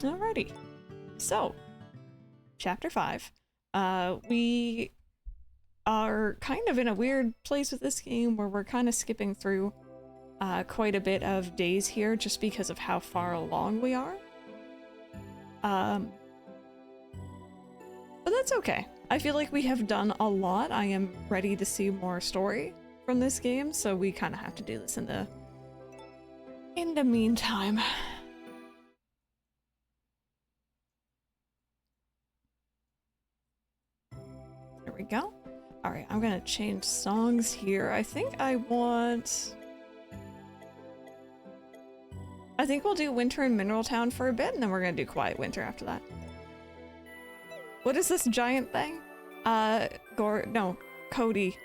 Alrighty. So, chapter 5. We are kind of in a weird place with this game where we're kind of skipping through quite a bit of days here just because of how far along we are. But that's okay. I feel like we have done a lot. I am ready to see more story from this game, so we kind of have to do this in the meantime. There we go. All right, I'm gonna change songs here. I think we'll do Winter in Mineral Town for a bit, and then we're gonna do Quiet Winter after that. What is this giant thing? Cody.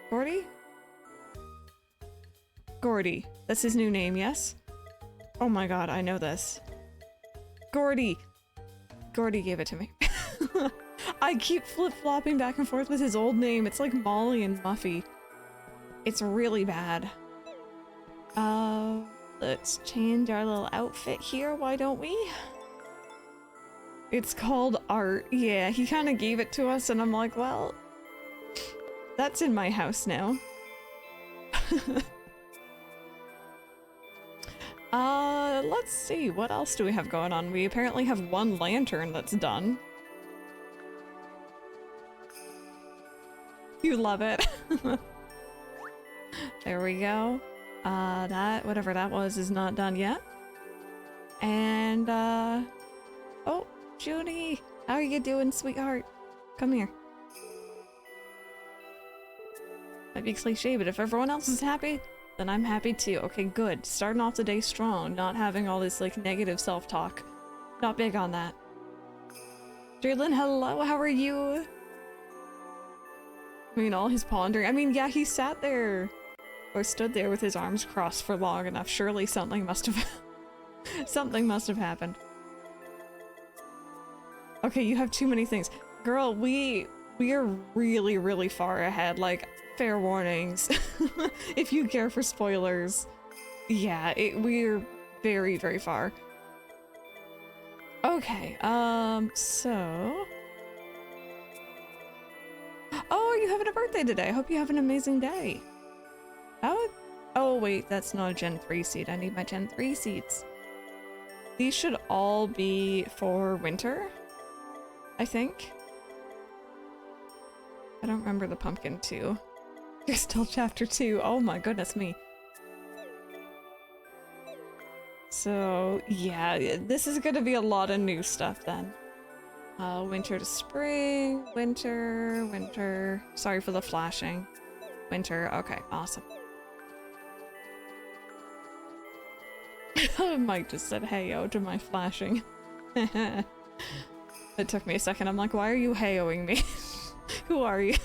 Gordy? Gordy. That's his new name, yes? Oh my god, I know this. Gordy. Gordy gave it to me. I keep flip-flopping back and forth with his old name. It's like Molly and Muffy. It's really bad. Let's change our little outfit here, why don't we? It's called art. Yeah, he kind of gave it to us and I'm like, well, that's in my house now. Let's see, what else do we have going on? We apparently have one lantern that's done. You love it. There we go. Whatever that was is not done yet. And, oh, Junie, how are you doing, sweetheart? Come here. Might be cliche, but if everyone else is happy, then I'm happy too. Okay, good. Starting off the day strong, not having all this, like, negative self-talk. Not big on that. Jalen, hello, how are you? I mean, all his pondering. I mean, yeah, he sat there, or stood there with his arms crossed for long enough. Surely something must have something must have happened. Okay, you have too many things. Girl, we are really, really far ahead. Like, fair warnings. If you care for spoilers. Yeah, we're very, very far. Okay, so... Oh, you having a birthday today. I hope you have an amazing day. Oh, wait, that's not a Gen 3 seed. I need my Gen 3 seeds. These should all be for winter, I think. I don't remember the pumpkin too. You're still chapter 2. Oh my goodness me. So, yeah, this is gonna be a lot of new stuff then. Winter to spring, winter. Sorry for the flashing. Winter, okay, awesome. Mike just said hey-oh to my flashing. It took me a second. I'm like, why are you hey-ohing me? Who are you?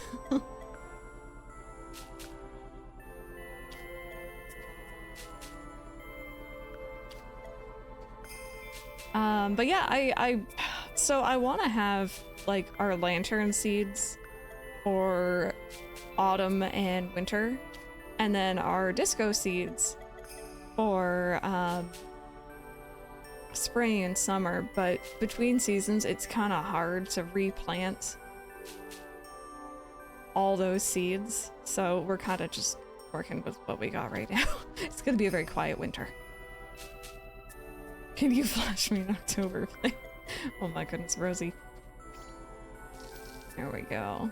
But yeah, so I want to have, like, our lantern seeds for autumn and winter, and then our disco seeds for, spring and summer, but between seasons, it's kind of hard to replant all those seeds, so we're kind of just working with what we got right now. It's gonna be a very quiet winter. Can you flash me in October, please? Oh my goodness, Rosie. There we go.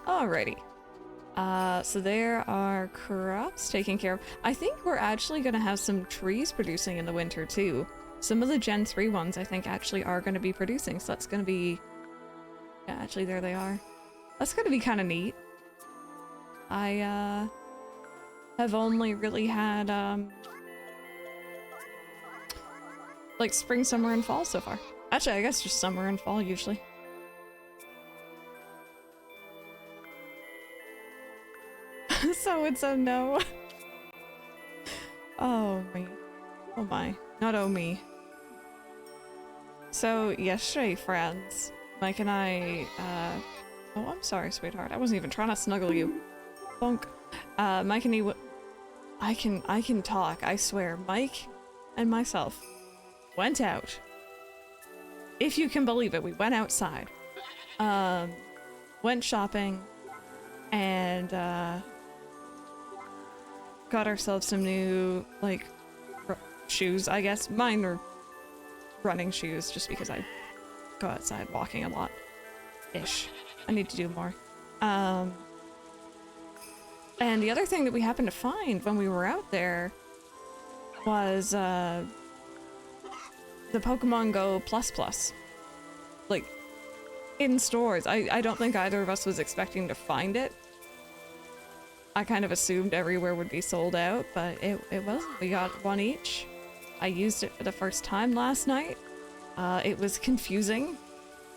Alrighty. So there are crops taken care of. I think we're actually gonna have some trees producing in the winter too. Some of the Gen 3 ones I think actually are gonna be producing, so that's gonna be... Yeah, actually there they are. That's gonna be kind of neat. I, have only really had, like spring, summer, and fall so far. Actually, I guess just summer and fall usually. So it's a no. Oh me. Oh my. Not oh me. So yesterday, friends, Mike and I, oh, I'm sorry, sweetheart. I wasn't even trying to snuggle you. Bonk. Mike and I can talk, I swear. Mike and myself went out if you can believe it, we went outside, went shopping, and got ourselves some new, like, shoes, I guess. Mine are running shoes, just because I go outside walking a lot-ish. I need to do more. And the other thing that we happened to find when we were out there was the Pokemon Go Plus. Like, in stores. I don't think either of us was expecting to find it. I kind of assumed everywhere would be sold out, but it wasn't. We got one each. I used it for the first time last night. It was confusing.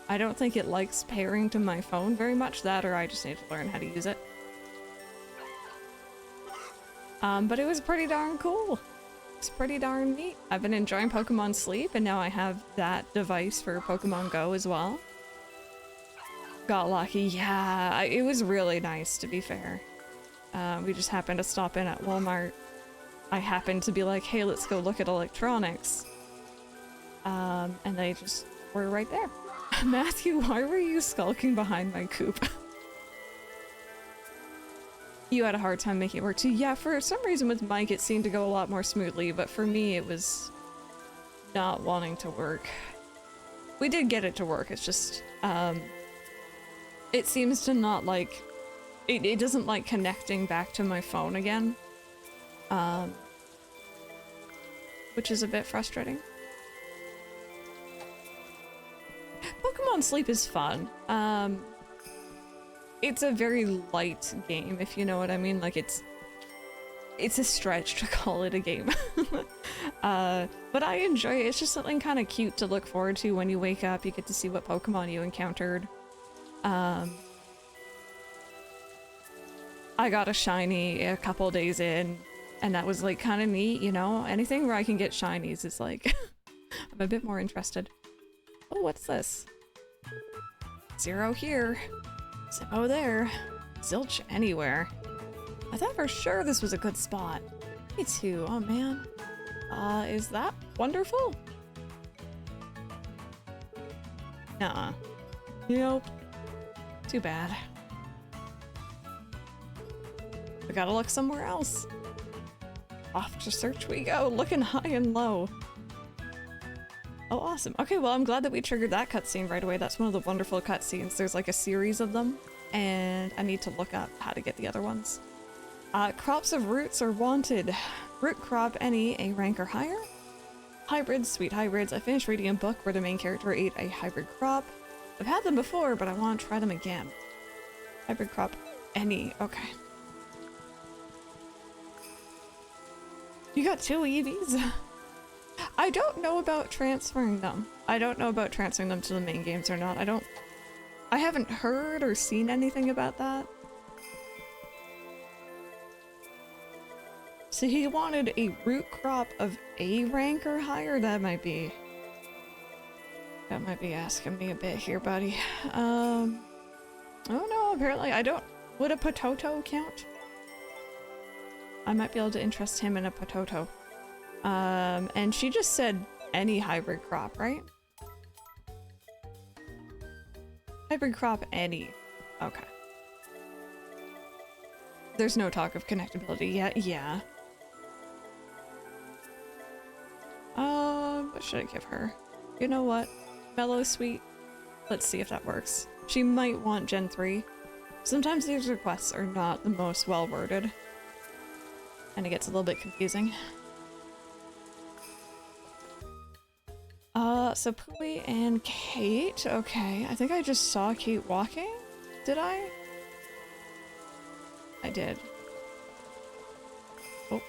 I don't think it likes pairing to my phone very much, that or I just need to learn how to use it. But it was pretty darn cool. It's pretty darn neat. I've been enjoying Pokemon Sleep, and now I have that device for Pokemon Go as well. Got lucky, yeah. It was really nice, to be fair. We just happened to stop in at Walmart. I happened to be like, hey, let's go look at electronics. And they just were right there. Matthew, why were you skulking behind my coop? You had a hard time making it work too. Yeah, for some reason with Mike it seemed to go a lot more smoothly, but for me it was not wanting to work. We did get it to work, it's just, it seems to not like, it doesn't like connecting back to my phone again. Which is a bit frustrating. Pokemon Sleep is fun. It's a very light game, if you know what I mean. Like, it's a stretch to call it a game. But I enjoy it. It's just something kind of cute to look forward to when you wake up. You get to see what Pokemon you encountered. I got a shiny a couple days in, and that was like kind of neat, you know? Anything where I can get shinies is like, I'm a bit more interested. Oh, what's this? 0 here. Zippo there. Zilch anywhere. I thought for sure this was a good spot. Me too. Oh man. Is that wonderful? Nuh-uh. Nope. Too bad. We gotta look somewhere else. Off to search we go, looking high and low. Oh, awesome. Okay, well, I'm glad that we triggered that cutscene right away. That's one of the wonderful cutscenes. There's like a series of them, and I need to look up how to get the other ones. Crops of roots are wanted. Root crop any, a rank or higher. Hybrids, sweet hybrids. I finished reading a book where the main character ate a hybrid crop. I've had them before, but I want to try them again. Hybrid crop any. Okay. You got 2 EVs? I don't know about transferring them. I don't know about transferring them to the main games or not. I haven't heard or seen anything about that. So he wanted a root crop of A rank or higher? That might be asking me a bit here, buddy. Oh no, apparently I don't. Would a Potato count? I might be able to interest him in a Potato. And she just said any hybrid crop, right? Hybrid crop any. Okay. There's no talk of connectability yet. Yeah. What should I give her? You know what? Mellow Sweet. Let's see if that works. She might want Gen 3. Sometimes these requests are not the most well worded. And it gets a little bit confusing. So Pooey and Kate. Okay, I think I just saw Kate walking. Did I? I did. Oh.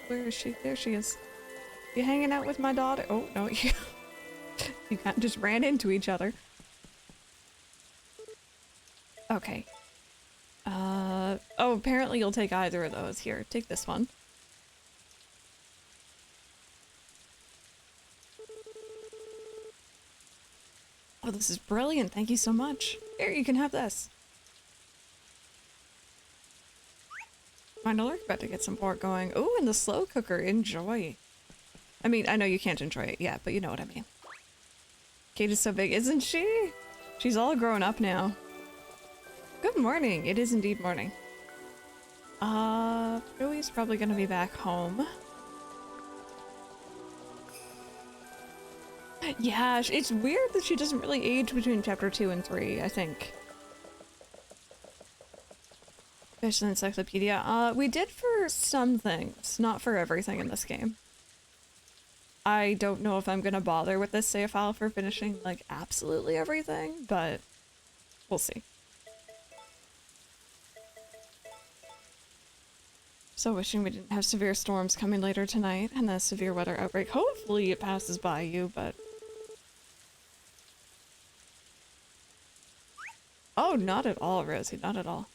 Where is she? There she is. You hanging out with my daughter? Oh, no, you kind of just ran into each other. Okay. Oh, apparently you'll take either of those. Here, take this one. Oh, this is brilliant. Thank you so much. Here, you can have this. I know we're about to get some pork going. Oh, and the slow cooker. Enjoy. I mean, I know you can't enjoy it yet, but you know what I mean. Kate is so big, isn't she? She's all grown up now. Good morning. It is indeed morning. Joey's probably gonna be back home. Yeah, it's weird that she doesn't really age between chapter 2 and 3, I think. Fish and encyclopedia. We did for some things, not for everything in this game. I don't know if I'm gonna bother with this save file for finishing, like, absolutely everything, but we'll see. So wishing we didn't have severe storms coming later tonight and a severe weather outbreak. Hopefully it passes by you, but... Oh, not at all, Rosie, not at all.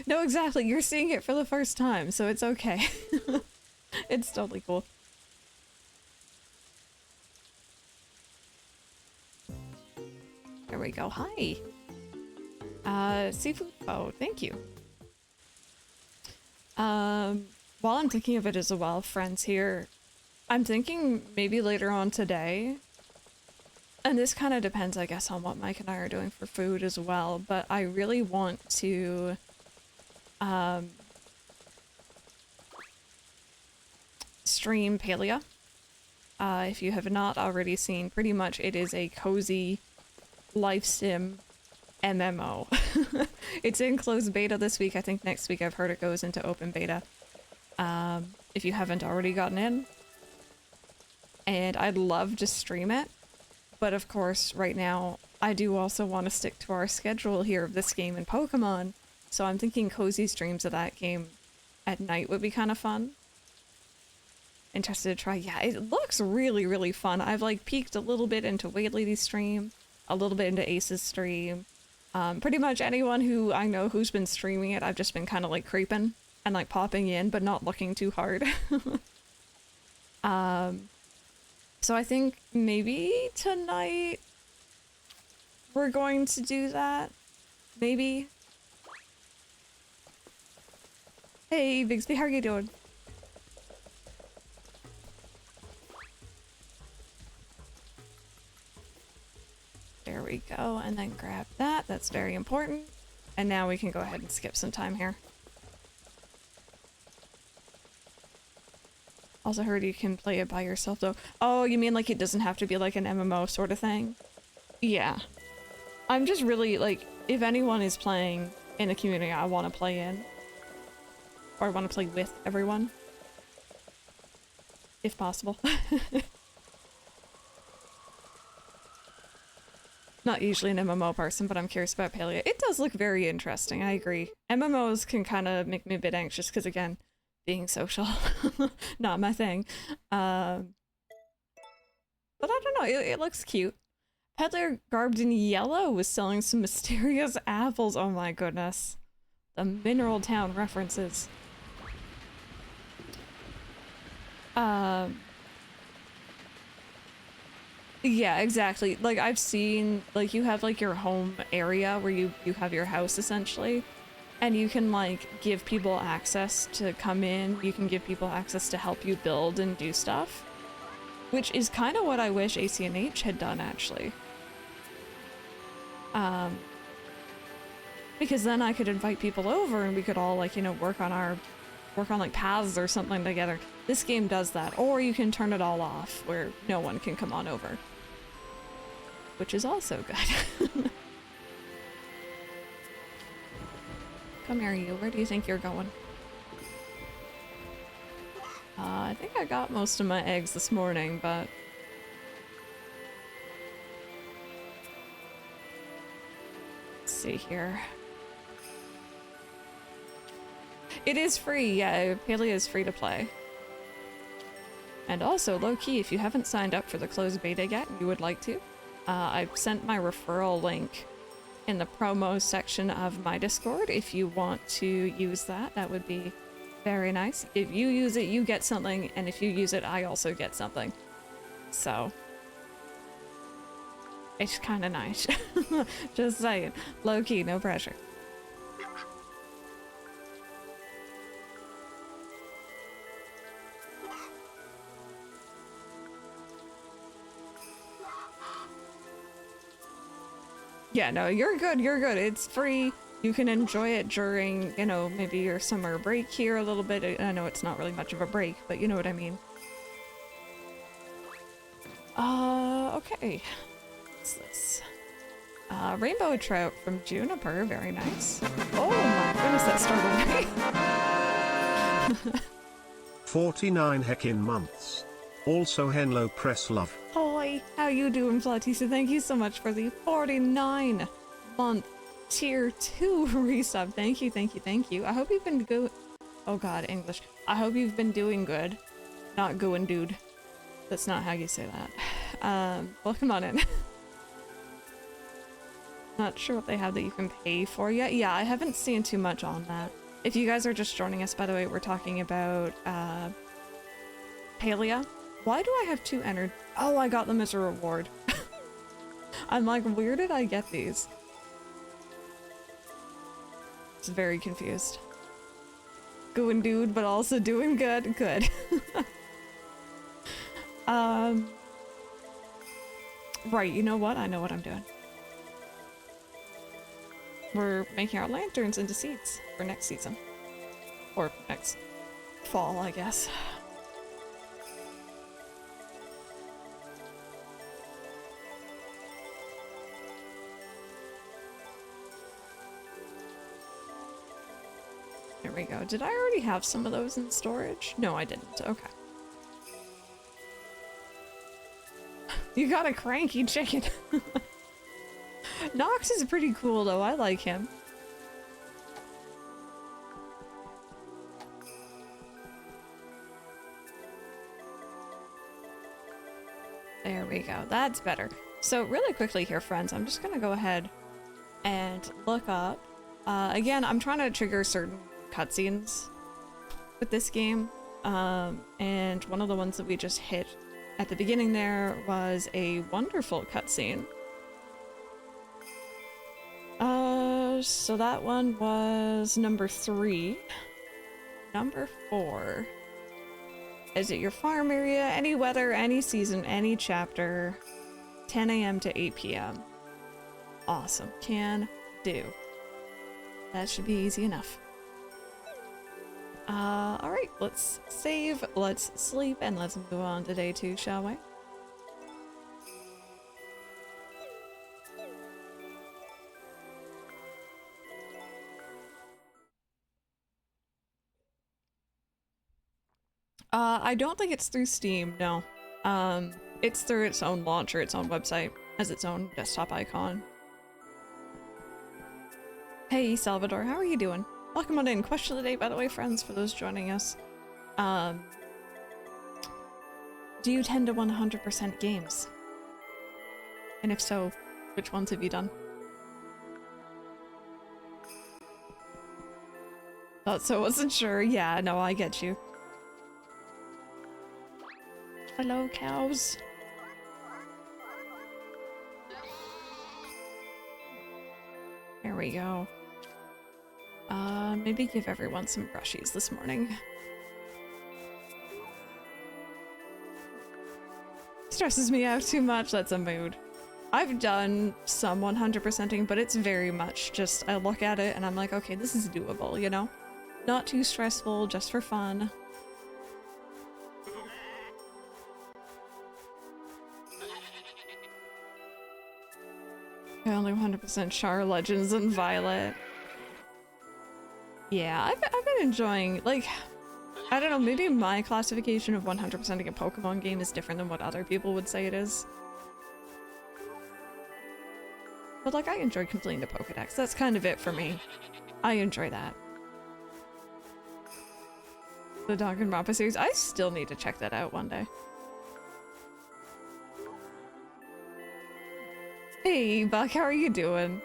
No, exactly, you're seeing it for the first time, so it's okay. It's totally cool. There we go. Hi. Seafood. Oh, thank you. While I'm thinking of it as well, friends here, I'm thinking maybe later on today, and this kind of depends, I guess, on what Mike and I are doing for food as well, but I really want to, stream Palea. If you have not already seen, pretty much it is a cozy life sim MMO. It's in closed beta this week. I think next week I've heard it goes into open beta. If you haven't already gotten in. And I'd love to stream it. But of course, right now, I do also want to stick to our schedule here of this game and Pokemon. So I'm thinking cozy streams of that game at night would be kind of fun. Interested to try. Yeah, it looks really, really fun. I've like peeked a little bit into Wade Lady's stream, a little bit into Ace's stream. Pretty much anyone who I know who's been streaming it, I've just been kind of like creeping and like popping in, but not looking too hard. So I think maybe tonight we're going to do that. Maybe. Hey, Bigsby, how are you doing? There we go, and then grab that. That's very important. And now we can go ahead and skip some time here. Also heard you can play it by yourself though. Oh, you mean like it doesn't have to be like an MMO sort of thing? Yeah. I'm just really like, if anyone is playing in a community I want to play in, or I want to play with everyone, if possible. Not usually an MMO person, but I'm curious about Palea. It does look very interesting, I agree. MMOs can kind of make me a bit anxious because, again, being social, not my thing. But I don't know, it looks cute. Peddler garbed in yellow was selling some mysterious apples. Oh my goodness. The Mineral Town references. Yeah, exactly. Like, I've seen, like, you have, like, your home area where you have your house, essentially. And you can, like, give people access to come in. You can give people access to help you build and do stuff. Which is kind of what I wish ACNH had done, actually. Because then I could invite people over and we could all, like, you know, work on, like, paths or something together. This game does that. Or you can turn it all off, where no one can come on over. Which is also good. Come here, you. Where do you think you're going? I think I got most of my eggs this morning, but... Let's see here. It is free, yeah. Palea is free to play. And also, low-key, if you haven't signed up for the closed beta yet and you would like to, I've sent my referral link in the promo section of my Discord. If you want to use that, that would be very nice. If you use it, you get something, and if you use it, I also get something. So, it's kind of nice. Just saying. Low-key, no pressure. Yeah, no, you're good, you're good. It's free. You can enjoy it during, you know, maybe your summer break here a little bit. I know it's not really much of a break, but you know what I mean. Okay. What's this? Rainbow trout from Juniper, very nice. Oh my goodness, that startled me. 49 heckin' months. Also hello press love. Hi, how you doing, Flatisa? Thank you so much for the 49-month tier 2 resub. Thank you, thank you, thank you. I hope you've been good. Oh god, English. I hope you've been doing good. Not going, dude. That's not how you say that. Welcome on in. Not sure what they have that you can pay for yet. Yeah, I haven't seen too much on that. If you guys are just joining us, by the way, we're talking about Palia. Why do I have 2 energy? Oh, I got them as a reward. I'm like, where did I get these? Just very confused. Going dude, but also doing good. Good. Right, you know what? I know what I'm doing. We're making our lanterns into seeds for next season. Or next fall, I guess. There we go. Did I already have some of those in storage? No, I didn't. Okay. You got a cranky chicken. Nox is pretty cool though, I like him. There we go, that's better. So really quickly here, friends, I'm just gonna go ahead and look up. Again, I'm trying to trigger certain cutscenes with this game. And one of the ones that we just hit at the beginning there was a wonderful cutscene. So that one was number 3. Number 4. Is it your farm area? Any weather, any season, any chapter. 10 a.m. to 8 p.m. Awesome. Can do. That should be easy enough. Alright, let's save, let's sleep, and let's move on to day 2, shall we? I don't think it's through Steam, no. It's through its own launcher, its own website, has its own desktop icon. Hey, Salvador, how are you doing? Welcome on in. Question of the day, by the way, friends, for those joining us. Do you tend to 100% games? And if so, which ones have you done? Thought so, wasn't sure. Yeah, no, I get you. Hello, cows. There we go. Maybe give everyone some brushies this morning. Stresses me out too much, that's a mood. I've done some 100%ing, but it's very much just, I look at it and I'm like, okay, this is doable, you know? Not too stressful, just for fun. I only 100% Char Legends and Violet. Yeah, I've been enjoying, like, I don't know, maybe my classification of 100%ing a Pokemon game is different than what other people would say it is. But like, I enjoy completing the Pokedex. That's kind of it for me. I enjoy that. The Danganronpa series, I still need to check that out one day. Hey, Buck, how are you doing?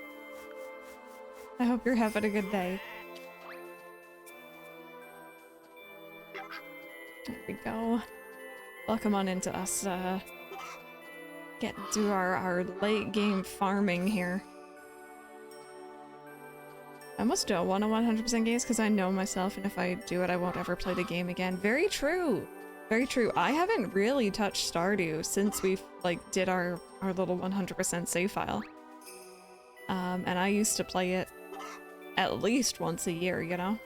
I hope you're having a good day. There we go. Welcome on into us, getting through our late game farming here. I must do a 100% games because I know myself, and if I do it, I won't ever play the game again. Very true. Very true. I haven't really touched Stardew since we like did our little 100% save file. And I used to play it at least once a year, you know?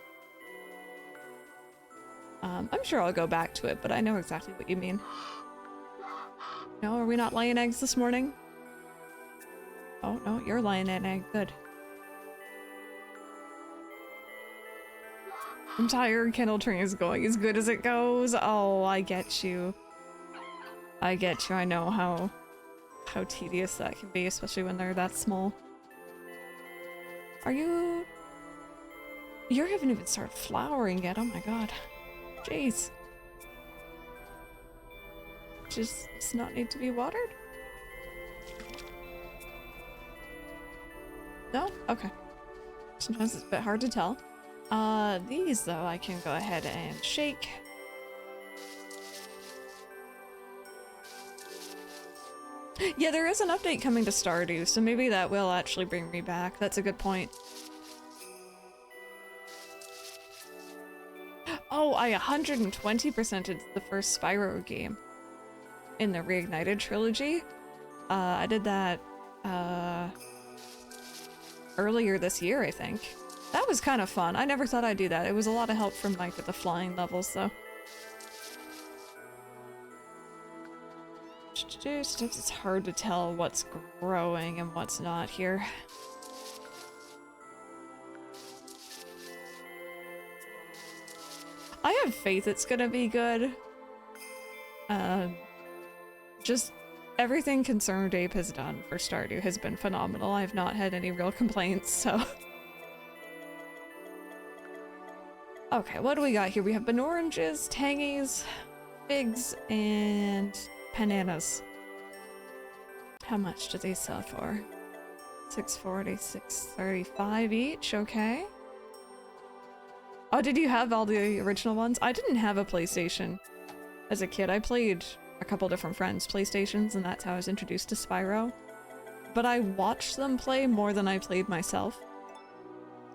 I'm sure I'll go back to it, but I know exactly what you mean. No, are we not laying eggs this morning? Oh, no, you're laying an egg. Good. Entire kennel train is going as good as it goes. Oh, I get you. I get you. I know how tedious that can be, especially when they're that small. Are you... You haven't even started flowering yet. Oh my god. Jeez. Just does not need to be watered? No? Okay. Sometimes it's a bit hard to tell. These though, I can go ahead and shake. Yeah, there is an update coming to Stardew, so maybe that will actually bring me back. That's a good point. Oh, I 120%'d the first Spyro game in the Reignited trilogy. I did that earlier this year, I think. That was kind of fun. I never thought I'd do that. It was a lot of help from Mike with the flying levels, though. Sometimes it's hard to tell what's growing and what's not here. I have faith it's gonna be good. Just everything concerned Abe has done for Stardew has been phenomenal. I've not had any real complaints, so... Okay, what do we got here? We have Banoranges, Tangies, Figs, and Bananas. How much do they sell for? 640, 635 each, okay. Oh, did you have all the original ones? I didn't have a PlayStation as a kid. I played a couple different friends' PlayStations, and that's how I was introduced to Spyro. But I watched them play more than I played myself.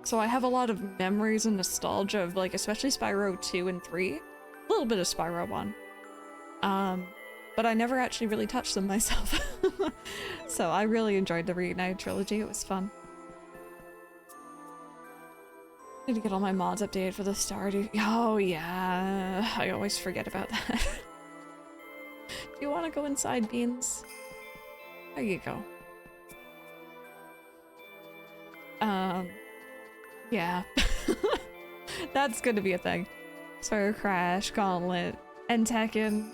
So I have a lot of memories and nostalgia of, like, especially Spyro 2 and 3. A little bit of Spyro 1. But I never actually really touched them myself. So I really enjoyed the Reignited trilogy. It was fun. Need to get all my mods updated for the Stardew. Oh yeah, I always forget about that. Do you want to go inside, Beans? There you go. Yeah. That's gonna be a thing. Spyro Crash, Gauntlet, and Tekken.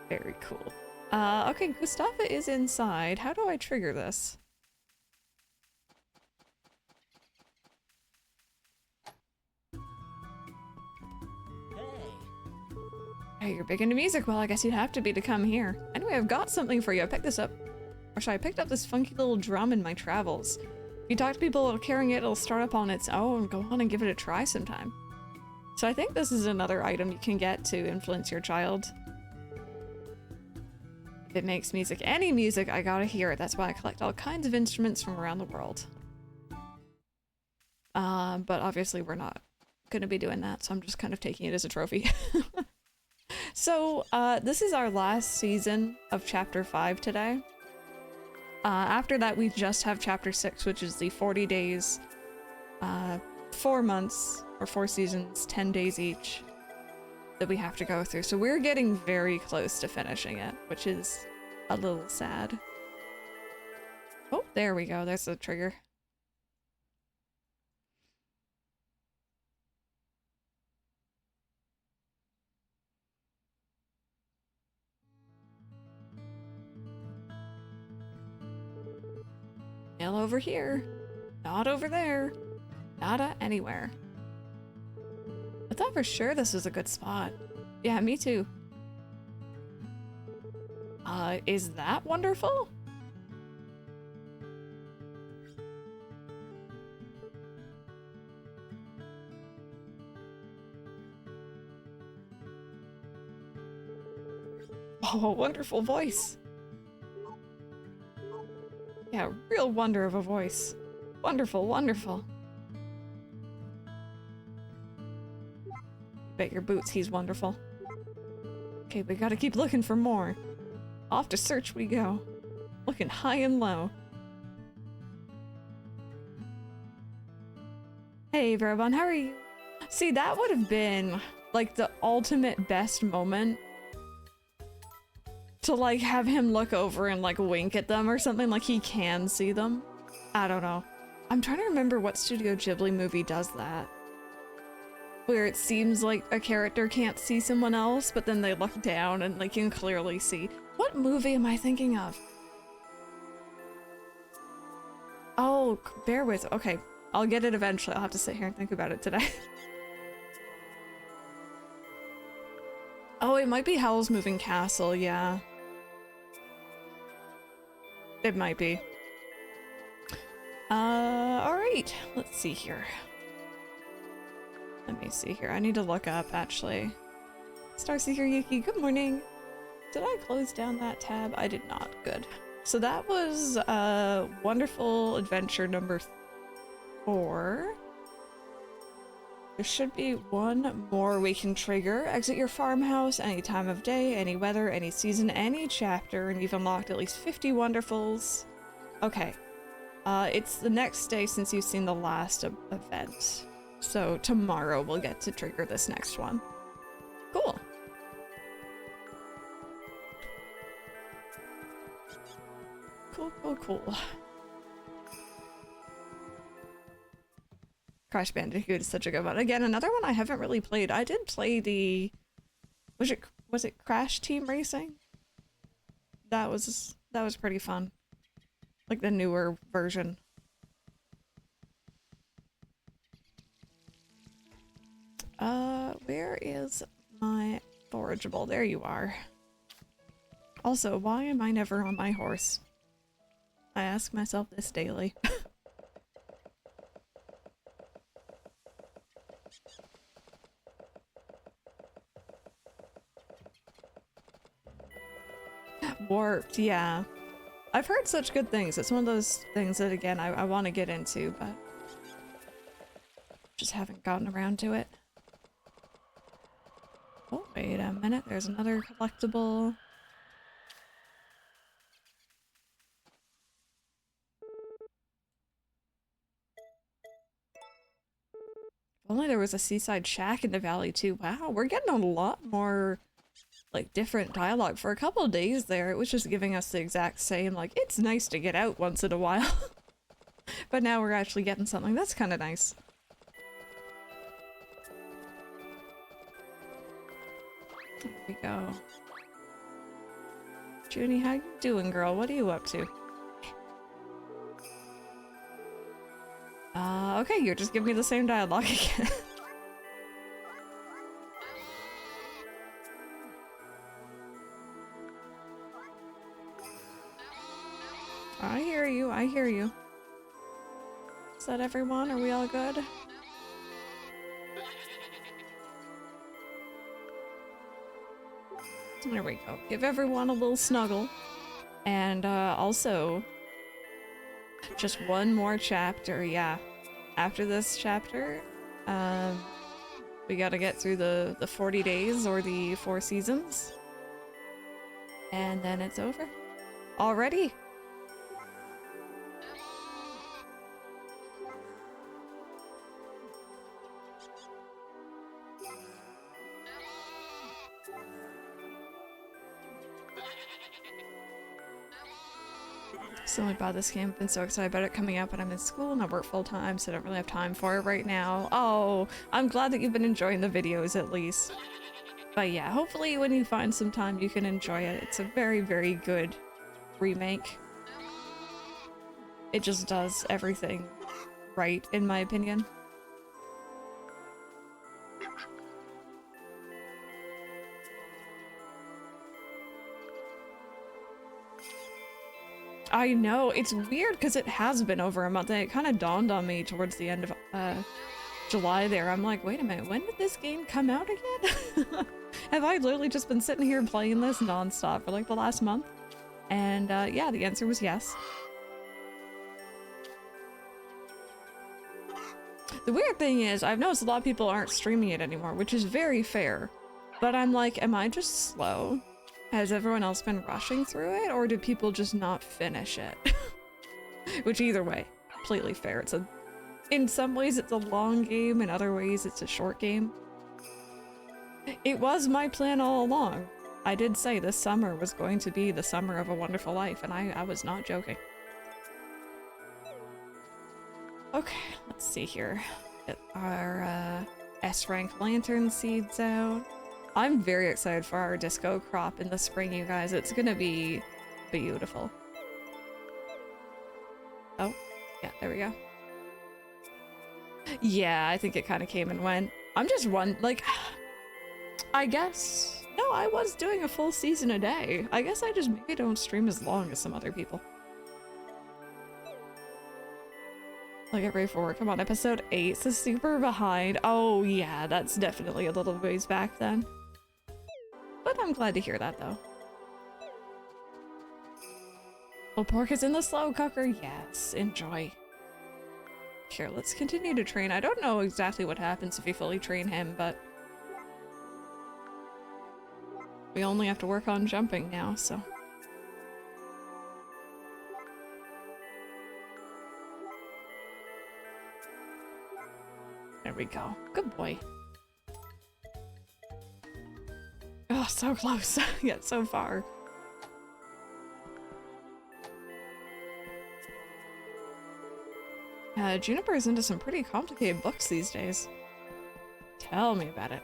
Very cool. Okay, Gustava is inside. How do I trigger this? Hey, you're big into music. Well, I guess you'd have to be to come here. Anyway, I've got something for you. I picked this up. Or sorry, I picked up this funky little drum in my travels. If you talk to people about carrying it, it'll start up on its own. Go on and give it a try sometime. So I think this is another item you can get to influence your child. If it makes music, any music, I gotta hear it. That's why I collect all kinds of instruments from around the world. But obviously we're not gonna be doing that, so I'm just kind of taking it as a trophy. So, this is our last season of Chapter 5 today. After that, we just have Chapter 6, which is the 40 days, 4 months, or 4 seasons, 10 days each, that we have to go through. So we're getting very close to finishing it, which is a little sad. Oh, there we go. There's the trigger. Nail over here. Not over there. Nada anywhere. I thought for sure this was a good spot. Yeah, me too. Is that wonderful? Oh, a wonderful voice. Yeah, real wonder of a voice. Wonderful, wonderful. Bet your boots he's wonderful. Okay, we gotta keep looking for more. Off to search we go. Looking high and low. Hey, Verabon, how are you? See, that would have been like the ultimate best moment to like have him look over and like wink at them or something, like he can see them. I don't know. I'm trying to remember what Studio Ghibli movie does that. Where it seems like a character can't see someone else, but then they look down and like you can clearly see. What movie am I thinking of? Oh, bear with. Okay, I'll get it eventually. I'll have to sit here and think about it today. Oh, it might be Howl's Moving Castle, yeah. It might be. Alright. Let's see here. Let me see here. I need to look up, actually. Starseeker Yuki, good morning. Did I close down that tab? I did not. Good. So that was, Wonderful Adventure number 4. There should be one more we can trigger. Exit your farmhouse any time of day, any weather, any season, any chapter, and you've unlocked at least 50 Wonderfuls. Okay. It's the next day since you've seen the last event. So tomorrow we'll get to trigger this next one. Cool. Cool, cool, cool. Crash Bandicoot is such a good one. Again, another one I haven't really played. I did play the... Was it Crash Team Racing? That was pretty fun. Like the newer version. Where is my forageable? There you are. Also, why am I never on my horse? I ask myself this daily. Warped, yeah. I've heard such good things. It's one of those things that, again, I want to get into, but just haven't gotten around to it. Oh, wait a minute. There's another collectible. If only there was a seaside shack in the valley, too. Wow, we're getting a lot more like different dialogue. For a couple of days there, it was just giving us the exact same, like, it's nice to get out once in a while. But now we're actually getting something that's kind of nice. There we go. Junie, how you doing, girl? What are you up to? Okay, you're just giving me the same dialogue again. I hear you, I hear you. Is that everyone? Are we all good? There we go. Give everyone a little snuggle. And also, just one more chapter, yeah. After this chapter, we gotta get through the 40 days or the 4 seasons. And then it's over. Already? Recently bought this game, been so excited about it coming out, but I'm in school and I work full time, so I don't really have time for it right now. Oh, I'm glad that you've been enjoying the videos at least. But yeah, hopefully when you find some time you can enjoy it. It's a very, very good remake. It just does everything right, in my opinion. I know, it's weird because it has been over a month and it kind of dawned on me towards the end of July there. I'm like, wait a minute, when did this game come out again? Have I literally just been sitting here playing this non-stop for like the last month? And yeah, the answer was yes. The weird thing is, I've noticed a lot of people aren't streaming it anymore, which is very fair. But I'm like, am I just slow? Has everyone else been rushing through it, or do people just not finish it? Which either way, completely fair. It's a In some ways it's a long game, in other ways it's a short game. It was my plan all along. I did say this summer was going to be the summer of a wonderful life, and I was not joking. Okay, let's see here. Get our S-rank lantern seeds out. I'm very excited for our disco crop in the spring, you guys. It's gonna be beautiful. Oh, yeah, there we go. Yeah, I think it kind of came and went. I'm just like, I guess, no, I was doing a full season a day. I guess I just maybe don't stream as long as some other people. I'll get ready for work. I'm on episode 8, so super behind. Oh yeah, that's definitely a little ways back then. But I'm glad to hear that though. Well, pork is in the slow cooker. Yes, enjoy. Here, let's continue to train. I don't know exactly what happens if you fully train him, but we only have to work on jumping now, so. There we go. Good boy. Oh, so close, yet so far. Juniper is into some pretty complicated books these days. Tell me about it.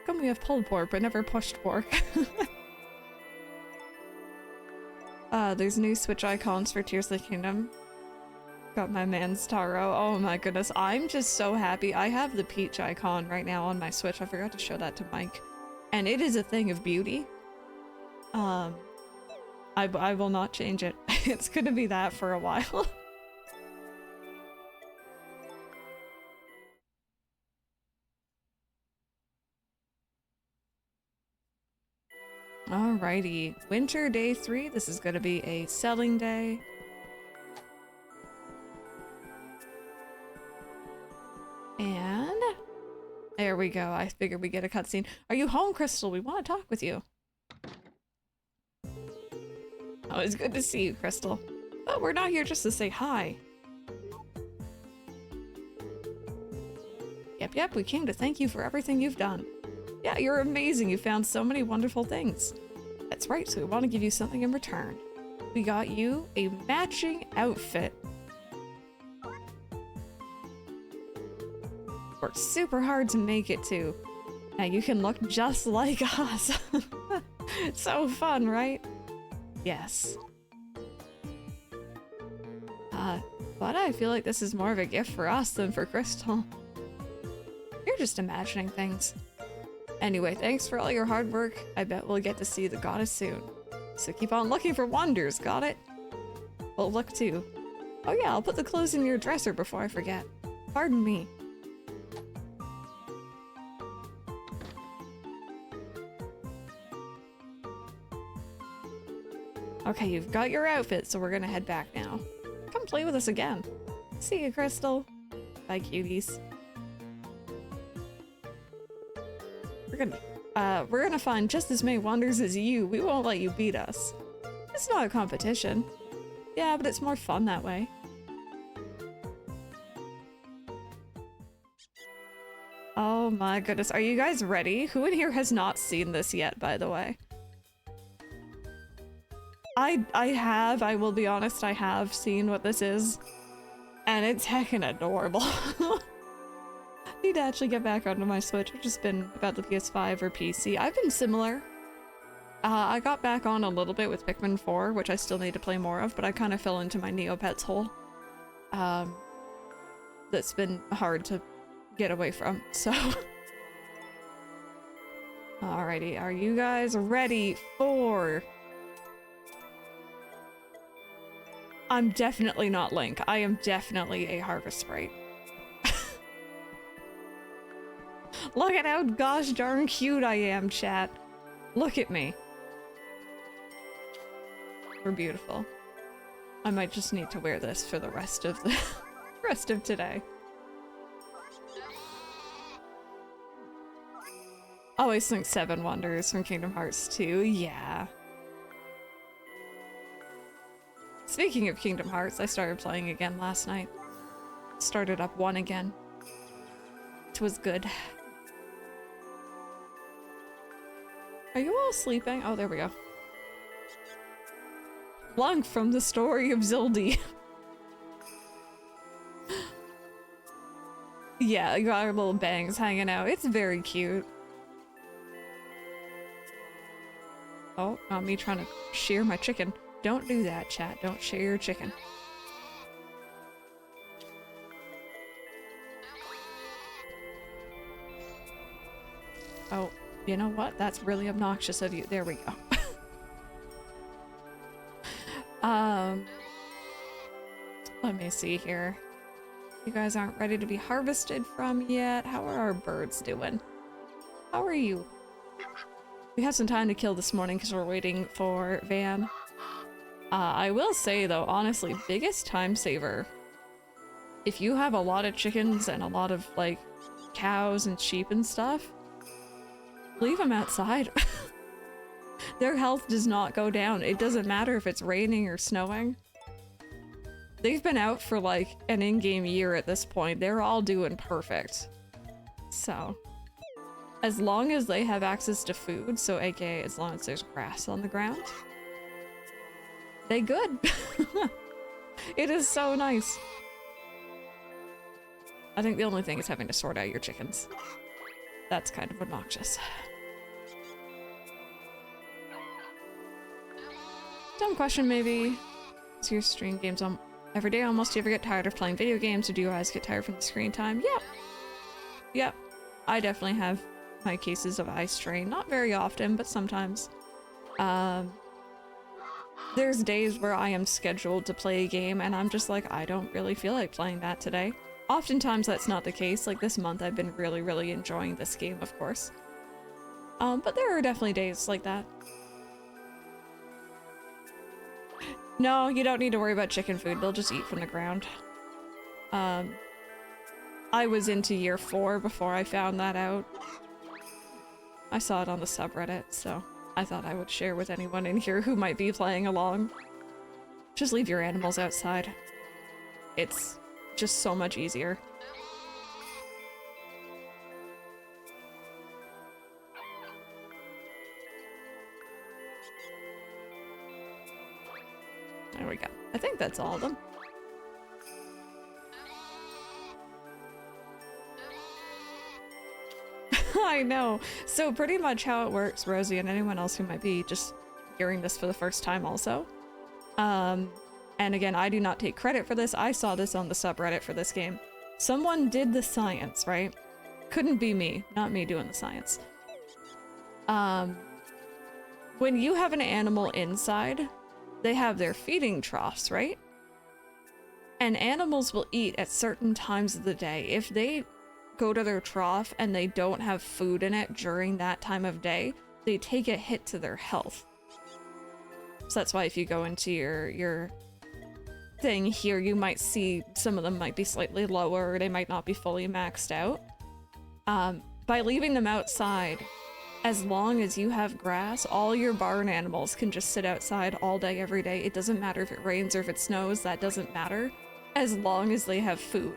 Come we have pulled pork, but never pushed pork. There's new Switch icons for Tears of the Kingdom. Got my man's Taro. Oh my goodness, I'm just so happy. I have the peach icon right now on my Switch. I forgot to show that to Mike. And it is a thing of beauty. I will not change it. It's gonna be that for a while. Alrighty, winter day 3. This is gonna be a selling day. And there we go. I figured we get a cutscene. Are you home, Crystal? We want to talk with you. Oh, it's good to see you, Crystal. But we're not here just to say hi. Yep, we came to thank you for everything you've done. Yeah, you're amazing. You found so many wonderful things. That's right, so we want to give you something in return. We got you a matching outfit. Worked super hard to make it too. Now you can look just like us. It's so fun, right? Yes. But I feel like this is more of a gift for us than for Crystal. You're just imagining things. Anyway, thanks for all your hard work. I bet we'll get to see the goddess soon. So keep on looking for wonders, got it? Well, look too. Oh yeah, I'll put the clothes in your dresser before I forget. Pardon me. Okay, you've got your outfit, so we're gonna head back now. Come play with us again. See you, Crystal. Bye, cuties. We're gonna find just as many wonders as you. We won't let you beat us. It's not a competition. Yeah, but it's more fun that way. Oh my goodness, are you guys ready? Who in here has not seen this yet, by the way? I will be honest, I have seen what this is. And it's heckin' adorable. Need to actually get back onto my Switch, which has been about the PS5 or PC. I've been similar. I got back on a little bit with Pikmin 4, which I still need to play more of, but I kind of fell into my Neopets hole. That's been hard to get away from, so. Alrighty, are you guys ready for... I'm definitely not Link. I am definitely a Harvest Sprite. Look at how gosh darn cute I am, chat. Look at me. We're beautiful. I might just need to wear this for the rest of the rest of today. Always think 7 Wonders from Kingdom Hearts 2. Yeah. Speaking of Kingdom Hearts, I started playing again last night. Started up 1 again. It was good. Are you all sleeping? Oh, there we go. Lunk from the story of Zildy. Yeah, you got our little bangs hanging out. It's very cute. Oh, not me trying to shear my chicken. Don't do that, chat. Don't shear your chicken. Oh, you know what? That's really obnoxious of you. There we go. Let me see here. You guys aren't ready to be harvested from yet. How are our birds doing? How are you? We have some time to kill this morning because we're waiting for Van. I will say though, honestly, biggest time saver. If you have a lot of chickens and a lot of like cows and sheep and stuff, leave them outside. Their health does not go down. It doesn't matter if it's raining or snowing. They've been out for like an in-game year at this point. They're all doing perfect. So, as long as they have access to food, so aka as long as there's grass on the ground, they good. It is so nice. I think the only thing is having to sort out your chickens. That's kind of obnoxious. Dumb question maybe. Is your stream games on every day almost? Do you ever get tired of playing video games, or do you guys get tired from the screen time? Yep. Yep. I definitely have my cases of eye strain. Not very often, but sometimes. There's days where I am scheduled to play a game and I'm just like, I don't really feel like playing that today. Oftentimes that's not the case. Like this month I've been really, really enjoying this game, of course. But there are definitely days like that. No, you don't need to worry about chicken food. They'll just eat from the ground. I was into year 4 before I found that out. I saw it on the subreddit, so I thought I would share with anyone in here who might be playing along. Just leave your animals outside. It's just so much easier. There we go. I think that's all of them. I know. So pretty much how it works, Rosie, and anyone else who might be just hearing this for the first time also. And again, I do not take credit for this. I saw this on the subreddit for this game. Someone did the science, right? Couldn't be me. Not me doing the science. When you have an animal inside, they have their feeding troughs, right? And animals will eat at certain times of the day. If they go to their trough and they don't have food in it during that time of day, they take a hit to their health. So that's why if you go into your thing here, you might see some of them might be slightly lower, or they might not be fully maxed out. By leaving them outside, as long as you have grass, all your barn animals can just sit outside all day, every day. It doesn't matter if it rains or if it snows, that doesn't matter, as long as they have food.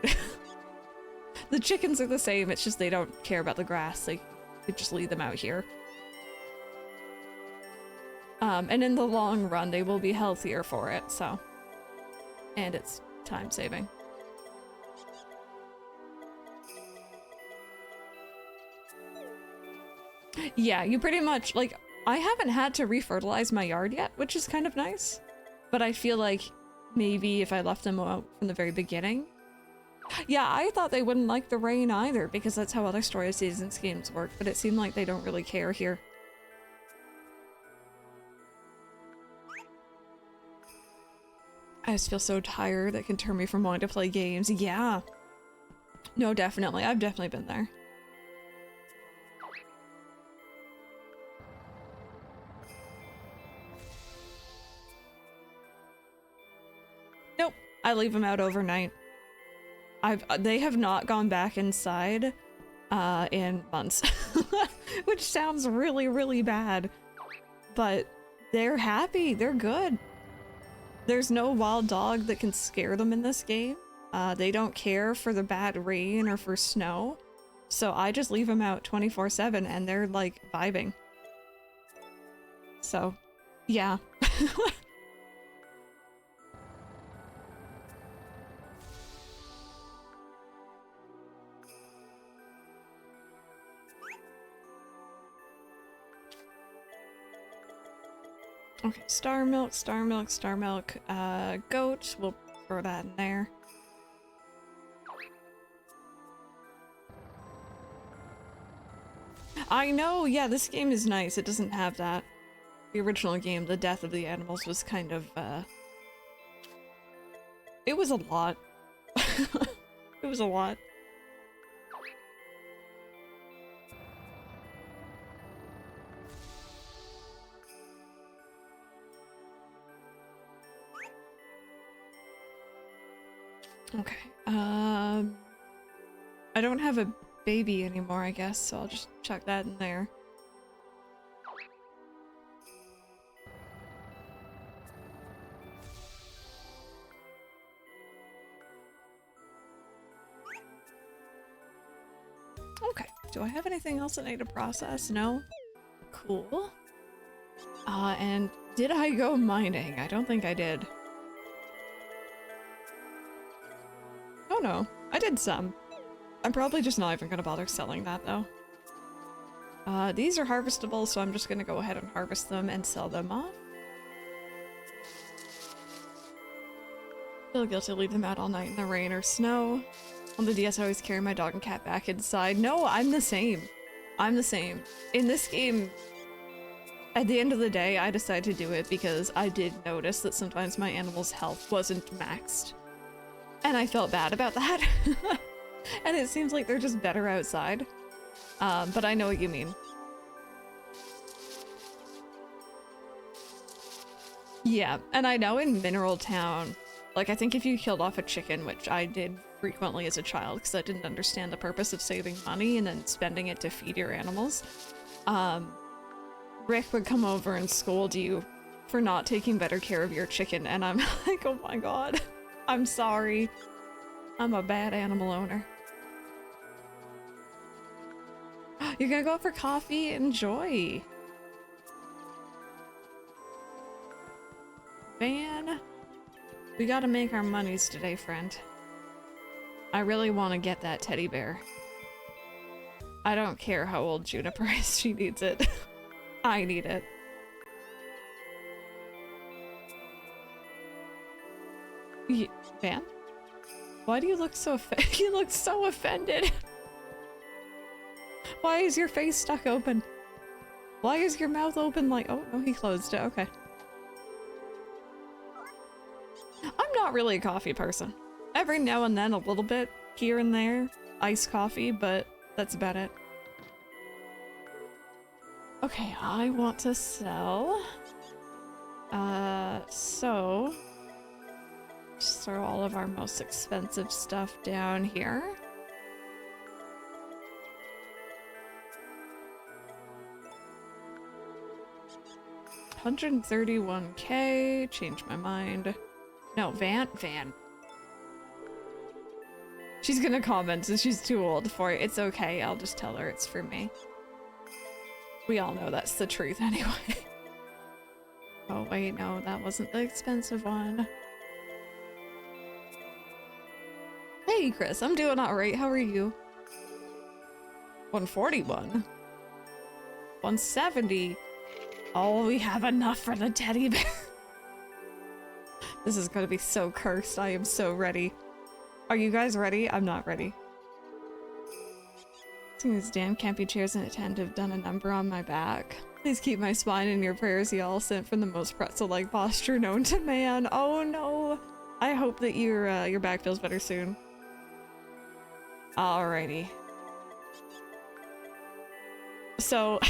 The chickens are the same, it's just they don't care about the grass, they just leave them out here. And in the long run, they will be healthier for it, so. And it's time saving. Yeah, you pretty much, like, I haven't had to refertilize my yard yet, which is kind of nice. But I feel like maybe if I left them out from the very beginning. Yeah, I thought they wouldn't like the rain either, because that's how other Story of Seasons games work, but it seemed like they don't really care here. I just feel so tired, that can turn me from wanting to play games. Yeah. No, definitely. I've definitely been there. Nope. I leave them out overnight. They have not gone back inside in months. Which sounds really, really bad. But they're happy. They're good. There's no wild dog that can scare them in this game. They don't care for the bad rain or for snow. So I just leave them out 24/7 and they're like vibing. So, yeah. Okay, star milk, star milk, star milk. Goat, we'll throw that in there. I know, yeah, this game is nice. It doesn't have that. The original game, the death of the animals was kind of, it was a lot. It was a lot. Okay, I don't have a baby anymore, I guess, so I'll just chuck that in there. Okay, do I have anything else I need to process? No? Cool. And did I go mining? I don't think I did. Oh no, I did some. I'm probably just not even gonna bother selling that though. These are harvestable, so I'm just gonna go ahead and harvest them and sell them off. Feel guilty to leave them out all night in the rain or snow. On the DS I always carry my dog and cat back inside. No, I'm the same. I'm the same. In this game, at the end of the day, I decided to do it because I did notice that sometimes my animal's health wasn't maxed. And I felt bad about that. And it seems like they're just better outside. But I know what you mean. Yeah, and I know in Mineral Town, like I think if you killed off a chicken, which I did frequently as a child because I didn't understand the purpose of saving money and then spending it to feed your animals, Rick would come over and scold you for not taking better care of your chicken, and I'm like, oh my god, I'm sorry. I'm a bad animal owner. You're gonna go out for coffee? Enjoy. Van, we gotta make our monies today, friend. I really want to get that teddy bear. I don't care how old Juniper is, she needs it. I need it. Van? Why do you look so you look so offended? Why is your face stuck open? Why is your mouth open like— oh, no, he closed it, okay. I'm not really a coffee person. Every now and then a little bit here and there, iced coffee, but that's about it. Okay, I want to sell. So just throw all of our most expensive stuff down here. $131K, change my mind. No, Van. She's gonna comment that she's too old for it. It's okay, I'll just tell her it's for me. We all know that's the truth anyway. Oh wait, no, that wasn't the expensive one. Hey Chris, I'm doing alright, how are you? 141. 170. Oh, we have enough for the teddy bear. This is gonna be so cursed. I am so ready. Are you guys ready? I'm not ready. These damn camping chairs and a tent have done a number on my back. Please keep my spine in your prayers, y'all. Sent from the most pretzel-like posture known to man. Oh no! I hope that your back feels better soon. Alrighty. So,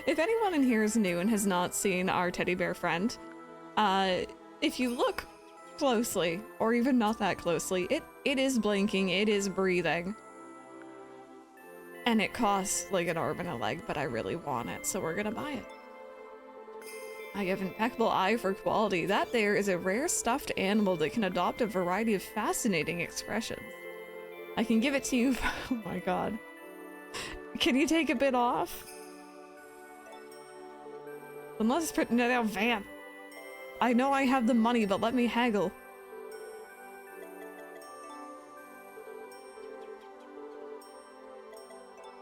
if anyone in here is new and has not seen our teddy bear friend, if you look closely, or even not that closely, it is blinking, it is breathing. And it costs like an arm and a leg, but I really want it, so we're gonna buy it. I have an impeccable eye for quality. That there is a rare stuffed animal that can adopt a variety of fascinating expressions. I can give it to you. Oh my god. Can you take a bit off? Unless it's putting it out van. I know I have the money, but let me haggle.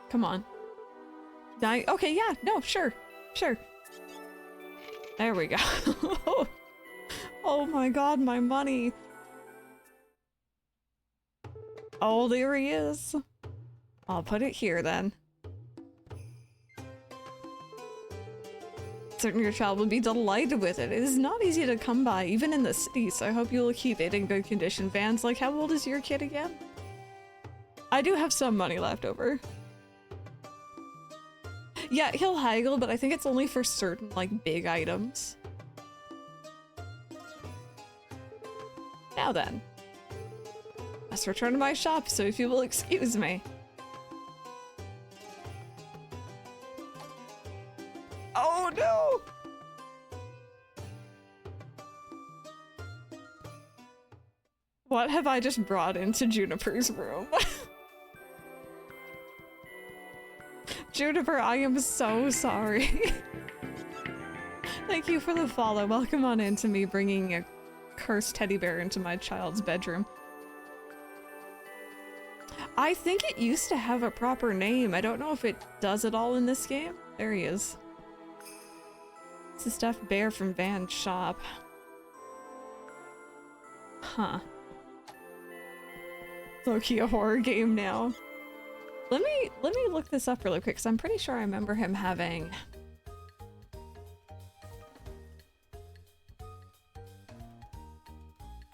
Come on. Okay, yeah, no, sure. Sure. There we go. Oh my god, my money. Oh, there he is. I'll put it here then. Certain your child will be delighted with it. It is not easy to come by, even in the city, so I hope you will keep it in good condition. Van's like, how old is your kid again? I do have some money left over. Yeah, he'll haggle, but I think it's only for certain, like, big items. Now then. Must return to my shop, so if you will excuse me. Oh no! What have I just brought into Juniper's room? Juniper, I am so sorry. Thank you for the follow. Welcome on into me bringing a cursed teddy bear into my child's bedroom. I think it used to have a proper name. I don't know if it does it all in this game. There he is. It's a stuffed bear from Van's shop. Huh. Low-key a horror game now. Let me look this up really quick, because I'm pretty sure I remember him having...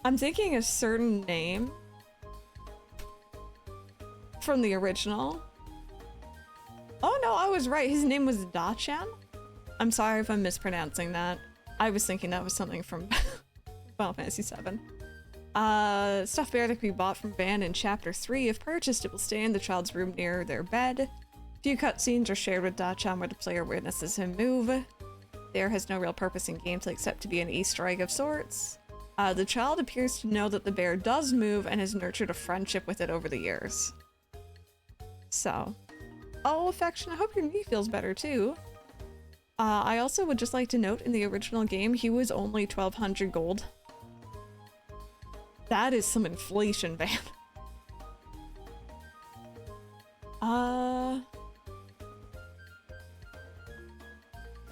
I'm thinking a certain name from the original. Oh no, I was right. His name was Dachan. I'm sorry if I'm mispronouncing that. I was thinking that was something from Final Fantasy VII. Stuffed bear that can be bought from Van in Chapter 3. If purchased, it will stay in the child's room near their bed. Few cutscenes are shared with Dachan where the player witnesses him move. Bear has no real purpose in gameplay except to be an Easter egg of sorts. The child appears to know that the bear does move and has nurtured a friendship with it over the years. So. Oh, Affection, I hope your knee feels better too. I also would just like to note in the original game, he was only 1200 gold. That is some inflation, man.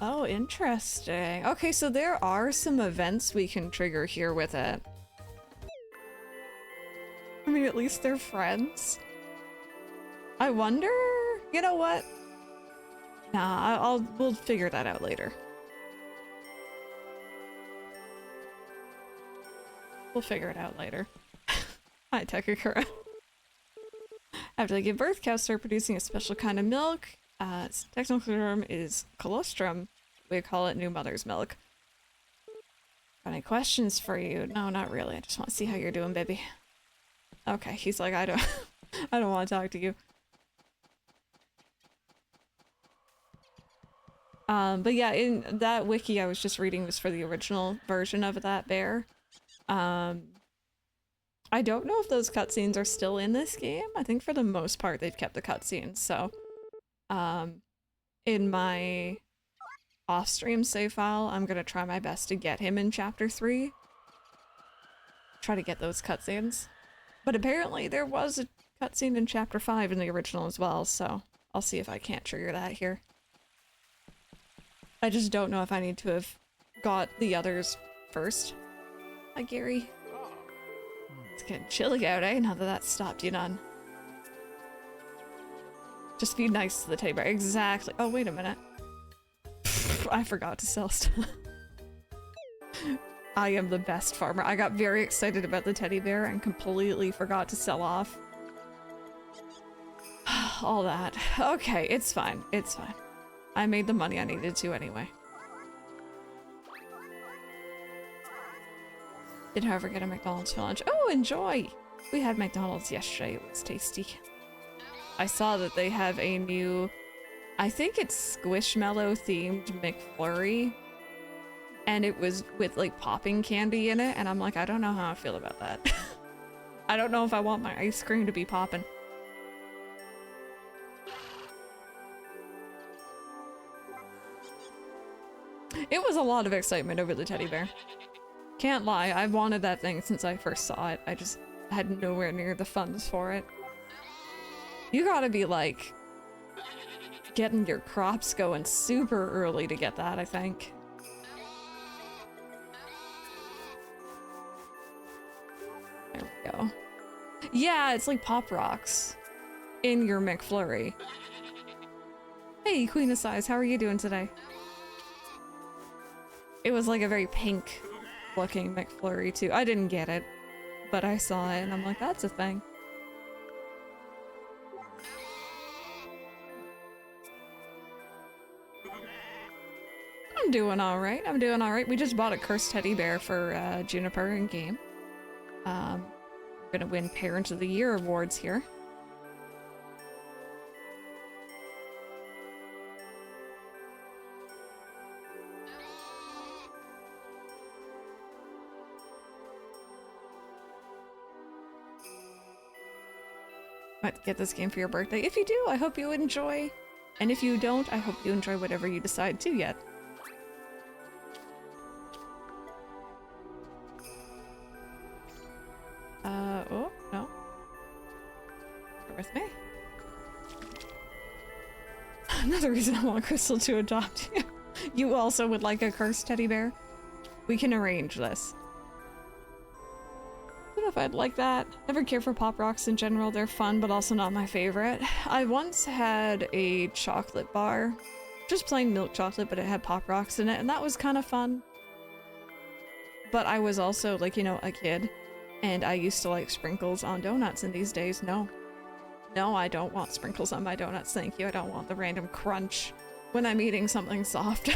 Oh, interesting. Okay, so there are some events we can trigger here with it. I mean, at least they're friends. I wonder... You know what? Nah, we'll figure that out later. We'll figure it out later. Hi, Tekakura. After they give birth, cows start producing a special kind of milk. Its technical term is colostrum. We call it new mother's milk. Got any questions for you? No, not really. I just want to see how you're doing, baby. Okay, he's like, I don't want to talk to you. But yeah, in that wiki I was just reading was for the original version of that bear. I don't know if those cutscenes are still in this game. I think for the most part they've kept the cutscenes, so in my off-stream save file, I'm gonna try my best to get him in Chapter 3. Try to get those cutscenes. But apparently there was a cutscene in Chapter 5 in the original as well, so I'll see if I can't trigger that here. I just don't know if I need to have got the others first. Hi, Gary. It's getting chilly out, eh? Now that that's stopped, you done. Just be nice to the teddy bear. Exactly. Oh, wait a minute. I forgot to sell stuff. I am the best farmer. I got very excited about the teddy bear and completely forgot to sell off all that. Okay, it's fine. It's fine. I made the money I needed to anyway. Did however get a McDonald's for lunch. Oh, enjoy! We had McDonald's yesterday. It was tasty. I saw that they have a new, I think it's Squishmallow themed McFlurry. and it was with like popping candy in it, and I'm like, I don't know how I feel about that. I don't know if I want my ice cream to be popping. It was a lot of excitement over the teddy bear. Can't lie, I've wanted that thing since I first saw it. I just had nowhere near the funds for it. You gotta be like getting your crops going super early to get that, I think. There we go. Yeah, it's like Pop Rocks in your McFlurry. Hey, Queen of Size, how are you doing today? It was like a very pink looking McFlurry too. I didn't get it, but I saw it and I'm like, that's a thing. I'm doing alright, I'm doing alright. We just bought a cursed teddy bear for Juniper in game. We're gonna win Parent of the Year awards here. Might get this game for your birthday. If you do, I hope you enjoy. And if you don't, I hope you enjoy whatever you decide to get. Oh, no. You're with me. Another reason I want Crystal to adopt you. You also would like a cursed teddy bear? We can arrange this. I don't know if I'd like that. Never cared for Pop Rocks in general. They're fun, but also not my favorite. I once had a chocolate bar. Just plain milk chocolate, but it had Pop Rocks in it, and that was kind of fun. But I was also, like, you know, a kid. And I used to like sprinkles on donuts, and these days, no. No, I don't want sprinkles on my donuts, thank you. I don't want the random crunch when I'm eating something soft.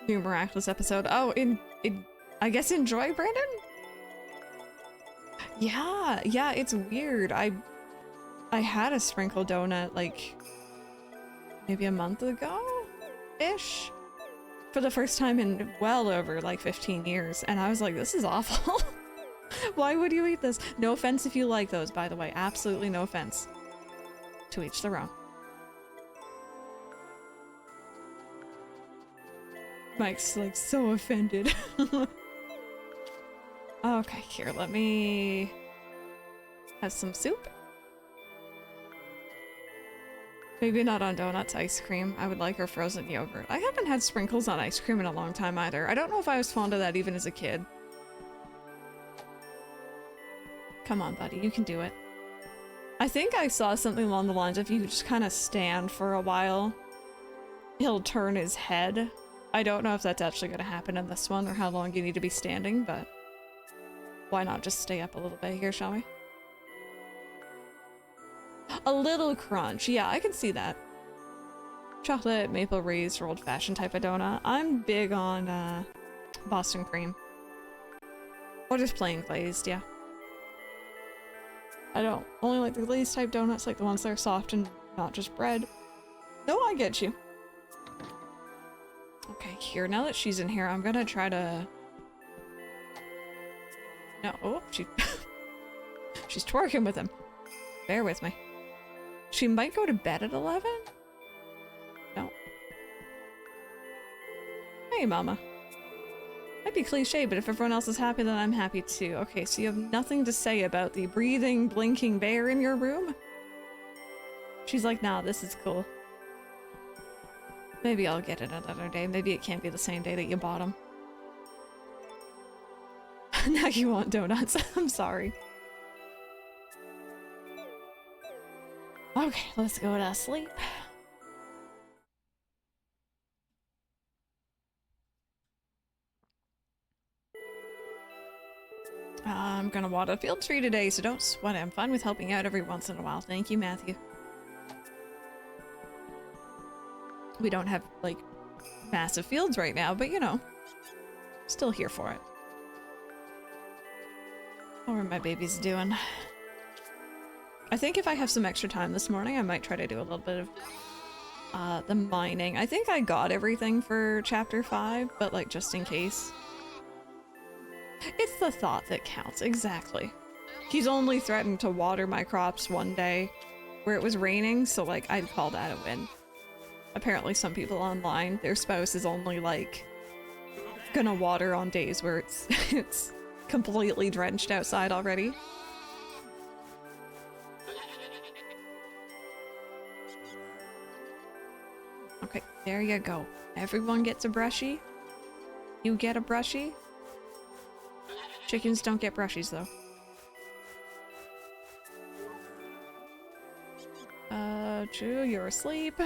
New miraculous episode. Oh, I guess enjoy, Brandon? Yeah, it's weird. I had a sprinkle donut like maybe a month ago-ish for the first time in well over like 15 years, and I was like, this is awful. Why would you eat this? No offense if you like those, by the way. Absolutely no offense. To each their own. Mike's like so offended. Okay, here, let me have some soup. Maybe not on donuts, ice cream. I would like her frozen yogurt. I haven't had sprinkles on ice cream in a long time either. I don't know if I was fond of that even as a kid. Come on, buddy, you can do it. I think I saw something along the lines of you just kind of stand for a while. He'll turn his head. I don't know if that's actually going to happen in this one or how long you need to be standing, but why not just stay up a little bit here, shall we? A little crunch. Yeah, I can see that. Chocolate, maple raised, or old-fashioned type of donut. I'm big on Boston cream. Or just plain glazed, yeah. I don't only like the glazed type donuts, like the ones that are soft and not just bread. No, I get you. Okay, here, now that she's in here, I'm gonna try to... No, oh, she's twerking with him. Bear with me. She might go to bed at 11? No. Hey, mama. Might be cliche, but if everyone else is happy, then I'm happy too. Okay, so you have nothing to say about the breathing, blinking bear in your room? She's like, nah, this is cool. Maybe I'll get it another day. Maybe it can't be the same day that you bought them. Now you want donuts. I'm sorry. Okay, let's go to sleep. I'm gonna water the field tree today, so don't sweat it. I'm fine with helping out every once in a while. Thank you, Matthew. We don't have, like, massive fields right now, but you know, still here for it. How are my babies doing? I think if I have some extra time this morning, I might try to do a little bit of the mining. I think I got everything for chapter 5, but like just in case. It's the thought that counts, exactly. He's only threatened to water my crops one day where it was raining, so like I'd call that a win. Apparently some people online, their spouse is only like gonna water on days where it's it's completely drenched outside already. Okay, there you go. Everyone gets a brushie. You get a brushie. Chickens don't get brushies though. Drew, you're asleep.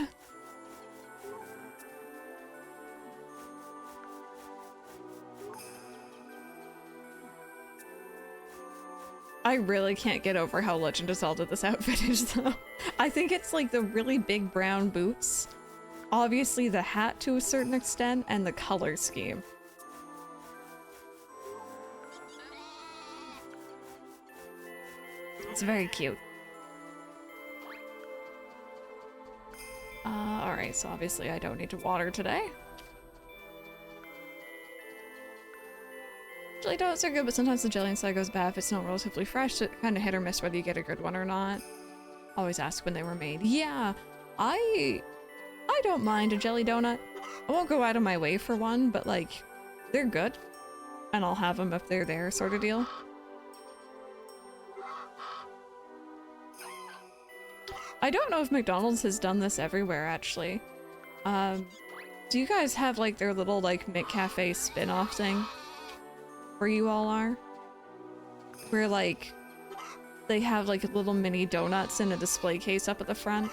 I really can't get over how Legend of Zelda this outfit is though. I think it's like the really big brown boots, obviously the hat to a certain extent, and the color scheme. It's very cute. Alright, so obviously I don't need to water today. Jelly donuts are good, but sometimes the jelly inside goes bad if it's not relatively fresh, so it kind of hit or miss whether you get a good one or not. Always ask when they were made. Yeah, I don't mind a jelly donut. I won't go out of my way for one, but like, they're good. And I'll have them if they're there, sort of deal. I don't know if McDonald's has done this everywhere, actually. Do you guys have like their little like McCafe spin-off thing? Where you all are? Where like, they have like little mini donuts in a display case up at the front?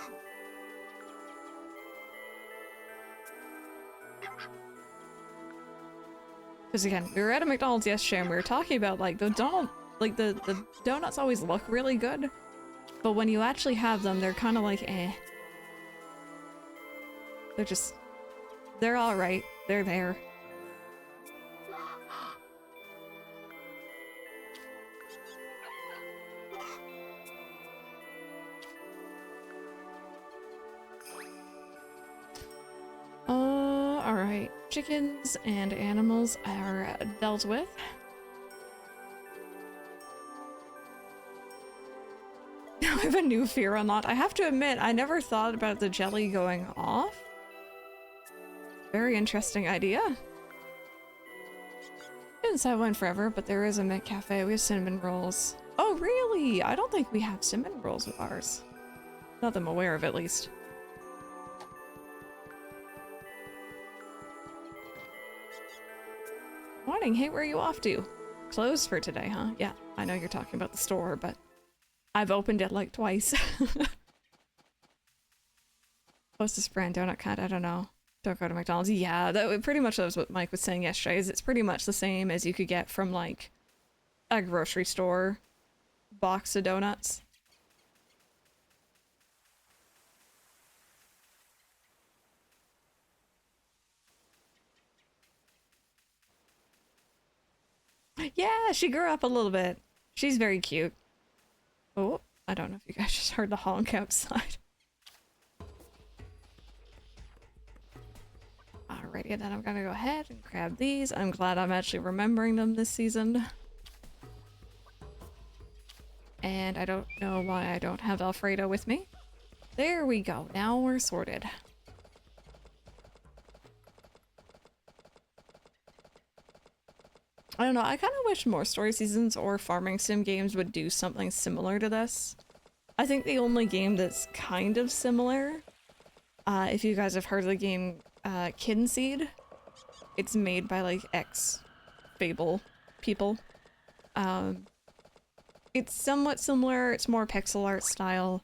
Because again, we were at a McDonald's yesterday and we were talking about like the donuts always look really good, but when you actually have them, they're kind of like eh. They're alright. They're there. Alright. Chickens and animals are dealt with. I have a new fear unlocked. I have to admit, I never thought about the jelly going off. Very interesting idea. Didn't say I went forever, but there is a McCafe. We have cinnamon rolls. Oh, really? I don't think we have cinnamon rolls with ours. Not that I'm aware of, at least. Morning. Hey, where are you off to? Closed for today, huh? Yeah, I know you're talking about the store, but I've opened it like twice. Closest brand donut kind, I don't know. Don't go to McDonald's. Yeah, that pretty much was what Mike was saying yesterday, is it's pretty much the same as you could get from like a grocery store box of donuts. Yeah, she grew up a little bit. She's very cute. Oh, I don't know if you guys just heard the honk outside. Alrighty, then I'm gonna go ahead and grab these. I'm glad I'm actually remembering them this season. And I don't know why I don't have Alfredo with me. There we go. Now we're sorted. I don't know, I kind of wish more story seasons or farming sim games would do something similar to this. I think the only game that's kind of similar, if you guys have heard of the game Kitten Seed, it's made by like ex-Fable people. It's somewhat similar, it's more pixel art style,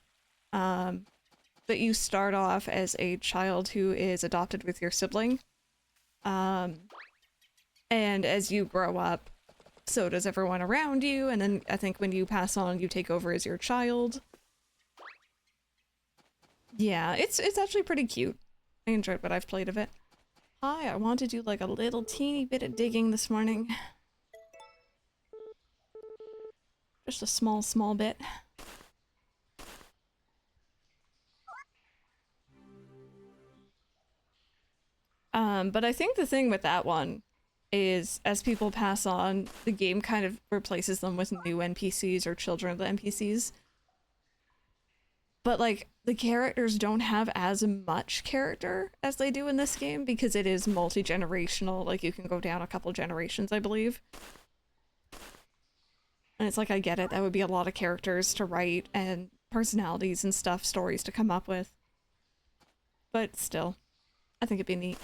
but you start off as a child who is adopted with your sibling. And as you grow up, so does everyone around you, and then I think when you pass on, you take over as your child. Yeah, it's actually pretty cute. I enjoyed what I've played of it. Hi, I want to do like a little teeny bit of digging this morning. Just a small bit. But I think the thing with that one is as people pass on, the game kind of replaces them with new NPCs or children of the NPCs. But like the characters don't have as much character as they do in this game because it is multi-generational. Like you can go down a couple generations, I believe. And it's like, I get it, that would be a lot of characters to write and personalities and stuff, stories to come up with. But still, I think it'd be neat.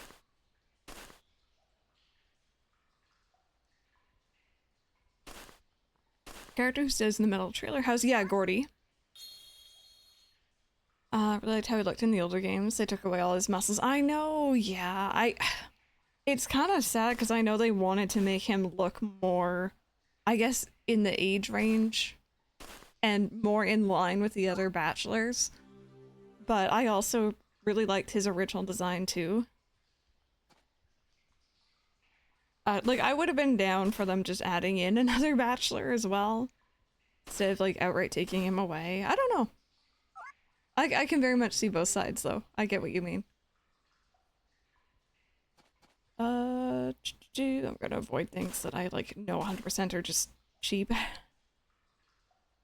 Character who stays in the middle trailer house. Yeah, Gordy. Really liked how he looked in the older games. They took away all his muscles. I know, yeah. It's kind of sad because I know they wanted to make him look more, I guess, in the age range and more in line with the other bachelors. But I also really liked his original design too. Like, I would have been down for them just adding in another bachelor as well, instead of, like, outright taking him away. I don't know. I can very much see both sides, though. I get what you mean. I'm gonna avoid things that I, like, know 100% are just cheap.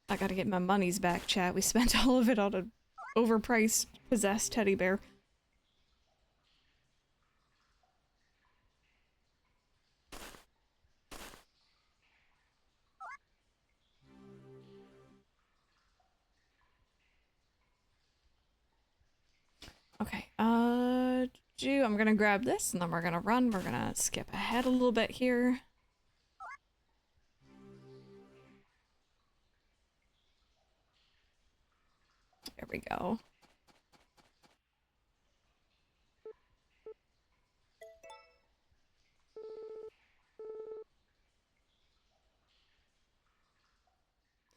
I gotta get my monies back, chat. We spent all of it on an overpriced, possessed teddy bear. Okay, I'm gonna grab this and then we're gonna run. We're gonna skip ahead a little bit here. There we go.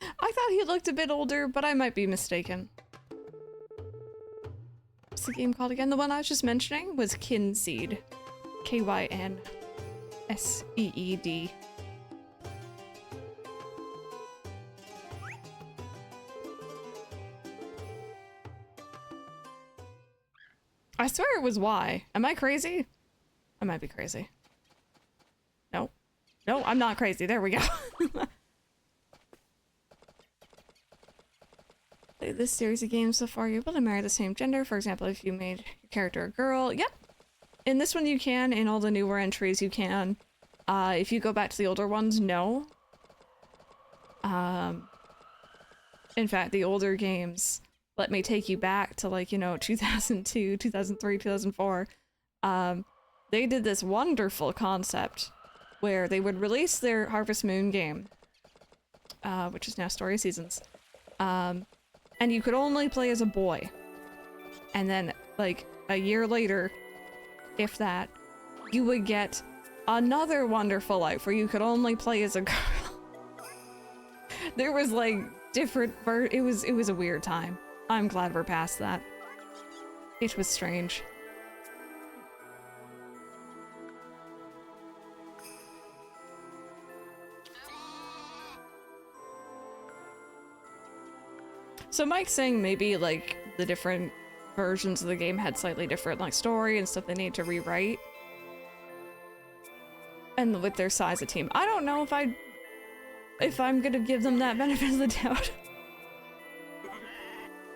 I thought he looked a bit older, but I might be mistaken. What's the game called again? The one I was just mentioning was Kinseed. K-Y-N-S-E-E-D. I swear it was Y. Am I crazy? I might be crazy. No. No, I'm not crazy. There we go. This series of games so far, you're able to marry the same gender. For example, if you made your character a girl. Yep. In this one you can. In all the newer entries you can. If you go back to the older ones, no. In fact, the older games let me take you back to, like, you know, 2002, 2003, 2004. They did this wonderful concept where they would release their Harvest Moon game, which is now Story Seasons. And you could only play as a boy. And then, like, a year later, if that, you would get another wonderful life where you could only play as a girl. There was, like, different it was a weird time. I'm glad we're past that. It was strange. So Mike's saying maybe, like, the different versions of the game had slightly different, like, story and stuff they need to rewrite. And with their size of team. I don't know if I'm gonna give them that benefit of the doubt.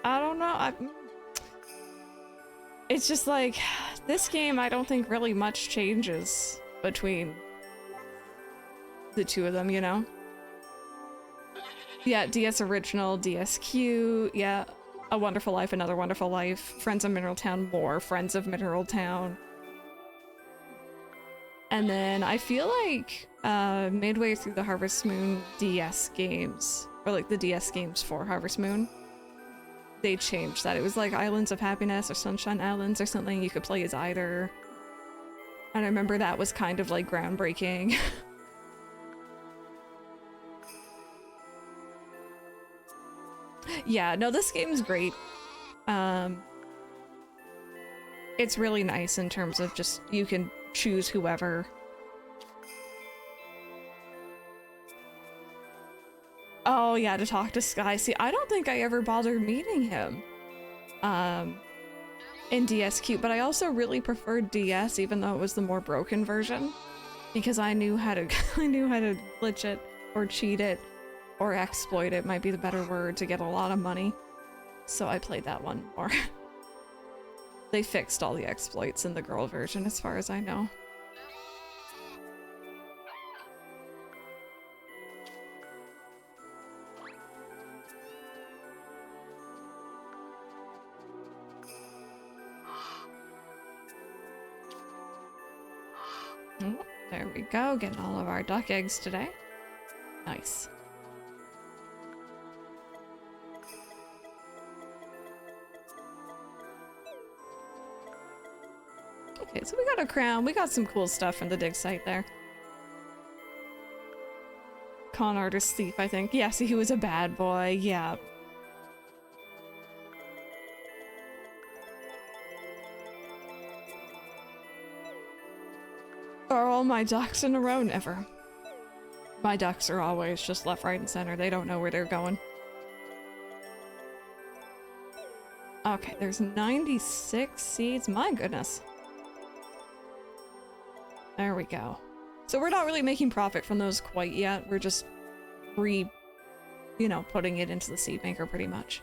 I don't know. It's just like, this game I don't think really much changes between the two of them, you know? Yeah, DS Original, DSQ, yeah. A Wonderful Life, Another Wonderful Life, Friends of Mineral Town, more Friends of Mineral Town. And then I feel like midway through the Harvest Moon DS games, or like the DS games for Harvest Moon, they changed that. It was like Islands of Happiness or Sunshine Islands or something. You could play as either. And I remember that was kind of like groundbreaking. Yeah, no, this game's great. It's really nice in terms of just, you can choose whoever. Oh yeah, to talk to Sky. See, I don't think I ever bothered meeting him. In DSQ, but I also really preferred DS, even though it was the more broken version, because I knew how to I knew how to glitch it or cheat it or exploit it might be the better word to get a lot of money. So I played that one more. They fixed all the exploits in the girl version as far as I know. Oh, there we go, getting all of our duck eggs today. Nice. Okay, so we got a crown. We got some cool stuff from the dig site there. Con artist thief, I think. Yeah, see, he was a bad boy. Yeah. Are all my ducks in a row? Never. My ducks are always just left, right, and center. They don't know where they're going. Okay, there's 96 seeds. My goodness. There we go. So we're not really making profit from those quite yet. We're just putting it into the seed maker pretty much.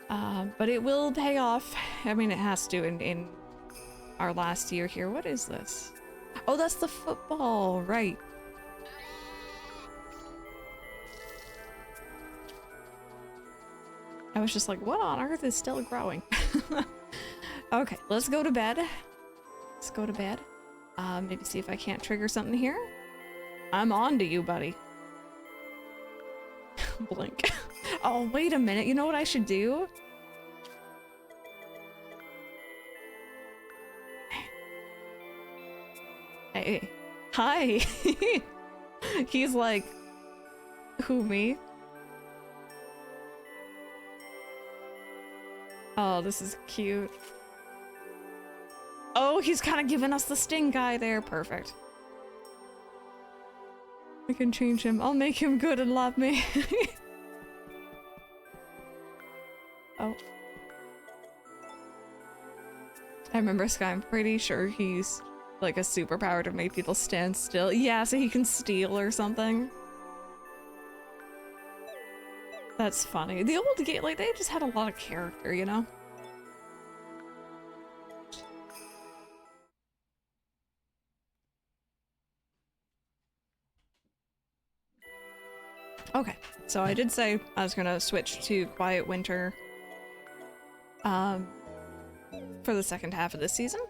But it will pay off. I mean, it has to in our last year here. What is this? Oh, that's the football, right. I was just like, what on earth is still growing? Okay, let's go to bed. Let's go to bed. Maybe see if I can't trigger something here. I'm on to you, buddy. Blink. Oh, wait a minute. You know what I should do? Hey. Hi. He's like, who, me? Oh, this is cute. Oh, he's kind of giving us the sting guy there. Perfect. I can change him. I'll make him good and love me. Oh. I remember Sky, I'm pretty sure he's like a superpower to make people stand still. Yeah, so he can steal or something. That's funny. The old game, like, they just had a lot of character, you know? Okay, so I did say I was gonna switch to Quiet Winter for the second half of this season.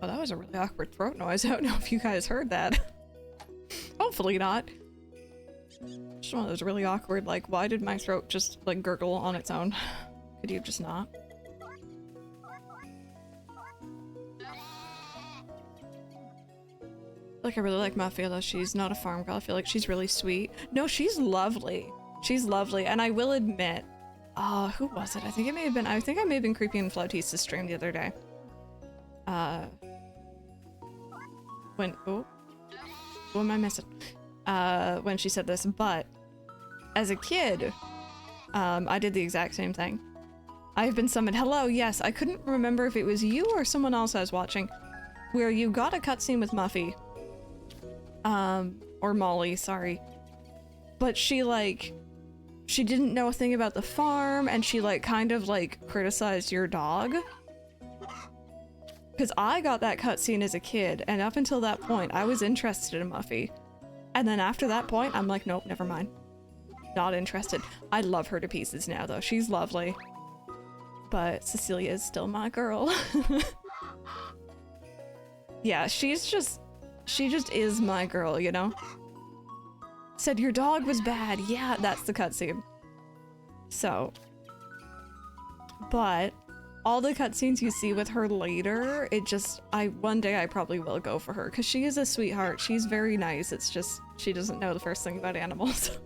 Oh, that was a really awkward throat noise. I don't know if you guys heard that. Hopefully not. Just one of those really awkward, like, why did my throat just, like, gurgle on its own? Could you just not? Like, I really like Mafia, though. She's not a farm girl. I feel like she's really sweet. No, she's lovely. She's lovely. And I will admit, who was it? I think I may have been creeping in Flautista's stream the other day. What am I missing? When she said this, but as a kid, I did the exact same thing. I've been summoned. Hello, yes, I couldn't remember if it was you or someone else I was watching, where you got a cutscene with Muffy. Or Molly, sorry. But she didn't know a thing about the farm, and she, like, kind of, like, criticized your dog. Because I got that cutscene as a kid, and up until that point, I was interested in Muffy. And then after that point, I'm like, nope, never mind. Not interested. I love her to pieces now, though. She's lovely. But Cecilia is still my girl. Yeah, she just is my girl, you know? Said your dog was bad. Yeah, that's the cutscene. So. But all the cutscenes you see with her later, one day I probably will go for her, because she is a sweetheart. She's very nice. It's just, she doesn't know the first thing about animals.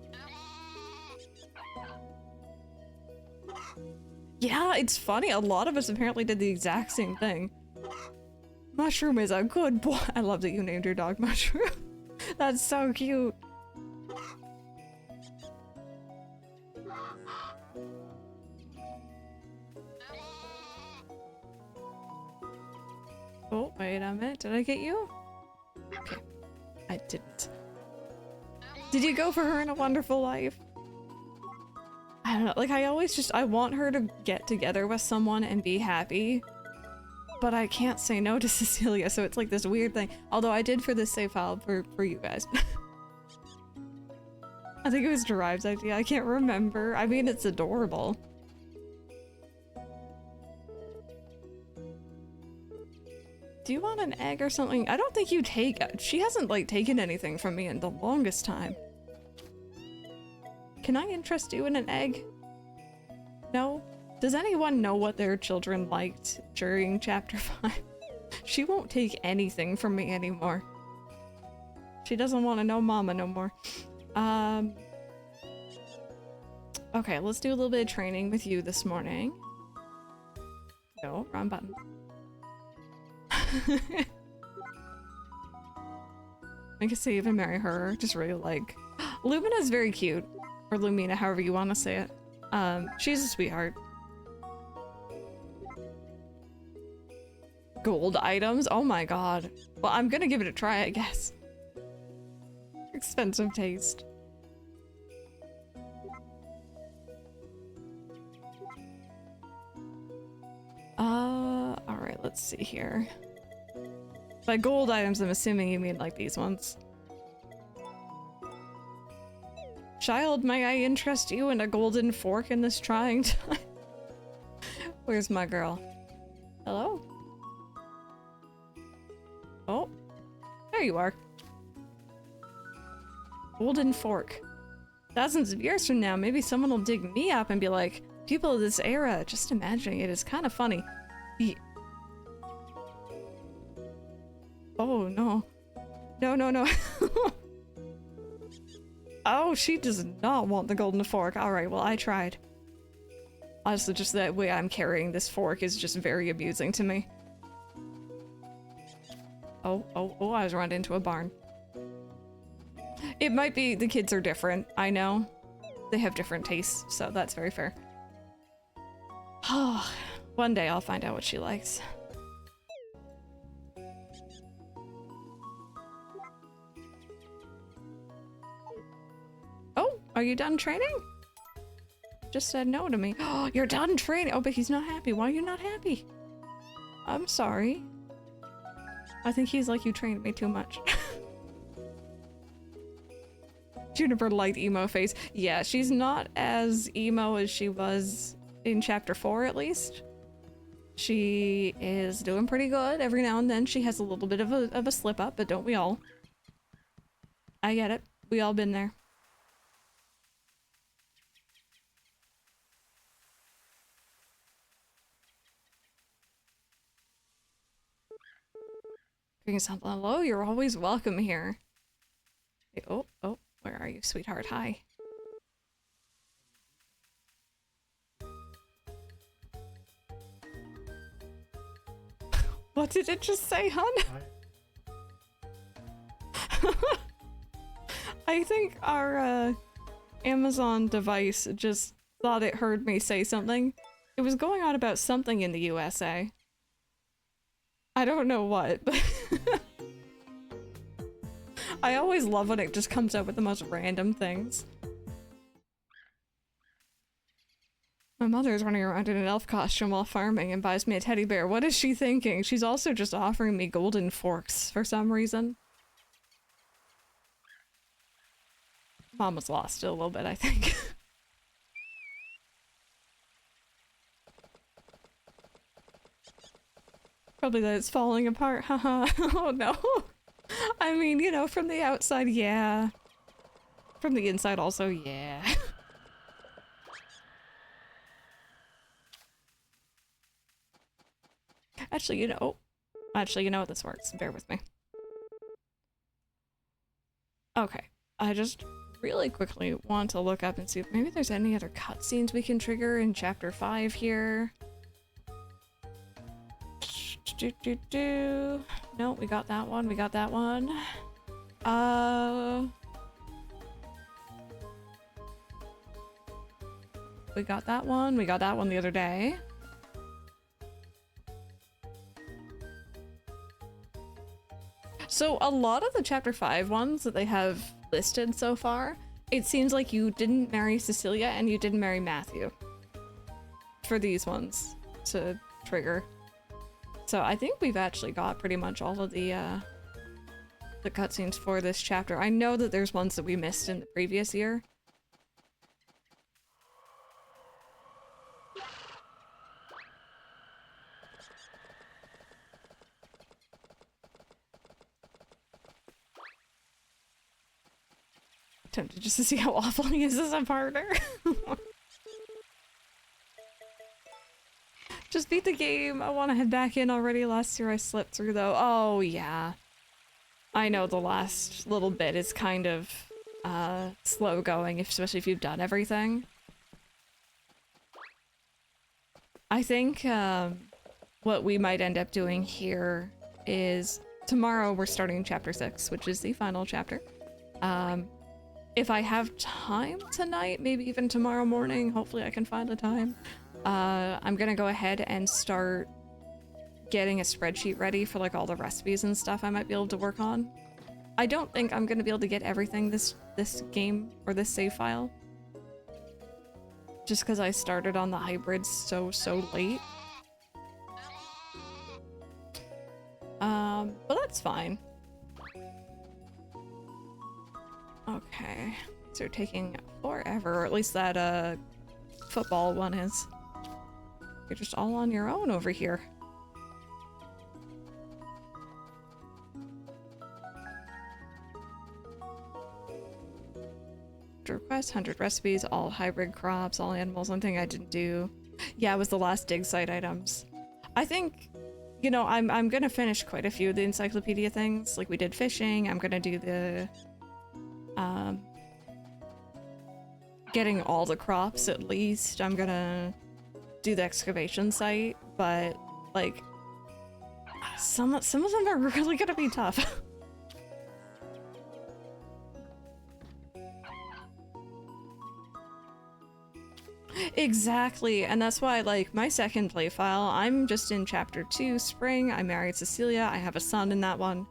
Yeah, it's funny. A lot of us apparently did the exact same thing. Mushroom is a good boy. I love that you named your dog Mushroom. That's so cute. Oh, wait a minute. Did I get you? Okay. I didn't. Did you go for her in A Wonderful Life? I don't know. Like, I want her to get together with someone and be happy. But I can't say no to Cecilia, so it's like this weird thing. Although I did for this save file for you guys. I think it was Derive's idea. I can't remember. I mean, it's adorable. Do you want an egg or something? I don't think you take it. She hasn't, like, taken anything from me in the longest time. Can I interest you in an egg? No? Does anyone know what their children liked during chapter 5? She won't take anything from me anymore. She doesn't want to know mama no more. Okay, let's do a little bit of training with you this morning. No, wrong button. Make a save and marry her. Just really like... Lumina's very cute. Or Lumina, however you want to say it. She's a sweetheart. Gold items? Oh my god. Well, I'm gonna give it a try, I guess. Expensive taste. Alright, let's see here. By gold items, I'm assuming you mean like these ones. Child, may I interest you in a golden fork in this trying time? Where's my girl? Hello? Oh, there you are. Golden fork. Thousands of years from now, maybe someone will dig me up and be like, people of this era, just imagining it is kind of funny. Oh, no. No, no, no. Oh, she does not want the golden fork. Alright, well, I tried. Honestly, just the way I'm carrying this fork is just very amusing to me. Oh, I was run into a barn. It might be the kids are different, I know. They have different tastes, so that's very fair. Oh, one day I'll find out what she likes. Oh, are you done training? Just said no to me. Oh, you're done training. Oh, but he's not happy. Why are you not happy? I'm sorry. I think he's like, you trained me too much. Juniper light emo face. Yeah, she's not as emo as she was in chapter 4 at least. She is doing pretty good. Every now and then she has a little bit of a slip up, but don't we all? I get it. We all been there. Hello, you're always welcome here. Hey, oh, where are you, sweetheart? Hi. What did it just say, hon? I think our Amazon device just thought it heard me say something. It was going on about something in the USA. I don't know what, but I always love when it just comes out with the most random things. My mother is running around in an elf costume while farming and buys me a teddy bear. What is she thinking? She's also just offering me golden forks for some reason. Mama's lost it a little bit, I think. Probably that it's falling apart, haha. Oh no. I mean, you know, from the outside, yeah. From the inside also, yeah. Actually, you know what, this works. Bear with me. Okay, I just really quickly want to look up and see if maybe there's any other cutscenes we can trigger in chapter 5 here. No, we got that one. We got that one. we got that one. We got that one the other day. So a lot of the chapter 5 ones that they have listed so far, it seems like you didn't marry Cecilia and you didn't marry Matthew for these ones to trigger. So I think we've actually got pretty much all of the cutscenes for this chapter. I know that there's ones that we missed in the previous year. Tempted just to see how awful he is as a partner. Just beat the game. I want to head back in already. Last year I slipped through though. Oh yeah. I know the last little bit is kind of slow going, especially if you've done everything. I think what we might end up doing here is tomorrow we're starting chapter 6, which is the final chapter. If I have time tonight, maybe even tomorrow morning, hopefully I can find the time, I'm gonna go ahead and start getting a spreadsheet ready for like all the recipes and stuff I might be able to work on. I don't think I'm gonna be able to get everything this game or this save file, just because I started on the hybrids so late. But that's fine. Okay, these are taking forever, or at least that football one is. You're just all on your own over here. Request 100 recipes, all hybrid crops, all animals. One thing I didn't do, yeah, it was the last dig site items. I think, you know, I'm gonna finish quite a few of the encyclopedia things. Like we did fishing. I'm gonna do the getting all the crops at least. I'm gonna do the excavation site, but like some of them are really gonna be tough. Exactly, and that's why, like, my second play file, I'm just in chapter 2, Spring. I married Cecilia. I have a son in that one.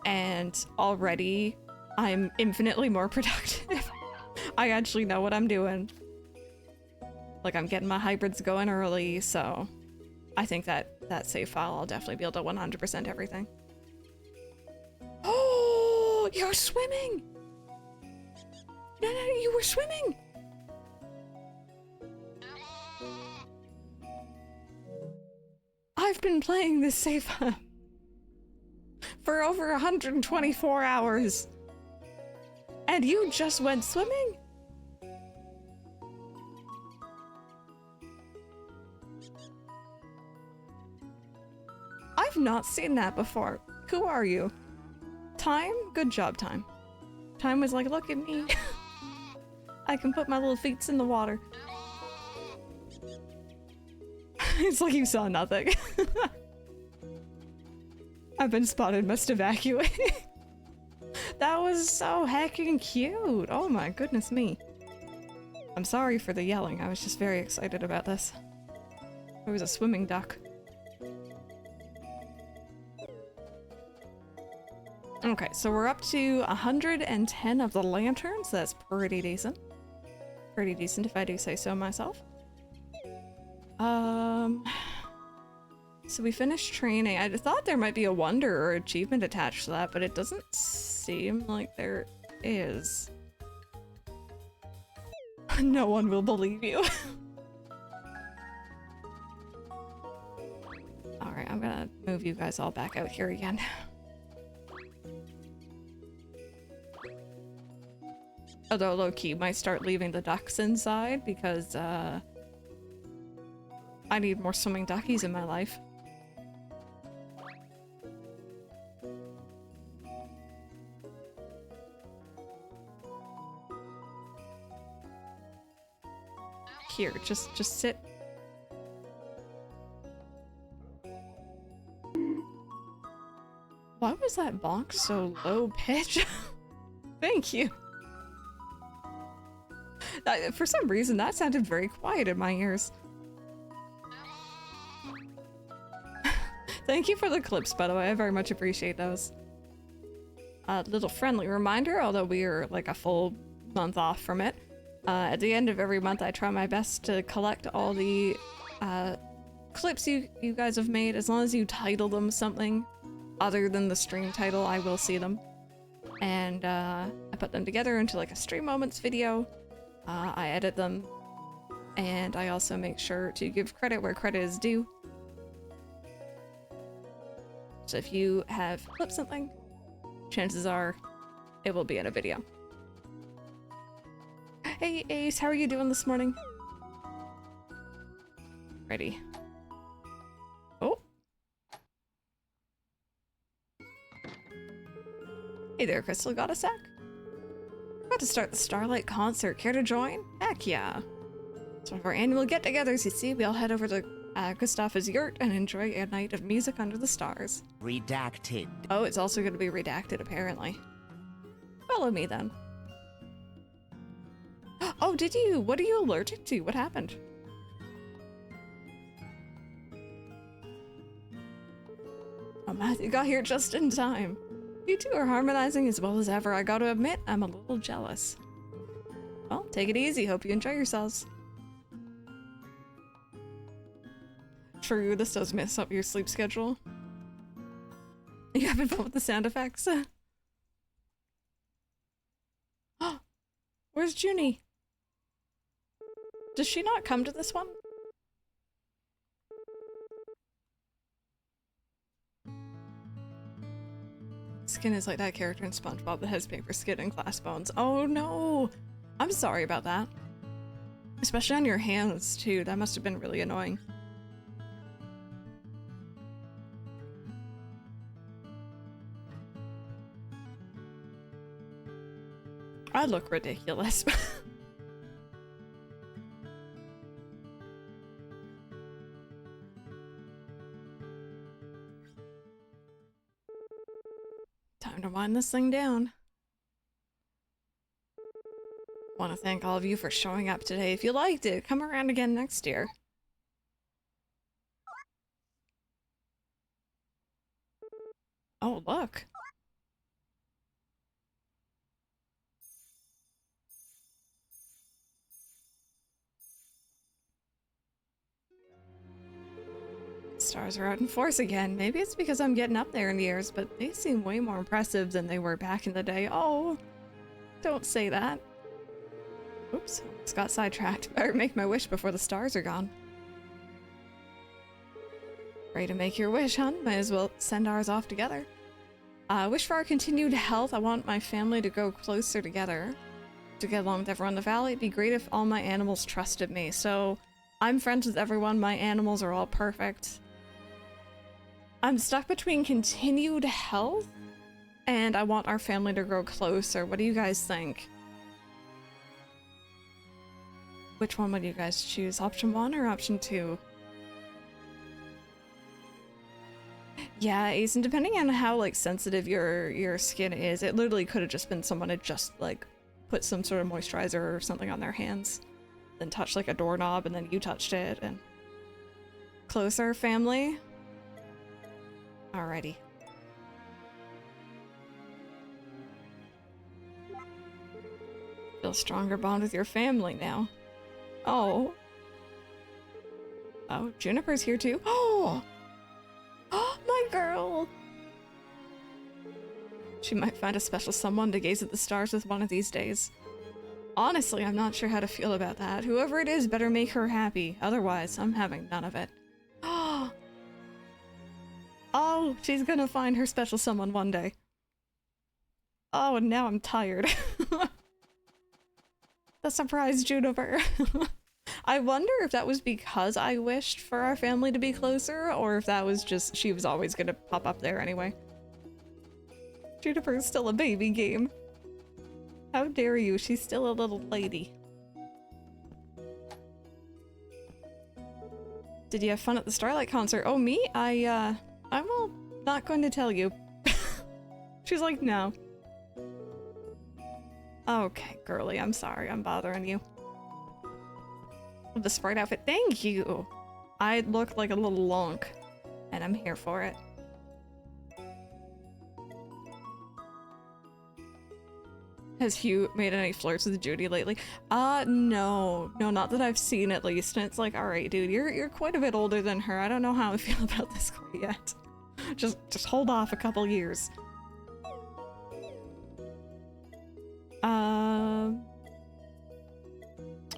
And already I'm infinitely more productive. I actually know what I'm doing. Like, I'm getting my hybrids going early, so I think that save file, I'll definitely be able to 100% everything. Oh, you're swimming! No, you were swimming! I've been playing this save file for over 124 hours, and you just went swimming? I've not seen that before. Who are you? Time? Good job, Time. Time was like, look at me. I can put my little feet in the water. It's like you saw nothing. I've been spotted, must evacuate. That was so heckin' cute. Oh my goodness me. I'm sorry for the yelling. I was just very excited about this. It was a swimming duck. Okay, so we're up to 110 of the lanterns. That's pretty decent. Pretty decent if I do say so myself. So we finished training. I thought there might be a wonder or achievement attached to that, but it doesn't seem like there is. No one will believe you. Alright, I'm gonna move you guys all back out here again. Although low-key might start leaving the ducks inside because I need more swimming duckies in my life. Here, just sit. Why was that bonk so low pitch? Thank you. For some reason, that sounded very quiet in my ears. Thank you for the clips, by the way. I very much appreciate those. A little friendly reminder, although we are like a full month off from it. At the end of every month, I try my best to collect all the clips you guys have made. As long as you title them something other than the stream title, I will see them. And I put them together into like a stream moments video. I edit them, and I also make sure to give credit where credit is due. So if you have clipped something, chances are it will be in a video. Hey Ace, how are you doing this morning? Ready. Oh. Hey there, Crystal, got a sec? About to start the Starlight concert. Care to join? Heck yeah. It's one of our annual get-togethers, you see. We all head over to Gustav's yurt and enjoy a night of music under the stars. Redacted. Oh, it's also going to be redacted, apparently. Follow me, then. Oh, did you? What are you allergic to? What happened? Oh, Matthew got here just in time. You two are harmonizing as well as ever. I gotta admit, I'm a little jealous. Well, take it easy. Hope you enjoy yourselves. True, this does mess up your sleep schedule. You having fun with the sound effects? Where's Junie? Does she not come to this one? Skin is like that character in SpongeBob that has paper skin and glass bones. Oh no! I'm sorry about that. Especially on your hands too, that must have been really annoying. I look ridiculous. Time to wind this thing down. Want to thank all of you for showing up today. If you liked it, come around again next year. Oh, look. Stars are out in force again. Maybe it's because I'm getting up there in the years, but they seem way more impressive than they were back in the day. Oh, don't say that. Oops, almost got sidetracked. Better make my wish before the stars are gone. Ready to make your wish, hon? Might as well send ours off together. Wish for our continued health. I want my family to grow closer together. To get along with everyone in the valley. It'd be great if all my animals trusted me. So, I'm friends with everyone. My animals are all perfect. I'm stuck between continued health and I want our family to grow closer. What do you guys think? Which one would you guys choose? Option 1 or option 2? Yeah, Ace, and depending on how like sensitive your skin is, it literally could have just been someone had just like put some sort of moisturizer or something on their hands, then touched like a doorknob and then you touched it and closer family. Alrighty. Feel a stronger bond with your family now. Oh. Oh, Juniper's here too. Oh! Oh, my girl! She might find a special someone to gaze at the stars with one of these days. Honestly, I'm not sure how to feel about that. Whoever it is better make her happy. Otherwise, I'm having none of it. Oh, she's gonna find her special someone one day. Oh, and now I'm tired. The surprise, Juniper. I wonder if that was because I wished for our family to be closer, or if that was just she was always gonna pop up there anyway. Juniper's still a baby game. How dare you? She's still a little lady. Did you have fun at the Starlight concert? Oh, me? I'm not going to tell you. She's like, no. Okay, girly, I'm sorry. I'm bothering you. The Sprite outfit. Thank you! I look like a little lonk, and I'm here for it. Has Hugh made any flirts with Judy lately? No. No, not that I've seen at least. And it's like, alright, dude, you're quite a bit older than her. I don't know how I feel about this quite yet. Just hold off a couple years.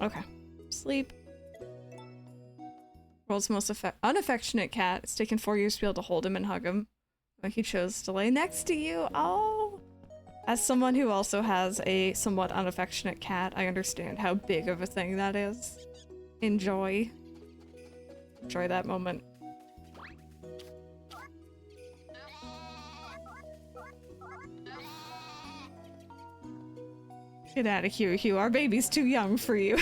Okay. Sleep. World's most unaffectionate cat. It's taken 4 years to be able to hold him and hug him. But he chose to lay next to you. Oh! As someone who also has a somewhat unaffectionate cat, I understand how big of a thing that is. Enjoy. Enjoy that moment. Get out of here, Hugh. Our baby's too young for you.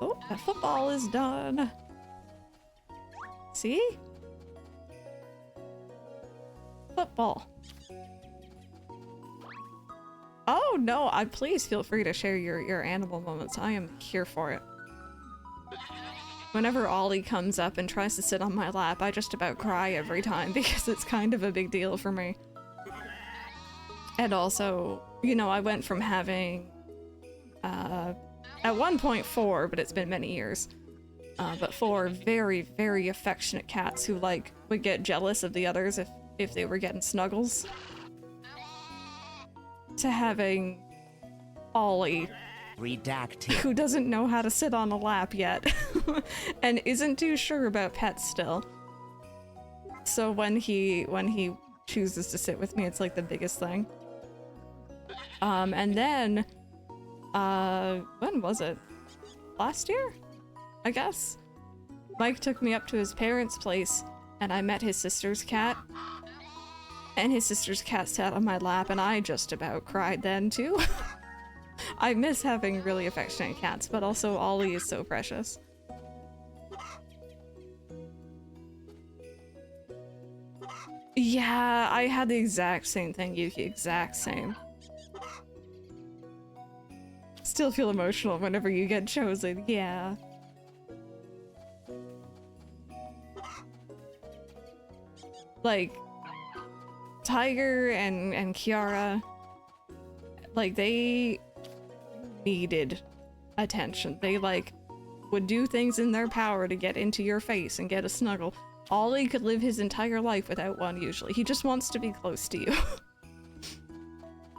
Oh, the football is done. See? Football. Oh no, please feel free to share your animal moments. I am here for it. Whenever Ollie comes up and tries to sit on my lap, I just about cry every time because it's kind of a big deal for me. And also, you know, I went from having at one point 4, but it's been many years. But 4 very, very affectionate cats who like would get jealous of the others if they were getting snuggles, to having Ollie, redacted, who doesn't know how to sit on a lap yet and isn't too sure about pets still. So when he chooses to sit with me, it's like the biggest thing. And then when was it? Last year, I guess. Mike took me up to his parents' place and I met his sister's cat. And his sister's cat sat on my lap and I just about cried then too. I miss having really affectionate cats, but also Ollie is so precious. Yeah, I had the exact same thing, Yuki, exact same. Still feel emotional whenever you get chosen, yeah. Like, Tiger and Kiara, like, they needed attention. They, like, would do things in their power to get into your face and get a snuggle. Ollie could live his entire life without one, usually. He just wants to be close to you.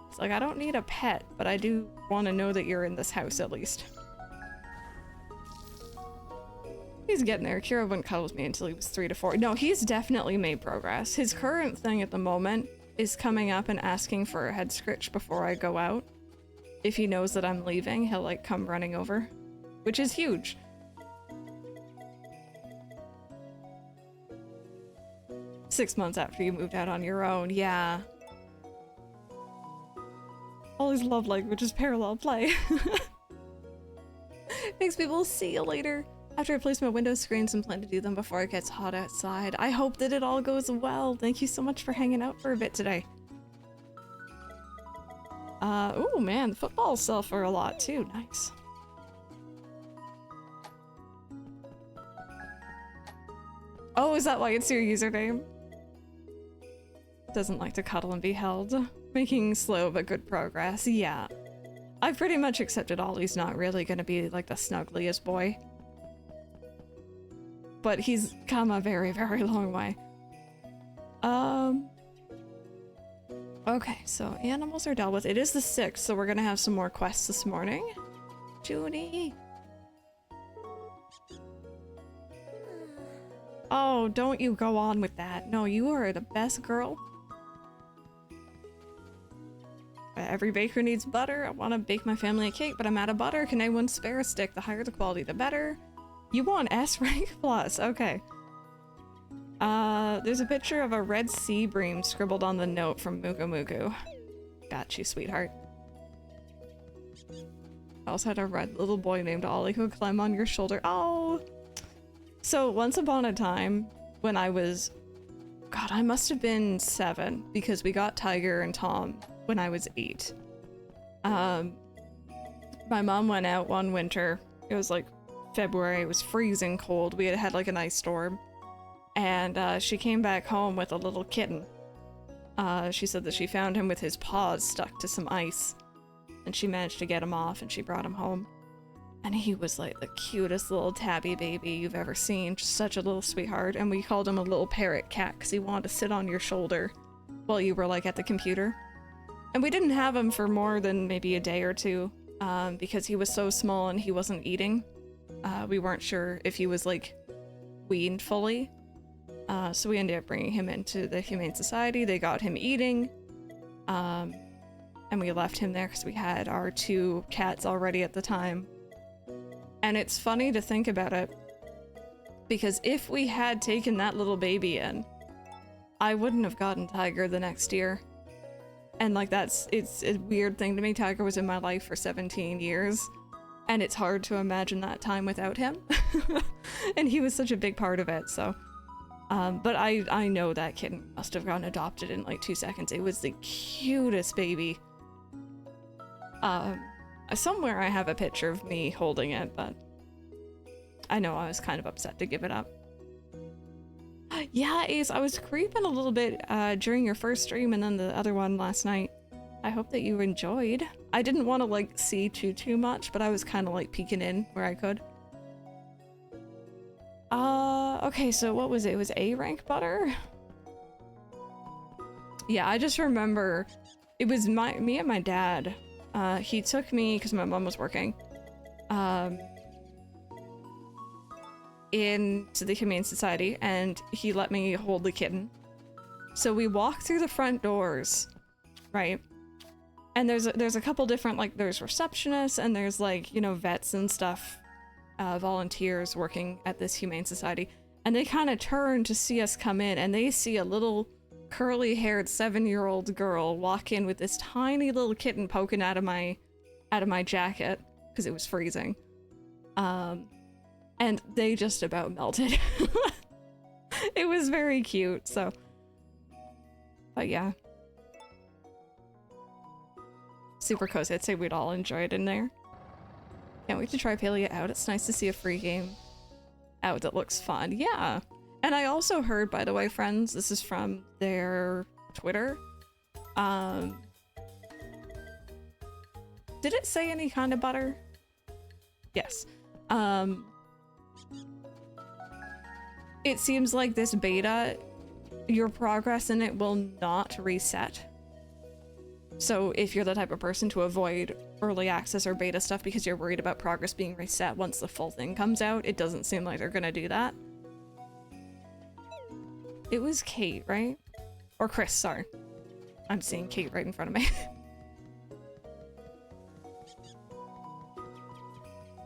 It's like, I don't need a pet, but I do want to know that you're in this house, at least. He's getting there. Kira wouldn't cuddle with me until he was 3 to 4. No, he's definitely made progress. His current thing at the moment is coming up and asking for a head scritch before I go out. If he knows that I'm leaving, he'll like come running over, which is huge. Six months after you moved out on your own, yeah. Ollie's love language is parallel play. Thanks, people. See you later. After I place my window screens and plan to do them before it gets hot outside. I hope that it all goes well. Thank you so much for hanging out for a bit today. Oh man, the footballs sell for a lot too. Nice. Oh, is that why it's your username? Doesn't like to cuddle and be held. Making slow but good progress. Yeah. I've pretty much accepted Ollie's not really gonna be like the snuggliest boy. But he's come a very, very long way. Okay, so animals are dealt with. It is the 6th, so we're gonna have some more quests this morning. Junie! Oh, don't you go on with that. No, you are the best girl. Every baker needs butter. I want to bake my family a cake, but I'm out of butter. Can anyone spare a stick? The higher the quality, the better. You want S rank plus. Okay. There's a picture of a red sea bream scribbled on the note from Mugu Mugu. Got you, sweetheart. I also had a red little boy named Ollie who would climb on your shoulder. Oh! So once upon a time, when I was... God, I must have been 7, because we got Tiger and Tom when I was 8. My mom went out one winter. It was like February. It was freezing cold. We had had like an ice storm. And she came back home with a little kitten. She said that she found him with his paws stuck to some ice. And she managed to get him off and she brought him home. And he was like the cutest little tabby baby you've ever seen. Just such a little sweetheart. And we called him a little parrot cat because he wanted to sit on your shoulder while you were like at the computer. And we didn't have him for more than maybe a day or two because he was so small and he wasn't eating. We weren't sure if he was like weaned fully. So we ended up bringing him into the Humane Society. They got him eating. And we left him there because we had our 2 cats already at the time. And it's funny to think about it because if we had taken that little baby in, I wouldn't have gotten Tiger the next year. And like it's a weird thing to me. Tiger was in my life for 17 years and it's hard to imagine that time without him. And he was such a big part of it, so. But I know that kitten must have gotten adopted in like 2 seconds. It was the cutest baby. Somewhere I have a picture of me holding it, but I know I was kind of upset to give it up. Yeah, Ace, I was creeping a little bit during your first stream and then the other one last night. I hope that you enjoyed. I didn't want to like see too much, but I was kind of like peeking in where I could. Okay, so what was it? It was A rank butter? Yeah, I just remember it was me and my dad. He took me, because my mom was working, into the Humane Society, and he let me hold the kitten. So we walk through the front doors, right? And there's a couple different, like, there's receptionists, and there's, like, you know, vets and stuff, volunteers working at this Humane Society. And they kind of turn to see us come in, and they see a little curly-haired 7-year-old girl walk in with this tiny little kitten poking out of my jacket because it was freezing. And they just about melted. It was very cute, so. But yeah. Super cozy. I'd say we'd all enjoy it in there. Can't wait to try Palia out. It's nice to see a free game out that looks fun. Yeah. And I also heard, by the way, friends, this is from their Twitter. Did it say any kind of butter? Yes. It seems like this beta, your progress in it will not reset. So if you're the type of person to avoid early access or beta stuff because you're worried about progress being reset once the full thing comes out, it doesn't seem like they're gonna do that. It was Kate, right? Or Chris, sorry. I'm seeing Kate right in front of me.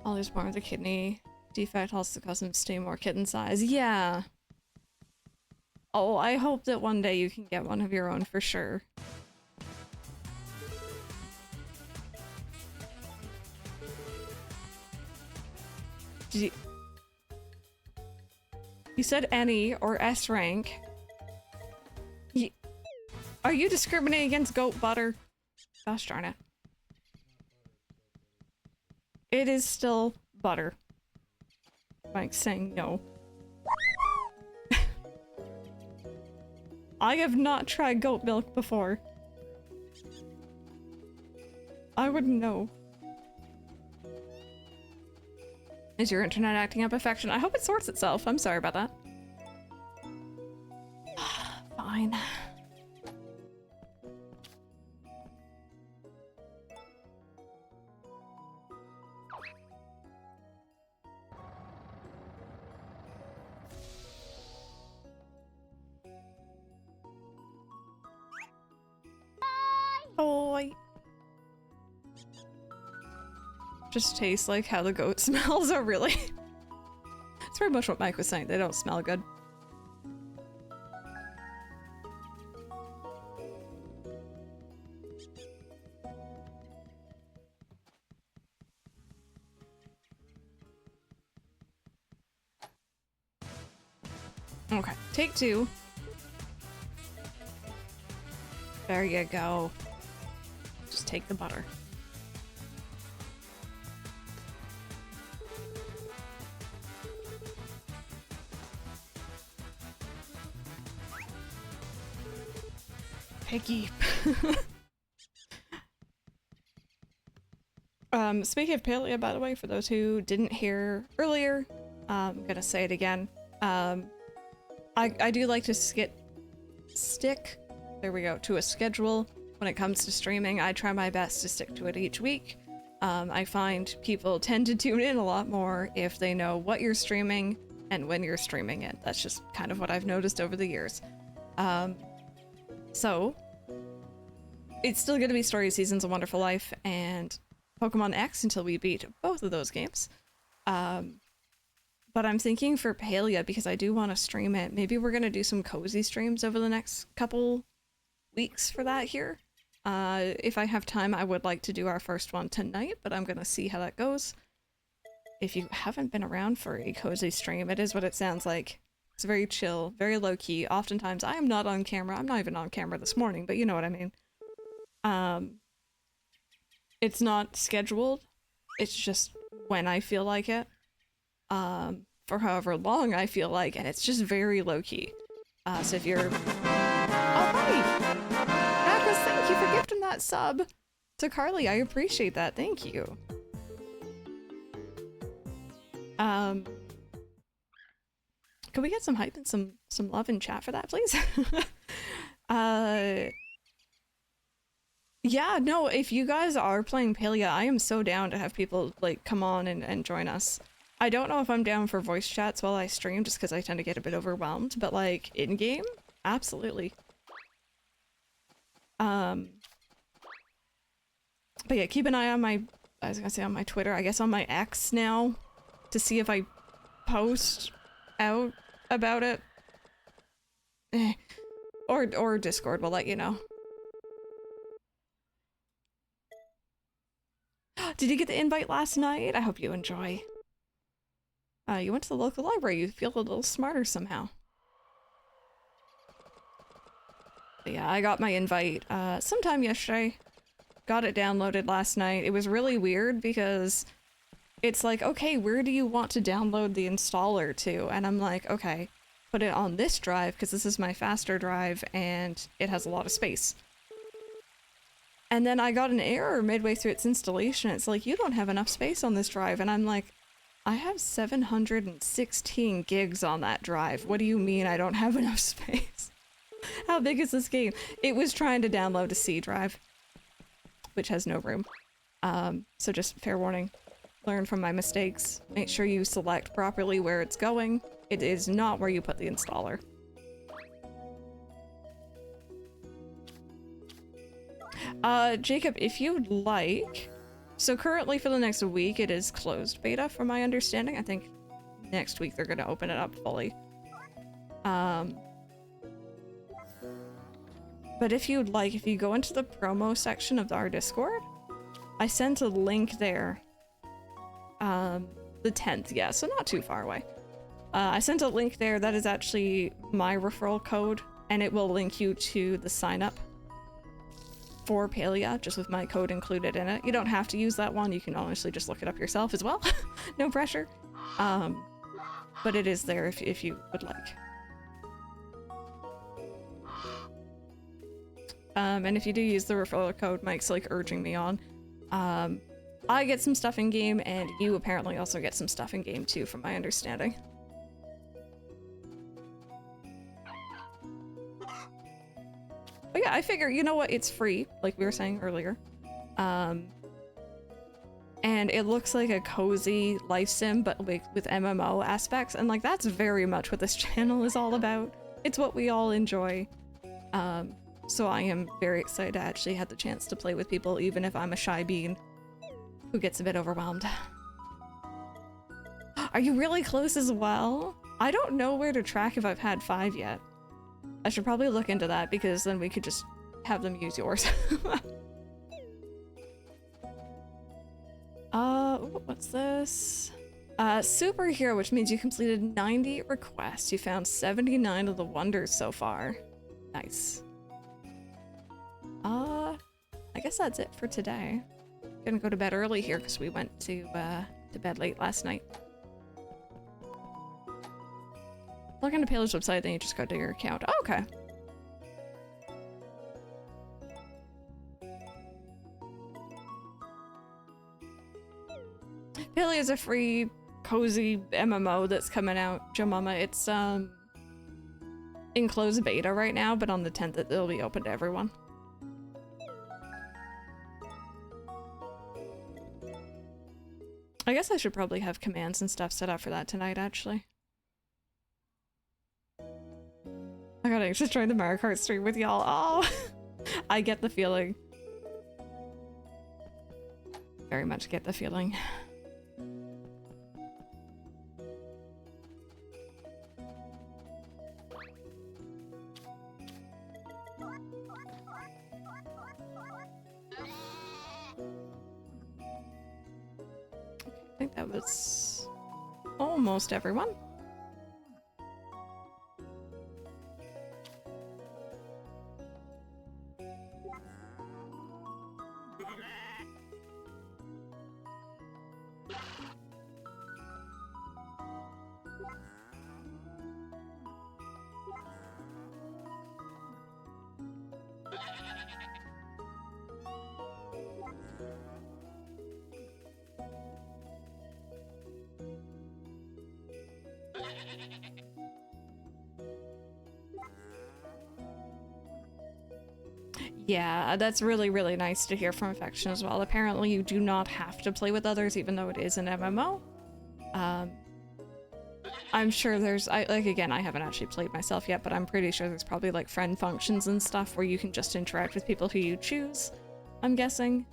Oh, there's more of the kidney defect also cause them to stay more kitten size. Yeah. Oh, I hope that one day you can get one of your own for sure. You said any or S rank. Are you discriminating against goat butter? Gosh darn it. It is still butter. Mike's saying no. I have not tried goat milk before. I wouldn't know. Is your internet acting up affection? I hope it sorts itself. I'm sorry about that. Fine. Boy. Just tastes like how the goat smells. Oh, really? It's very much what Mike was saying. They don't smell good. Okay, take two. There you go. Just take the butter. picky. Speaking of paleo, by the way, for those who didn't hear earlier, I'm gonna say it again. I do like to stick, there we go, to a schedule when it comes to streaming. I try my best to stick to it each week. I find people tend to tune in a lot more if they know what you're streaming and when you're streaming it. That's just kind of what I've noticed over the years. So, it's still gonna be Story Seasons, A Wonderful Life, and Pokemon X until we beat both of those games. But I'm thinking for Palia, because I do want to stream it, maybe we're gonna do some cozy streams over the next couple weeks for that here. If I have time, I would like to do our first one tonight, but I'm gonna see how that goes. If you haven't been around for a cozy stream, it is what it sounds like. It's very chill, very low-key. Oftentimes, I am not on camera. I'm not even on camera this morning, but you know what I mean. It's not scheduled. It's just when I feel like it. For however long I feel like, and it's just very low-key. So if you're... Oh, hi! Bacchus, thank you for gifting that sub to Carly. I appreciate that. Thank you. Can we get some hype and some love in chat for that, please? Yeah, no, if you guys are playing Palia, I am so down to have people, like, come on and join us. I don't know if I'm down for voice chats while I stream, just because I tend to get a bit overwhelmed, but, like, in-game? Absolutely. But yeah, keep an eye on my, I was gonna say on my Twitter, I guess on my X now, to see if I post out about it. Or Discord will let you know. Did you get the invite last night? I hope you enjoy. You went to the local library. You feel a little smarter somehow. But yeah, I got my invite sometime yesterday. Got it downloaded last night. It was really weird because it's like, okay, where do you want to download the installer to? And I'm like, okay, put it on this drive because this is my faster drive and it has a lot of space. And then I got an error midway through its installation. It's like, you don't have enough space on this drive. And I'm like, I have 716 gigs on that drive. What do you mean I don't have enough space? How big is this game? It was trying to download a C drive, which has no room. So just fair warning. Learn from my mistakes. Make sure you select properly where it's going. It is not where you put the installer. Jacob, if you'd like... So currently for the next week, it is closed beta, from my understanding. I think next week they're gonna open it up fully. But if you'd like, if you go into the promo section of our Discord, I sent a link there. The 10th, yeah, so not too far away. I sent a link there that is actually my referral code, and it will link you to the sign up for Palia, just with my code included in it. You don't have to use that one, you can honestly just look it up yourself as well. No pressure. But it is there if you would like. And if you do use the referral code, Mike's like urging me on. I get some stuff in game, and you apparently also get some stuff in game too, from my understanding. But yeah, I figure, you know what, it's free, like we were saying earlier. And it looks like a cozy life sim, but with MMO aspects, and like that's very much what this channel is all about. It's what we all enjoy. So I am very excited to actually have the chance to play with people, even if I'm a shy bean who gets a bit overwhelmed. Are you really close as well? I don't know where to track if I've had 5 yet. I should probably look into that, because then we could just have them use yours. What's this? Superhero, which means you completed 90 requests. You found 79 of the wonders so far. Nice. I guess that's it for today. Gonna go to bed early here because we went to bed late last night. Log into Palia's website, then you just go to your account. Oh, okay. Hilly is a free, cozy MMO that's coming out, Jomama. It's, in closed beta right now, but on the 10th it'll be open to everyone. I guess I should probably have commands and stuff set up for that tonight, actually. I got anxious trying the Mario Kart stream with y'all. Oh, I get the feeling. Very much get the feeling. I think that was almost everyone. Yeah, that's really, really nice to hear from Affection as well. Apparently you do not have to play with others, even though it is an MMO. I'm sure there's, again, I haven't actually played myself yet, but I'm pretty sure there's probably like friend functions and stuff where you can just interact with people who you choose, I'm guessing.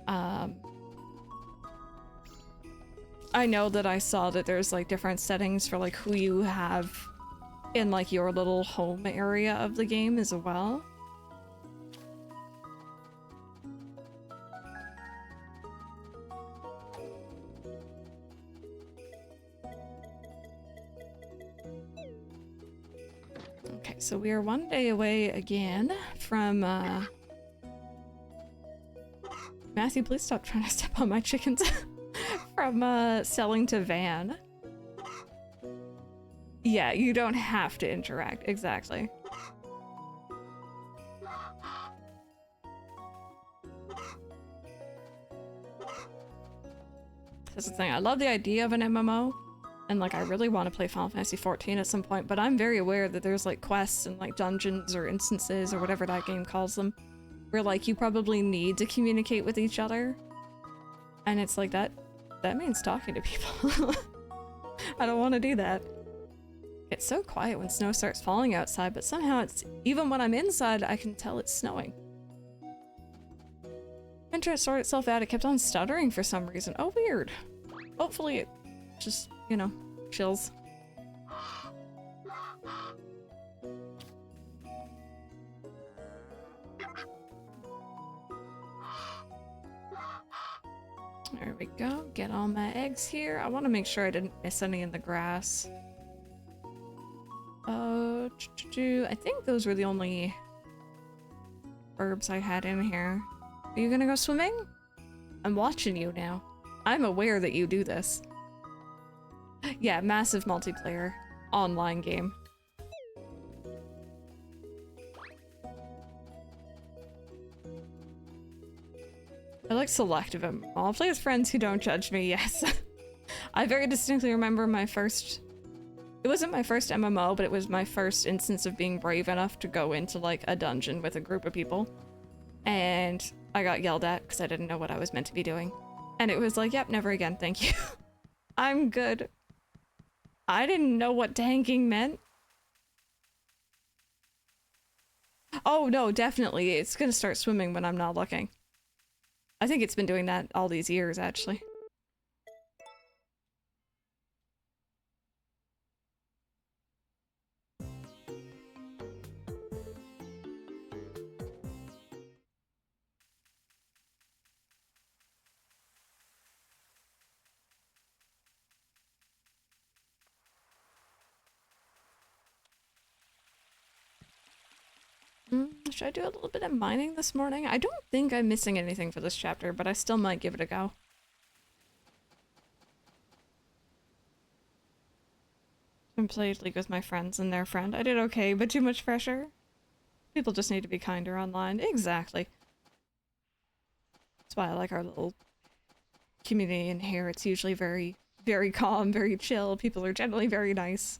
I know that I saw that there's like different settings for like who you have in like your little home area of the game as well. Okay, so we are one day away again from, Matthew, please stop trying to step on my chickens. From, selling to van. Yeah, you don't have to interact, exactly. That's the thing, I love the idea of an MMO. And like, I really want to play Final Fantasy XIV at some point, but I'm very aware that there's like quests and like dungeons or instances or whatever that game calls them, where like you probably need to communicate with each other. And it's like that means talking to people. I don't want to do that. It's so quiet when snow starts falling outside, but somehow it's, even when I'm inside, I can tell it's snowing. Internet sorted itself out, it kept on stuttering for some reason. Oh, weird. Hopefully it just, you know, chills. There we go. Get all my eggs here. I want to make sure I didn't miss any in the grass. Oh, I think those were the only herbs I had in here. Are you gonna go swimming? I'm watching you now. I'm aware that you do this. Yeah, massive multiplayer online game. I like selective MMO. I'll play with friends who don't judge me, yes. I very distinctly remember my first... It wasn't my first MMO, but it was my first instance of being brave enough to go into like a dungeon with a group of people. And I got yelled at because I didn't know what I was meant to be doing. And it was like, yep, never again, thank you. I'm good. I didn't know what tanking meant. Oh no, definitely. It's gonna start swimming when I'm not looking. I think it's been doing that all these years, actually. Should I do a little bit of mining this morning? I don't think I'm missing anything for this chapter, but I still might give it a go. I played League with my friends and their friend. I did okay, but too much pressure. People just need to be kinder online. Exactly. That's why I like our little community in here. It's usually very, very calm, very chill. People are generally very nice.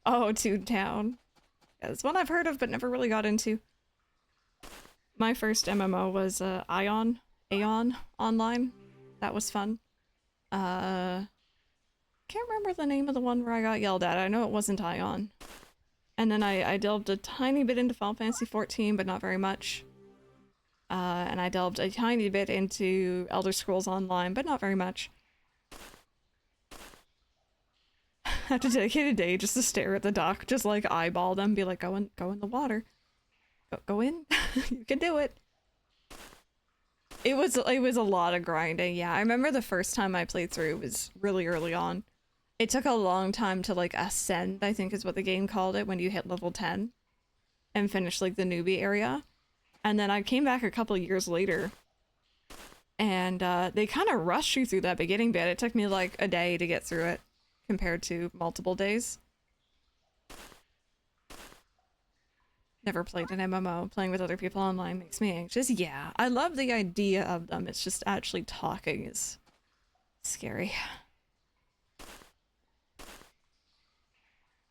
Oh, Toontown. Yeah, it's one I've heard of but never really got into. My first MMO was Aeon Online. That was fun. Can't remember the name of the one where I got yelled at. I know it wasn't Ion. And then I delved a tiny bit into Final Fantasy XIV, but not very much. And I delved a tiny bit into Elder Scrolls Online, but not very much. I had to dedicate a day just to stare at the dock, just like eyeball them, be like, go in the water. Go in. You can do it. It was a lot of grinding, yeah. I remember the first time I played through was really early on. It took a long time to like ascend, I think is what the game called it, when you hit level 10 and finish like the newbie area. And then I came back a couple of years later and they kind of rushed you through that beginning bit. It took me like a day to get through it compared to multiple days. Never played an MMO. Playing with other people online makes me anxious. Yeah, I love the idea of them. It's just actually talking is scary.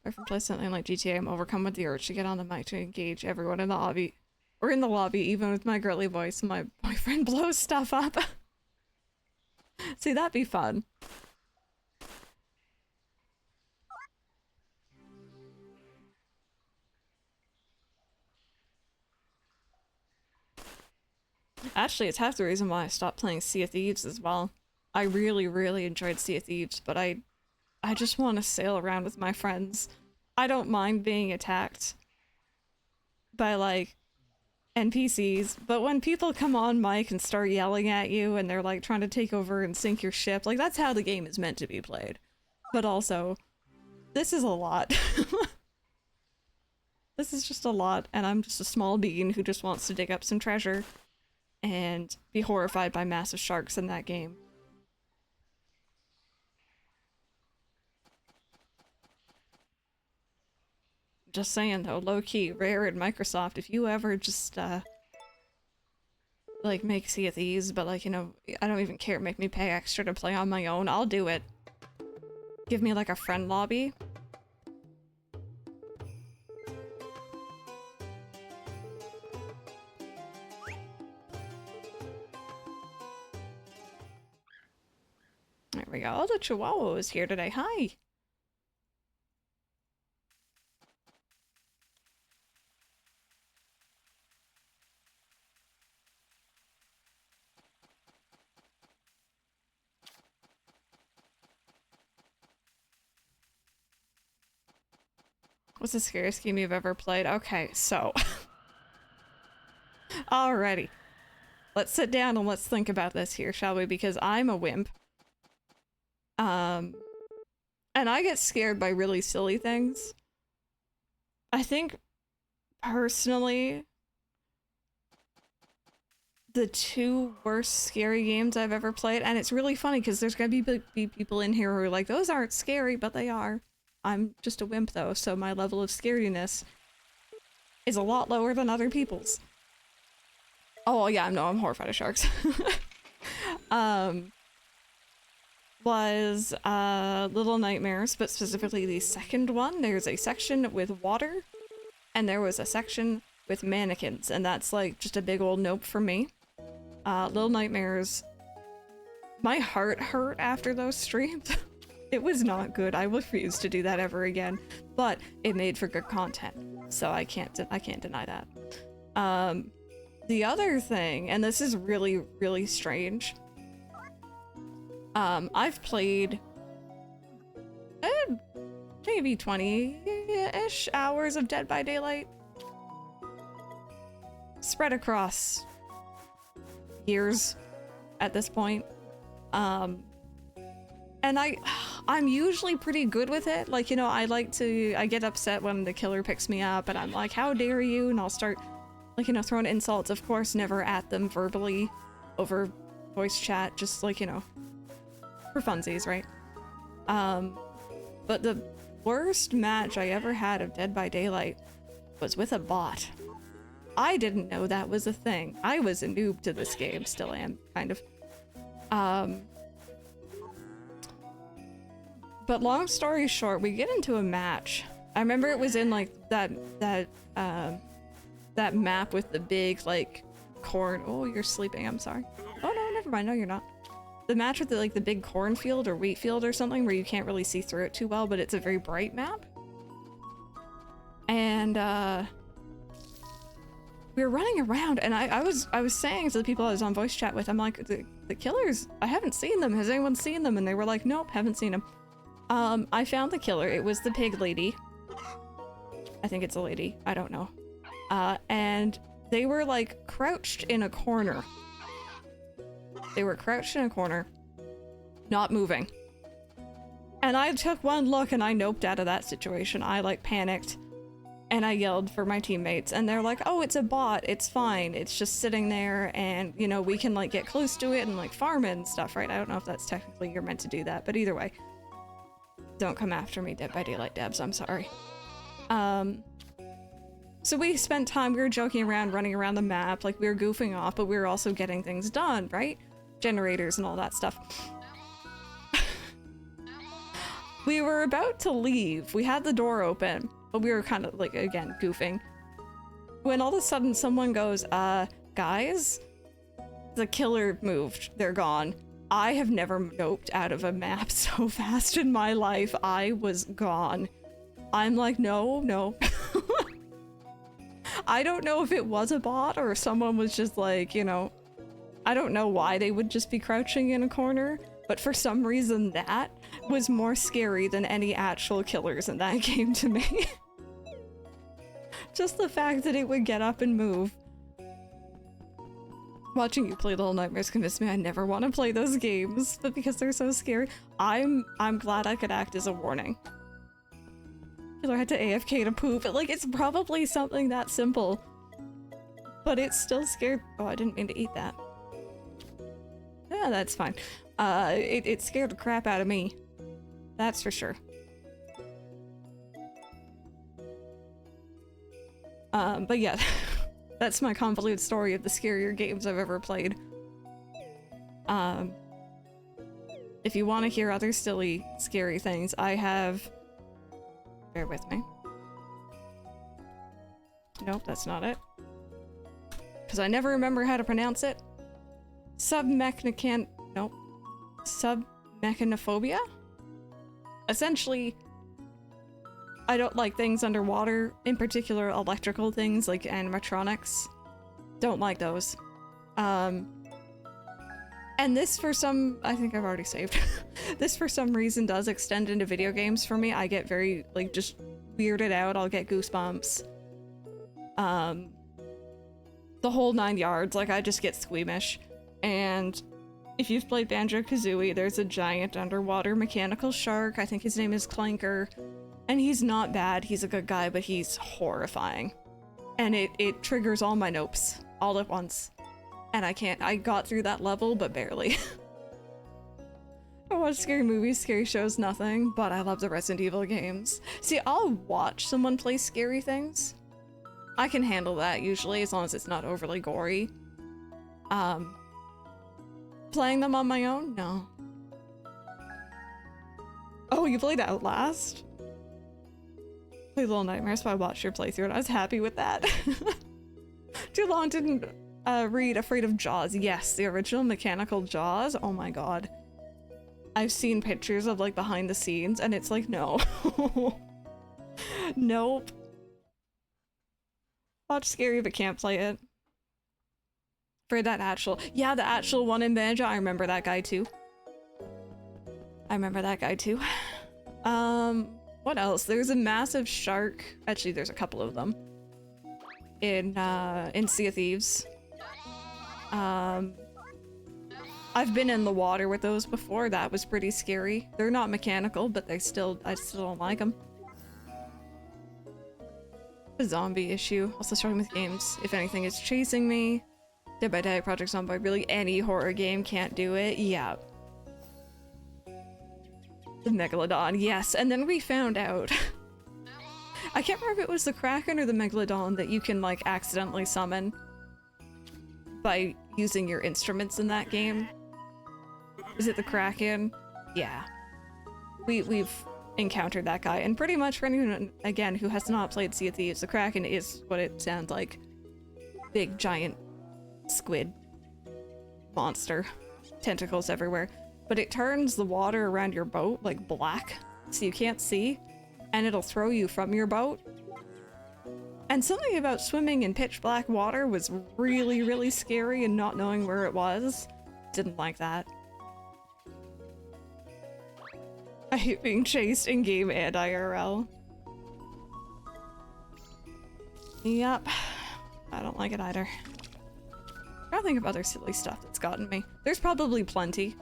If I play something like GTA, I'm overcome with the urge to get on the mic to engage everyone in the lobby. Or in the lobby, even with my girly voice and my boyfriend blows stuff up. See, that'd be fun. Actually, it's half the reason why I stopped playing Sea of Thieves as well. I really, really enjoyed Sea of Thieves, but I just want to sail around with my friends. I don't mind being attacked by, like, NPCs, but when people come on mic and start yelling at you and they're, like, trying to take over and sink your ship, like, that's how the game is meant to be played. But also, this is a lot. This is just a lot, and I'm just a small bean who just wants to dig up some treasure and be horrified by massive sharks in that game. Just saying though, low-key, Rare and Microsoft, if you ever just, like, make Sea of Thieves, but like, you know, I don't even care, make me pay extra to play on my own, I'll do it. Give me like a friend lobby. There we go. Oh, the Chihuahua is here today. Hi! What's the scariest game you've ever played? Okay, so... Alrighty. Let's sit down and let's think about this here, shall we? Because I'm a wimp. And I get scared by really silly things. I think, personally, the two worst scary games I've ever played, and it's really funny because there's gonna be people in here who are like, those aren't scary, but they are. I'm just a wimp though, so my level of scariness is a lot lower than other people's. Oh yeah, no, I'm horrified of sharks. Was Little Nightmares, but specifically the second one. There's a section with water, and there was a section with mannequins, and that's like just a big old nope for me. Little Nightmares, my heart hurt after those streams. It was not good. I refuse to do that ever again, but it made for good content, so I can't deny that. The other thing, and this is really, really strange, I've played maybe 20-ish hours of Dead by Daylight, spread across years at this point. And I'm usually pretty good with it. Like, you know, I get upset when the killer picks me up and I'm like, how dare you? And I'll start, like, you know, throwing insults, of course, never at them verbally over voice chat, just like, you know, for funsies, right? But the worst match I ever had of Dead by Daylight was with a bot. I didn't know that was a thing. I was a noob to this game, still am, kind of. But long story short, we get into a match. I remember it was in like that map with the big like corn. Oh, you're sleeping. I'm sorry. Oh no, never mind. No, you're not. The match with the big cornfield or wheat field or something where you can't really see through it too well, but it's a very bright map. And we were running around, and I was saying to the people I was on voice chat with, I'm like, the killers, I haven't seen them. Has anyone seen them? And they were like, nope, haven't seen them. I found the killer. It was the pig lady. I think it's a lady. I don't know. And they were like crouched in a corner. They were crouched in a corner, not moving. And I took one look and I noped out of that situation. I like panicked and I yelled for my teammates, and they're like, oh, it's a bot. It's fine. It's just sitting there, and you know, we can like get close to it and like farm it and stuff, right? I don't know if that's technically you're meant to do that, but either way, don't come after me, Dead by Daylight Debs. I'm sorry. So we spent time, we were joking around, running around the map, like we were goofing off, but we were also getting things done, right? Generators and all that stuff. We were about to leave. We had the door open, but we were kind of like, again, goofing. When all of a sudden someone goes, guys, the killer moved. They're gone. I have never noped out of a map so fast in my life. I was gone. I'm like, no. I don't know if it was a bot or if someone was just like, you know, I don't know why they would just be crouching in a corner, but for some reason that was more scary than any actual killers in that game to me. Just the fact that it would get up and move. Watching you play Little Nightmares convinced me I never want to play those games, but because they're so scary, I'm glad I could act as a warning. Killer had to AFK to poop. Like, it's probably something that simple, but it's still scared. Oh, I didn't mean to eat that. Yeah, that's fine. It scared the crap out of me. That's for sure. But yeah, that's my convoluted story of the scarier games I've ever played. If you want to hear other silly, scary things, I have... Bear with me. Nope, that's not it. Because I never remember how to pronounce it. Nope. Submechanophobia? Essentially, I don't like things underwater, in particular electrical things like animatronics. Don't like those. And this for some, I think I've already saved. This for some reason does extend into video games for me. I get very, like, just weirded out. I'll get goosebumps. The whole 9 yards, like, I just get squeamish. And if you've played Banjo-Kazooie, there's a giant underwater mechanical shark. I think his name is Clanker. And he's not bad, he's a good guy, but he's horrifying. And it triggers all my nopes all at once. And I got through that level, but barely. I watch scary movies, scary shows, nothing, but I love the Resident Evil games. See, I'll watch someone play scary things. I can handle that usually, as long as it's not overly gory. Playing them on my own? No. Oh, you played Outlast? Played Little Nightmares, but I watched your playthrough and I was happy with that. Too long didn't read Afraid of Jaws. Yes, the original mechanical Jaws. Oh my god. I've seen pictures of like behind the scenes and it's like, no. Nope. Watch scary but can't play it. For that actual, yeah, the actual one in Banjo, I remember that guy too. What else? There's a massive shark. Actually, there's a couple of them. In Sea of Thieves. I've been in the water with those before. That was pretty scary. They're not mechanical, but I still don't like them. A zombie issue. Also struggling with games. If anything is chasing me. Dead by Daylight, Project Zombie. Really, any horror game can't do it. Yeah. The Megalodon, yes. And then we found out. I can't remember if it was the Kraken or the Megalodon that you can like accidentally summon by using your instruments in that game. Is it the Kraken? Yeah. We've encountered that guy, and pretty much for anyone, again, who has not played Sea of Thieves, the Kraken is what it sounds like. Big, giant squid monster. Tentacles everywhere. But it turns the water around your boat, like, black, so you can't see, and it'll throw you from your boat. And something about swimming in pitch black water was really, really scary, and not knowing where it was. Didn't like that. I hate being chased in-game and IRL. Yep. I don't like it either. I don't think of other silly stuff that's gotten me. There's probably plenty.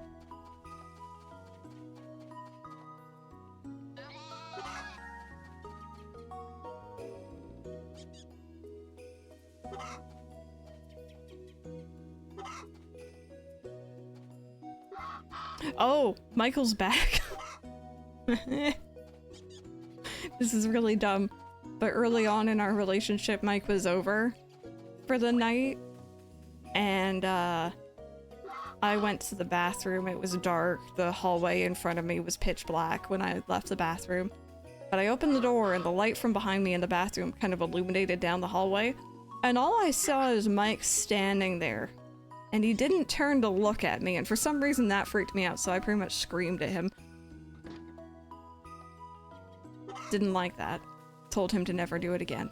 Oh, Michael's back. This is really dumb, but early on in our relationship, Mike was over for the night, and I went to the bathroom. It was dark. The hallway in front of me was pitch black when I left the bathroom, but I opened the door and the light from behind me in the bathroom kind of illuminated down the hallway, and all I saw is Mike standing there, and he didn't turn to look at me, and for some reason that freaked me out, so I pretty much screamed at him. Didn't like that. Told him to never do it again.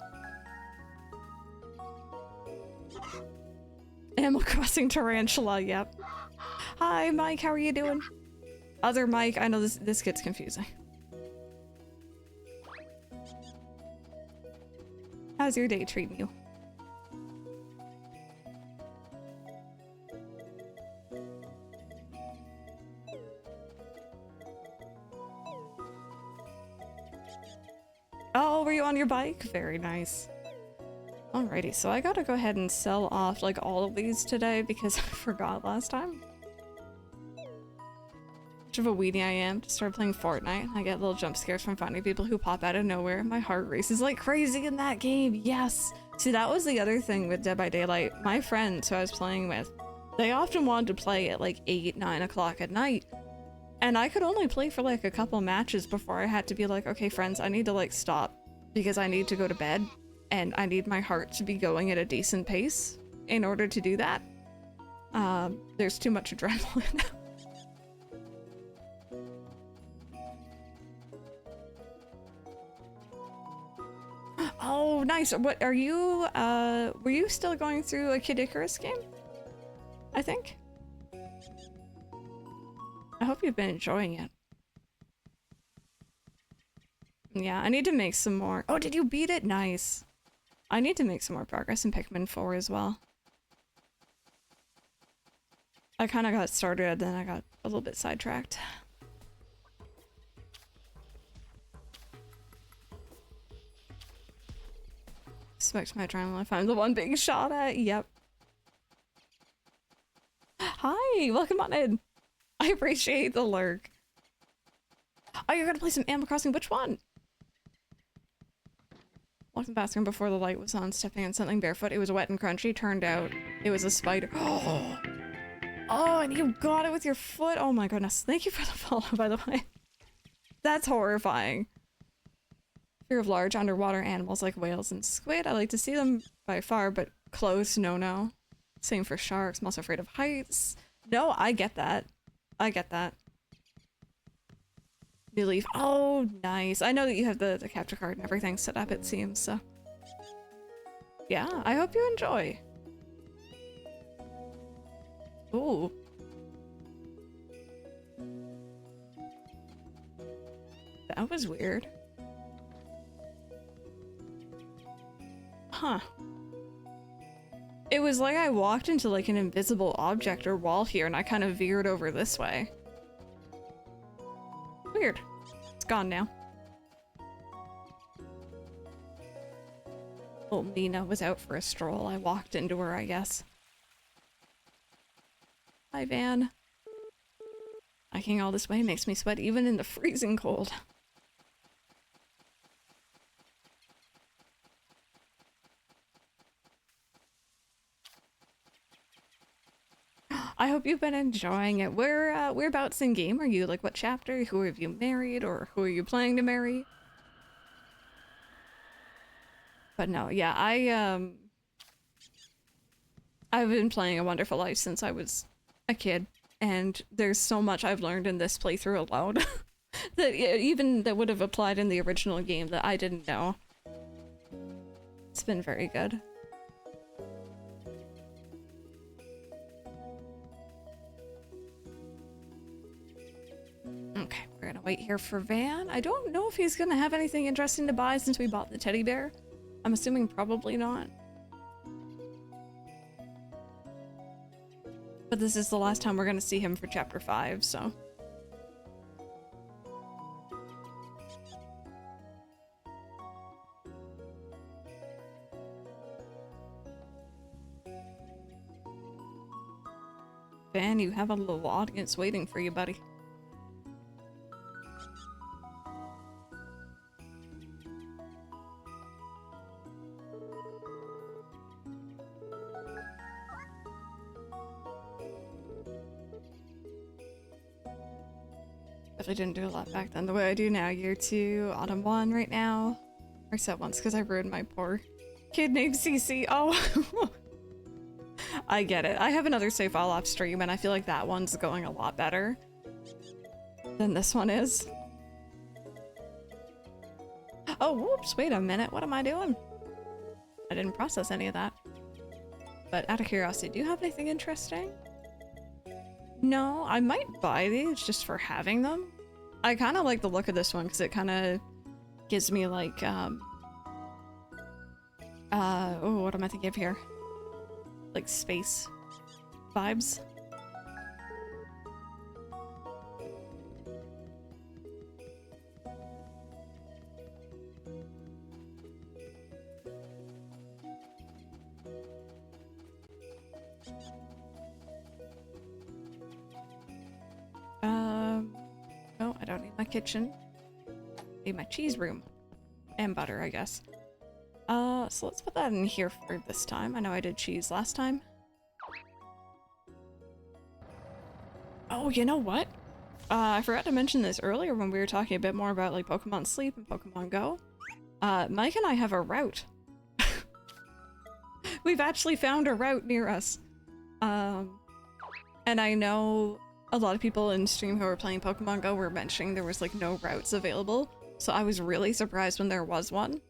Animal Crossing Tarantula, yep. Hi, Mike, how are you doing? Other Mike, I know this gets confusing. How's your day treating you? Oh, were you on your bike? Very nice. Alrighty, so I gotta go ahead and sell off like all of these today because I forgot last time. Much of a weenie I am. Just started playing Fortnite. I get little jump scares from finding people who pop out of nowhere. My heart races like crazy in that game. Yes! See, that was the other thing with Dead by Daylight. My friends who I was playing with, they often wanted to play at like 8, 9 o'clock at night. And I could only play for like a couple matches before I had to be like, okay, friends, I need to like stop because I need to go to bed and I need my heart to be going at a decent pace in order to do that. There's too much adrenaline. Oh, nice. What are you, were you still going through a Kid Icarus game? I think. I hope you've been enjoying it. Yeah, I need to make some more. Oh, did you beat it? Nice. I need to make some more progress in Pikmin 4 as well. I kind of got started, then I got a little bit sidetracked. Expect my adrenaline if I'm the one being shot at. Yep. Hi, welcome on in. I appreciate the lurk. Oh, you're gonna play some Animal Crossing? Which one? Walked in the bathroom before the light was on, stepping on something barefoot. It was wet and crunchy. Turned out it was a spider. Oh, and you got it with your foot. Oh my goodness. Thank you for the follow, by the way. That's horrifying. Fear of large underwater animals like whales and squid. I like to see them by far, but close, no. Same for sharks. I'm also afraid of heights. No, I get that. I get that. New leaf. Oh, nice. I know that you have the capture card and everything set up, it seems, so. Yeah, I hope you enjoy. Ooh. That was weird. Huh. It was like I walked into like an invisible object or wall here and I kind of veered over this way. Weird. It's gone now. Little Nina was out for a stroll. I walked into her, I guess. Hi, Van. Hiking all this way makes me sweat even in the freezing cold. I hope you've been enjoying it. Whereabouts in game are you? Like, what chapter? Who have you married, or who are you planning to marry? But no, yeah, I've been playing A Wonderful Life since I was a kid, and there's so much I've learned in this playthrough alone that even that would have applied in the original game that I didn't know. It's been very good. Okay, we're gonna wait here for Van. I don't know if he's gonna have anything interesting to buy since we bought the teddy bear. I'm assuming probably not. But this is the last time we're gonna see him for chapter 5, so. Van, you have a little audience waiting for you, buddy. Definitely didn't do a lot back then the way I do now. Year 2, Autumn 1 right now. I said once because I ruined my poor kid named Cece. Oh, I get it. I have another save file off stream and I feel like that one's going a lot better than this one is. Oh, whoops, wait a minute. What am I doing? I didn't process any of that. But out of curiosity, do you have anything interesting? No, I might buy these just for having them. I kind of like the look of this one because it kind of gives me like, oh, what am I thinking of here? Like space vibes. No, I don't need my kitchen. I need my cheese room. And butter, I guess. So let's put that in here for this time. I know I did cheese last time. Oh, you know what? I forgot to mention this earlier when we were talking a bit more about like Pokemon Sleep and Pokemon Go. Mike and I have a route. We've actually found a route near us. And I know a lot of people in stream who are playing Pokemon Go were mentioning there was like no routes available. So I was really surprised when there was one.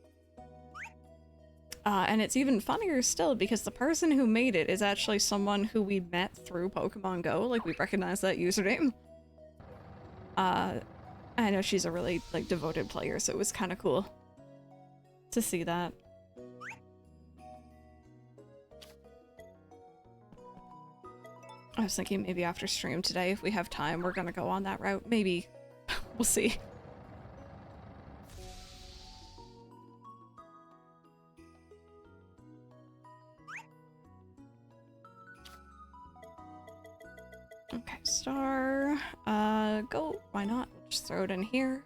And it's even funnier still because the person who made it is actually someone who we met through Pokemon Go. Like, we recognize that username. I know she's a really, like, devoted player, so it was kind of cool to see that. I was thinking maybe after stream today, if we have time, we're gonna go on that route. Maybe. We'll see. Okay, star. Go. Why not? Just throw it in here.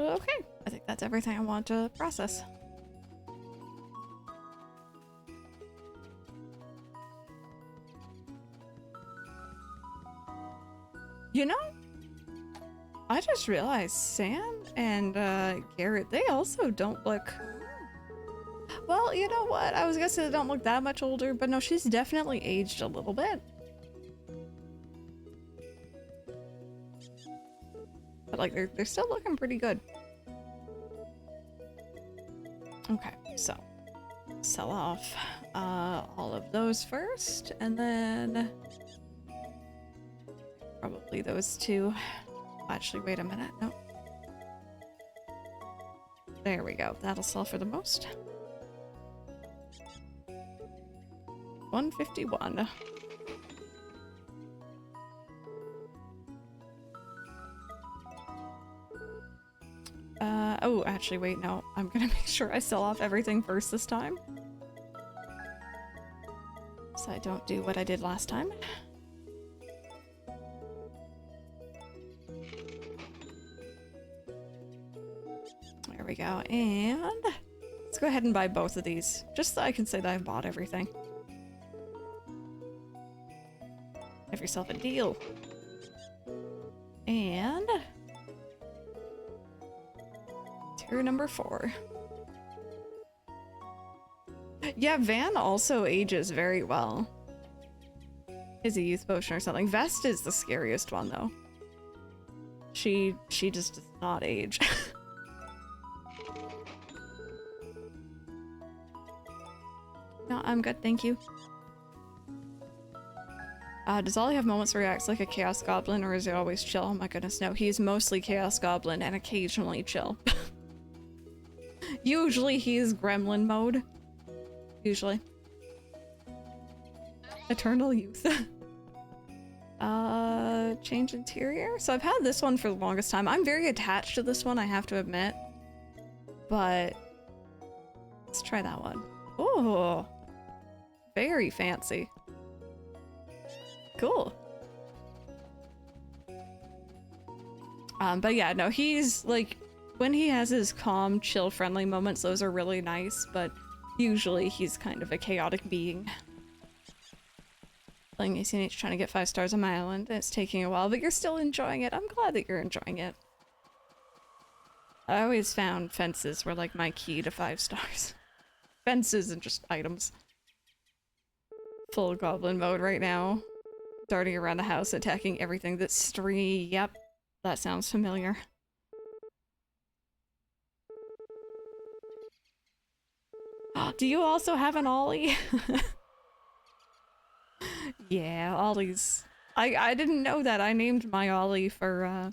Okay. I think that's everything I want to process. You know, I just realized Sam and Garrett, they also don't look... Well, you know what? I was gonna say they don't look that much older, but no, she's definitely aged a little bit. But like, they're still looking pretty good. Okay, so sell off all of those first, and then probably those two. Actually, wait a minute. No. There we go. That'll sell for the most. 151. Oh, actually, wait, no. I'm gonna make sure I sell off everything first this time. So I don't do what I did last time. There we go, and let's go ahead and buy both of these, just so I can say that I've bought everything. Have yourself a deal. And tier number 4. Yeah, Van also ages very well. Is a youth potion or something. Vest is the scariest one though. She just does not age. No, I'm good, thank you. Does Ollie have moments where he acts like a Chaos Goblin, or is he always chill? Oh my goodness, no. He's mostly Chaos Goblin and occasionally chill. Usually he's Gremlin mode. Usually. Eternal Youth. Change interior? So I've had this one for the longest time. I'm very attached to this one, I have to admit. But let's try that one. Oh, very fancy. Cool. But yeah, no, he's like, when he has his calm, chill, friendly moments, those are really nice, but usually he's kind of a chaotic being. Playing ACNH, trying to get 5 stars on my island. It's taking a while, but you're still enjoying it. I'm glad that you're enjoying it. I always found fences were like my key to 5 stars. Fences and just items. Full goblin mode right now. Darting around the house, attacking everything that's street. Yep, that sounds familiar. Do you also have an Ollie? Yeah, Ollie's... I didn't know that. I named my Ollie for,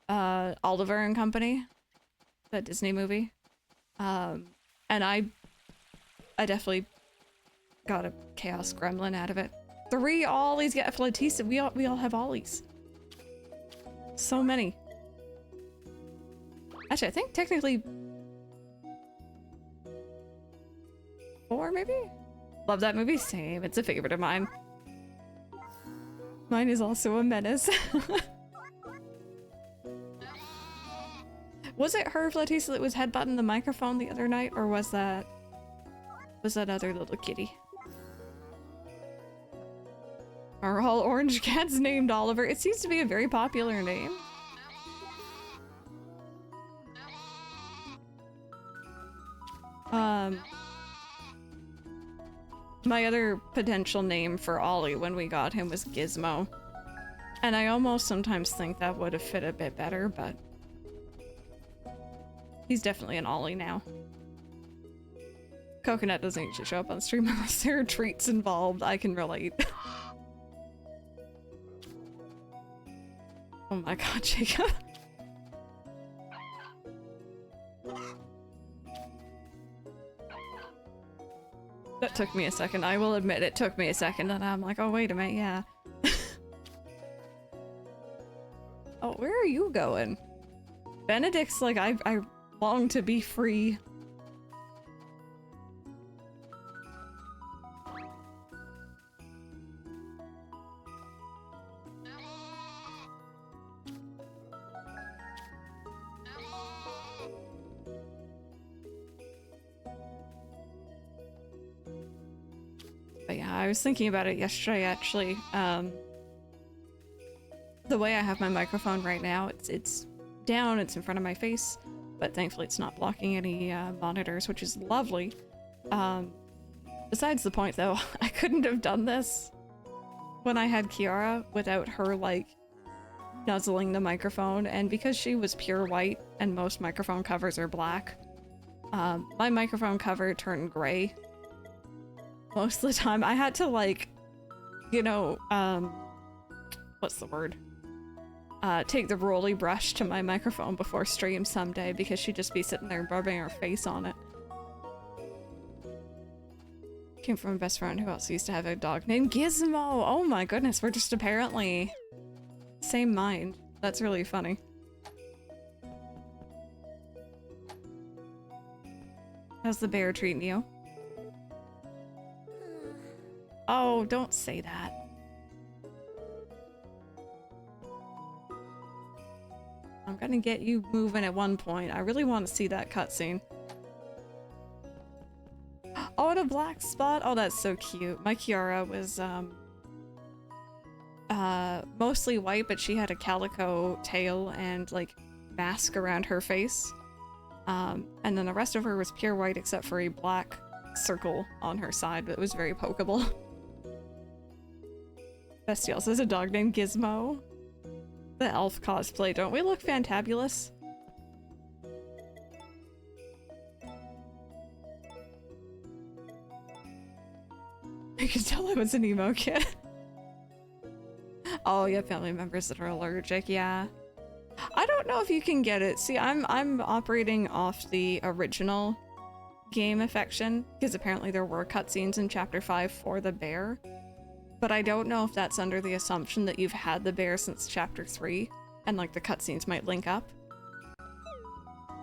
Oliver and Company. That Disney movie. And I definitely got a Chaos Gremlin out of it. 3 Ollies get Flatisa. We all have Ollies. So many. Actually, I think technically 4 maybe? Love that movie. Same. It's a favorite of mine. Mine is also a menace. Was it her, Flatisa, that was headbutting the microphone the other night, or was that other little kitty? Are all orange cats named Oliver? It seems to be a very popular name. My other potential name for Ollie when we got him was Gizmo. And I almost sometimes think that would have fit a bit better, but he's definitely an Ollie now. Coconut doesn't usually show up on stream unless there are treats involved. I can relate. Oh my god, Jacob. That took me a second. I will admit it took me a second, and I'm like, oh, wait a minute, yeah. Oh, where are you going? Benedict's like, I long to be free. But yeah, I was thinking about it yesterday, actually. The way I have my microphone right now, it's down, it's in front of my face, but thankfully it's not blocking any monitors, which is lovely. Besides the point, though, I couldn't have done this when I had Kiara without her, like, nuzzling the microphone, and because she was pure white and most microphone covers are black, my microphone cover turned gray most of the time. I had to, like, you know, what's the word? Take the rolly brush to my microphone before stream someday, because she'd just be sitting there rubbing her face on it. Came from a best friend who also used to have a dog named Gizmo. Oh my goodness, we're just apparently same mind. That's really funny. How's the bear treating you? Oh, don't say that. I'm gonna get you moving at one point. I really want to see that cutscene. Oh, and a black spot. Oh, that's so cute. My Kiara was mostly white, but she had a calico tail and like mask around her face. And then the rest of her was pure white except for a black circle on her side, but it was very pokeable. Bestie also has a dog named Gizmo. The elf cosplay, don't we look fantabulous? I could tell I was an emo kid. Oh, you have family members that are allergic, yeah. I don't know if you can get it. See, I'm operating off the original game affection, because apparently there were cutscenes in Chapter 5 for the bear. But I don't know if that's under the assumption that you've had the bear since Chapter 3, and like the cutscenes might link up.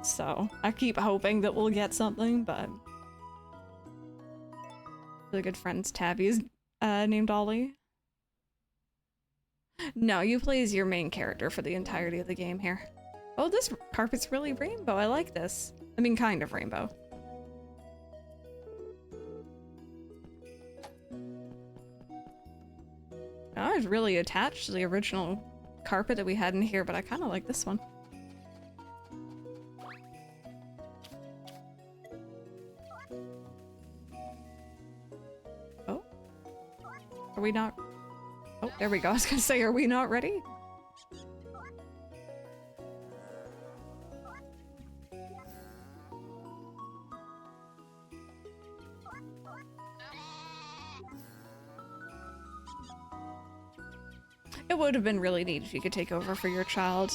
So, I keep hoping that we'll get something, but... Really good friends Tabby's named Ollie. No, you play as your main character for the entirety of the game here. Oh, this carpet's really rainbow. I like this. I mean, kind of rainbow. I was really attached to the original carpet that we had in here, but I kind of like this one. Oh. Are we not... Oh, there we go. I was gonna say, are we not ready? It would have been really neat if you could take over for your child.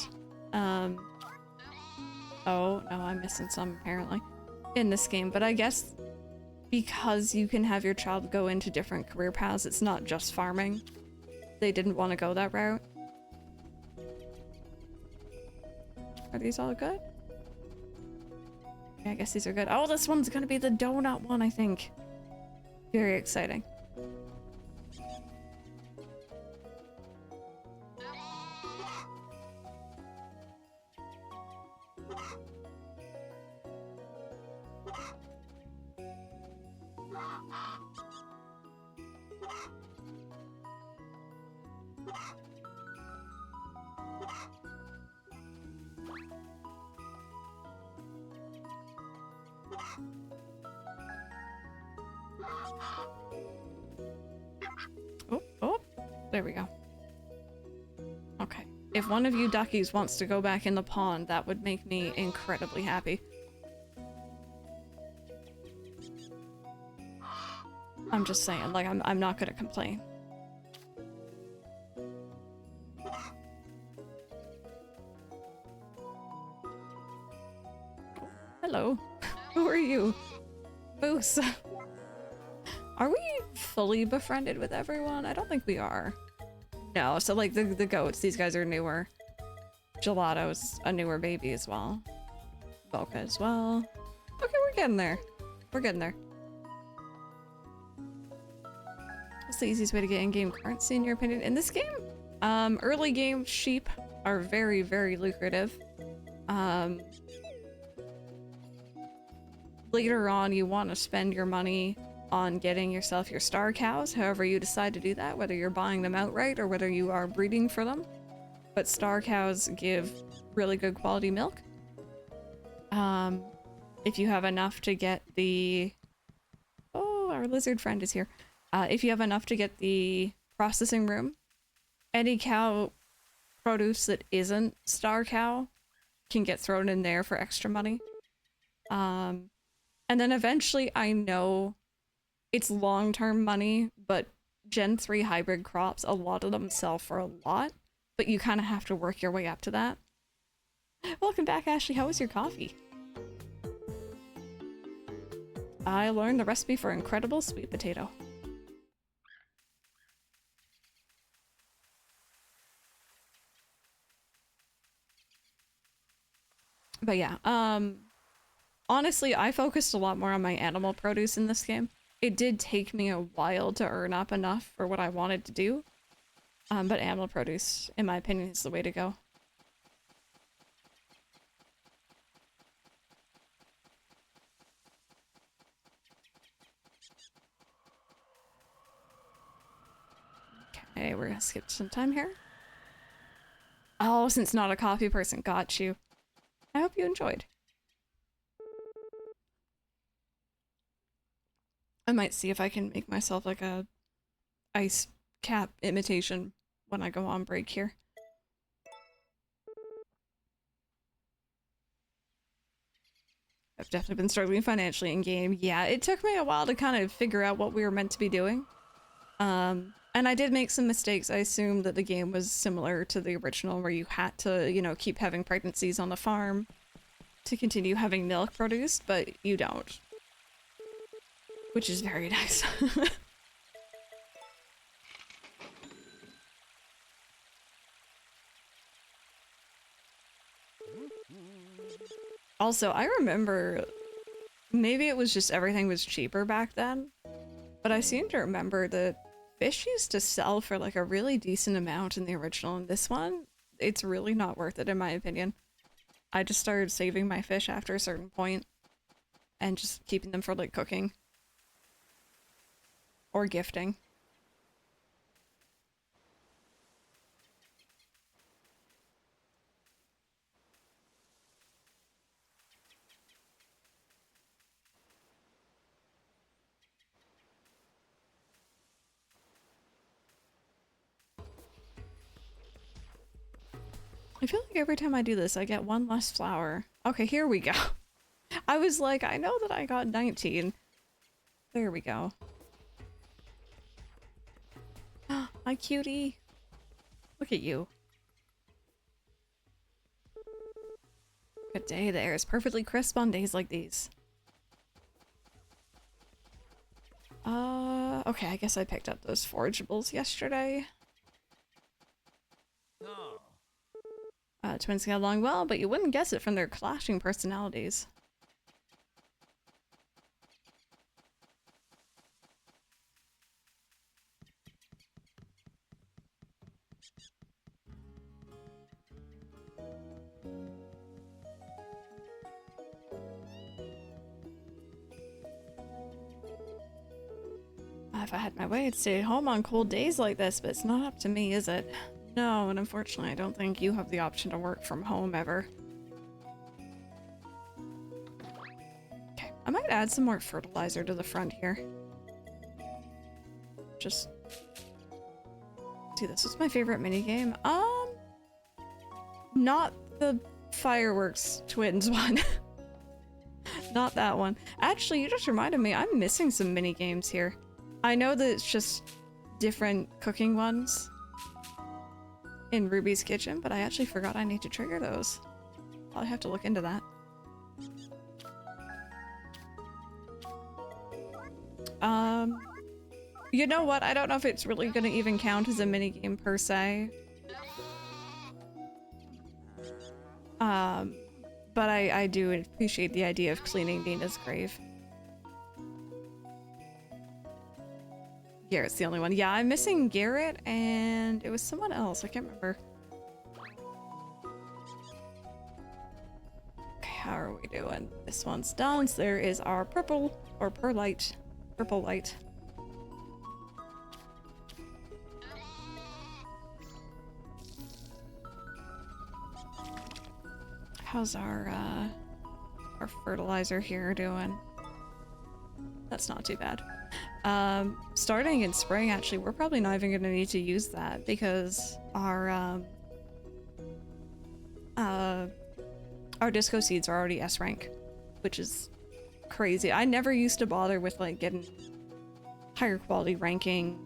Oh, no, I'm missing some apparently in this game, but I guess because you can have your child go into different career paths, it's not just farming. They didn't want to go that route. Are these all good? Yeah, I guess these are good. Oh, this one's gonna be the donut one, I think. Very exciting. Oh, there we go. Okay. If one of you duckies wants to go back in the pond, that would make me incredibly happy. I'm just saying, like, I'm not gonna complain. Hello. Who are you? Moose. Are we fully befriended with everyone? I don't think we are. No, so like the goats, these guys are newer. Gelato's a newer baby as well. Volca as well. Okay, we're getting there. We're getting there. What's the easiest way to get in-game currency in your opinion? In this game, early game sheep are very, very lucrative. Later on, you want to spend your money on getting yourself your star cows, however you decide to do that, whether you're buying them outright or whether you are breeding for them. But star cows give really good quality milk. If you have enough to get the... Oh, our lizard friend is here. If you have enough to get the processing room, any cow produce that isn't star cow can get thrown in there for extra money. And then eventually, I know it's long-term money, but Gen 3 hybrid crops, a lot of them sell for a lot, but you kind of have to work your way up to that. Welcome back, Ashley. How was your coffee? I learned the recipe for incredible sweet potato. But yeah, honestly, I focused a lot more on my animal produce in this game. It did take me a while to earn up enough for what I wanted to do. But animal produce, in my opinion, is the way to go. Okay, we're gonna skip some time here. Oh, since not a coffee person, got you. I hope you enjoyed. I might see if I can make myself like a ice cap imitation when I go on break here. I've definitely been struggling financially in game. Yeah, it took me a while to kind of figure out what we were meant to be doing. And I did make some mistakes. I assumed that the game was similar to the original where you had to, you know, keep having pregnancies on the farm to continue having milk produced, but you don't. Which is very nice. Also, I remember, maybe it was just everything was cheaper back then, but I seem to remember that fish used to sell for like a really decent amount in the original, and this one, it's really not worth it in my opinion. I just started saving my fish after a certain point and just keeping them for like cooking or gifting. I feel like every time I do this, I get one less flour. Okay, here we go. I was like, I know that I got 19. There we go. Hi, cutie. Look at you. Good day there. It's perfectly crisp on days like these. Okay, I guess I picked up those forageables yesterday. Twins get along well, but you wouldn't guess it from their clashing personalities. If I had my way, I'd stay at home on cold days like this, but it's not up to me, is it? No, and unfortunately, I don't think you have the option to work from home ever. Okay, I might add some more fertilizer to the front here. Just do this. What's my favorite minigame? Not the fireworks twins one. Not that one. Actually, you just reminded me, I'm missing some minigames here. I know that it's just different cooking ones in Ruby's Kitchen, but I actually forgot I need to trigger those. I'll have to look into that. You know what? I don't know if it's really gonna even count as a minigame per se. But I do appreciate the idea of cleaning Nina's grave. Garrett's the only one. Yeah, I'm missing Garrett, and it was someone else. I can't remember. Okay, how are we doing? This one's done. So there is our purple, or perlite. Purple light. How's our fertilizer here doing? That's not too bad. Starting in spring, actually, we're probably not even gonna need to use that because our disco seeds are already S rank, which is crazy. I never used to bother with like getting higher quality ranking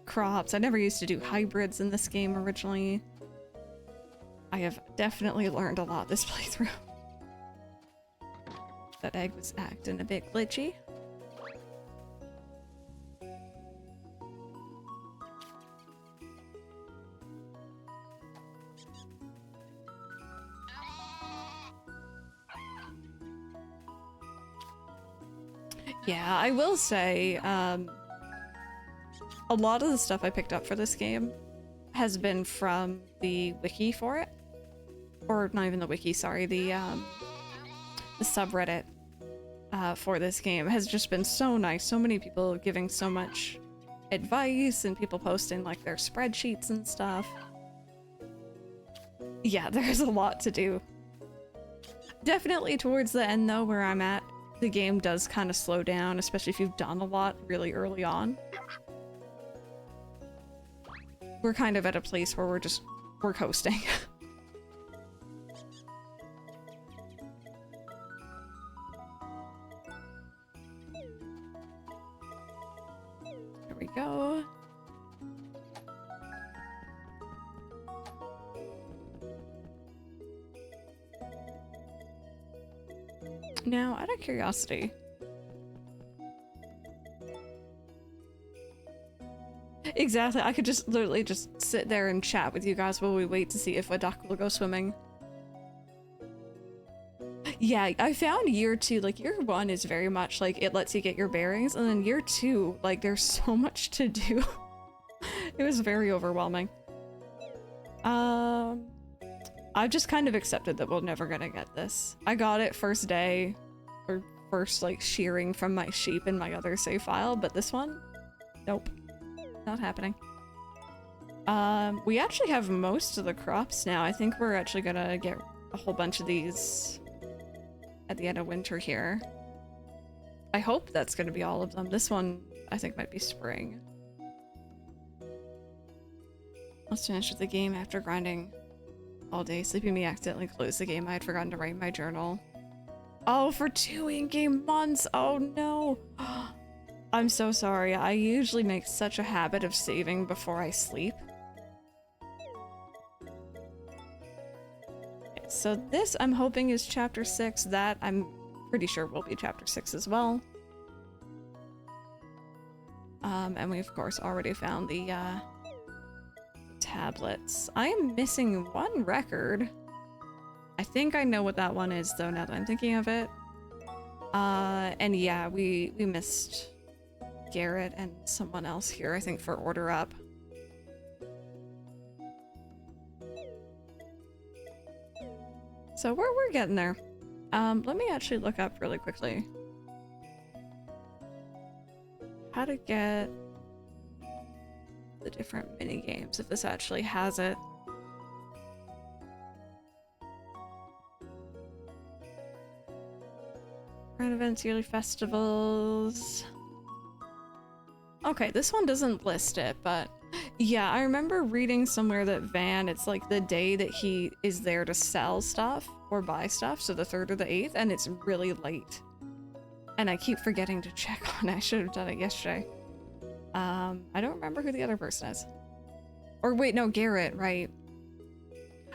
crops. I never used to do hybrids in this game originally. I have definitely learned a lot this playthrough. That egg was acting a bit glitchy. Yeah, I will say, a lot of the stuff I picked up for this game has been from the wiki for it. Or not even the wiki, sorry, the subreddit for this game has just been so nice. So many people giving so much advice and people posting like their spreadsheets and stuff. Yeah, there's a lot to do. Definitely towards the end though, where I'm at, the game does kind of slow down, especially if you've done a lot really early on. We're kind of at a place where we're coasting. There we go. Now, out of curiosity, exactly, I could just literally just sit there and chat with you guys while we wait to see if a duck will go swimming. Yeah, I found year 2, like year 1 is very much like it lets you get your bearings, and then year 2, like there's so much to do. It was very overwhelming. I've just kind of accepted that we're never gonna get this. I got it first day, or first like shearing from my sheep in my other save file, but this one, nope, not happening. We actually have most of the crops now. I think we're actually gonna get a whole bunch of these at the end of winter here. I hope that's gonna be all of them. This one, I think, might be spring. Let's finish with the game after grinding all day. Sleepy me accidentally closed the game. I had forgotten to write my journal. Oh, for 2 in-game months! Oh no! I'm so sorry. I usually make such a habit of saving before I sleep. Okay, so this, I'm hoping, is chapter 6. That, I'm pretty sure will be chapter 6 as well. And we, of course, already found the, tablets. I am missing one record. I think I know what that one is though, now that I'm thinking of it. And yeah, we missed Garrett and someone else here, I think, for Order Up. So we're getting there. Let me actually look up really quickly how to get the different mini games, if this actually has it. Current events, yearly festivals. Okay, this one doesn't list it, but yeah, I remember reading somewhere that Van, it's like the day that he is there to sell stuff or buy stuff, so the 3rd or the 8th, and it's really late. And I keep forgetting to check on it. I should have done it yesterday. I don't remember who the other person is. Or wait, no, Garrett, right.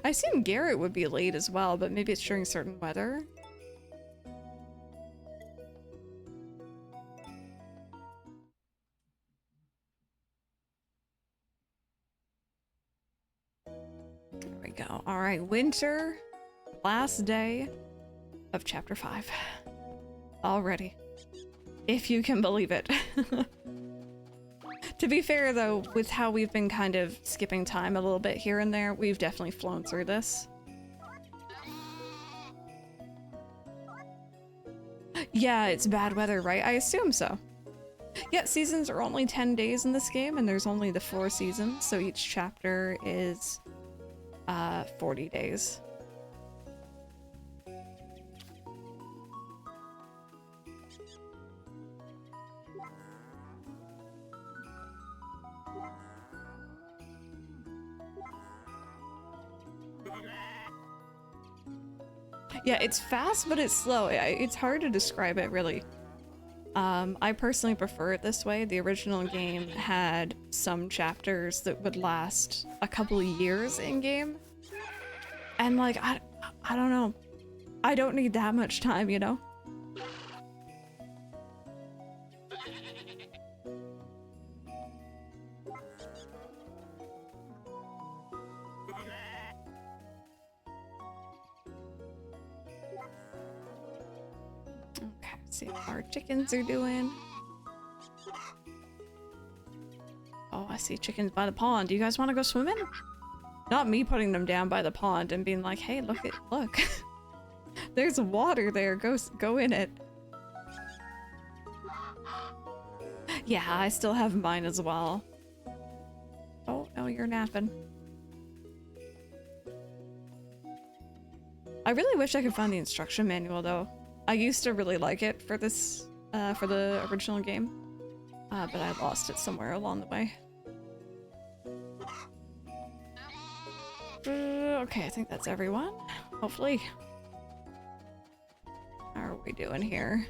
I assume Garrett would be late as well, but maybe it's during certain weather. There we go. All right, winter, last day of chapter 5. Already. If you can believe it. To be fair though, with how we've been kind of skipping time a little bit here and there, we've definitely flown through this. Yeah, it's bad weather, right? I assume so. Yeah, seasons are only 10 days in this game, and there's only the 4 seasons, so each chapter is 40 days. Yeah, it's fast, but it's slow. It's hard to describe it, really. I personally prefer it this way. The original game had some chapters that would last a couple of years in-game. And, like, I don't know. I don't need that much time, you know? See how our chickens are doing. Oh, I see chickens by the pond. Do you guys want to go swimming? Not me putting them down by the pond and being like, hey, look. There's water there. Go in it. Yeah, I still have mine as well. Oh, no, you're napping. I really wish I could find the instruction manual, though. I used to really like it for this, for the original game. But I lost it somewhere along the way. Okay, I think that's everyone. Hopefully. How are we doing here?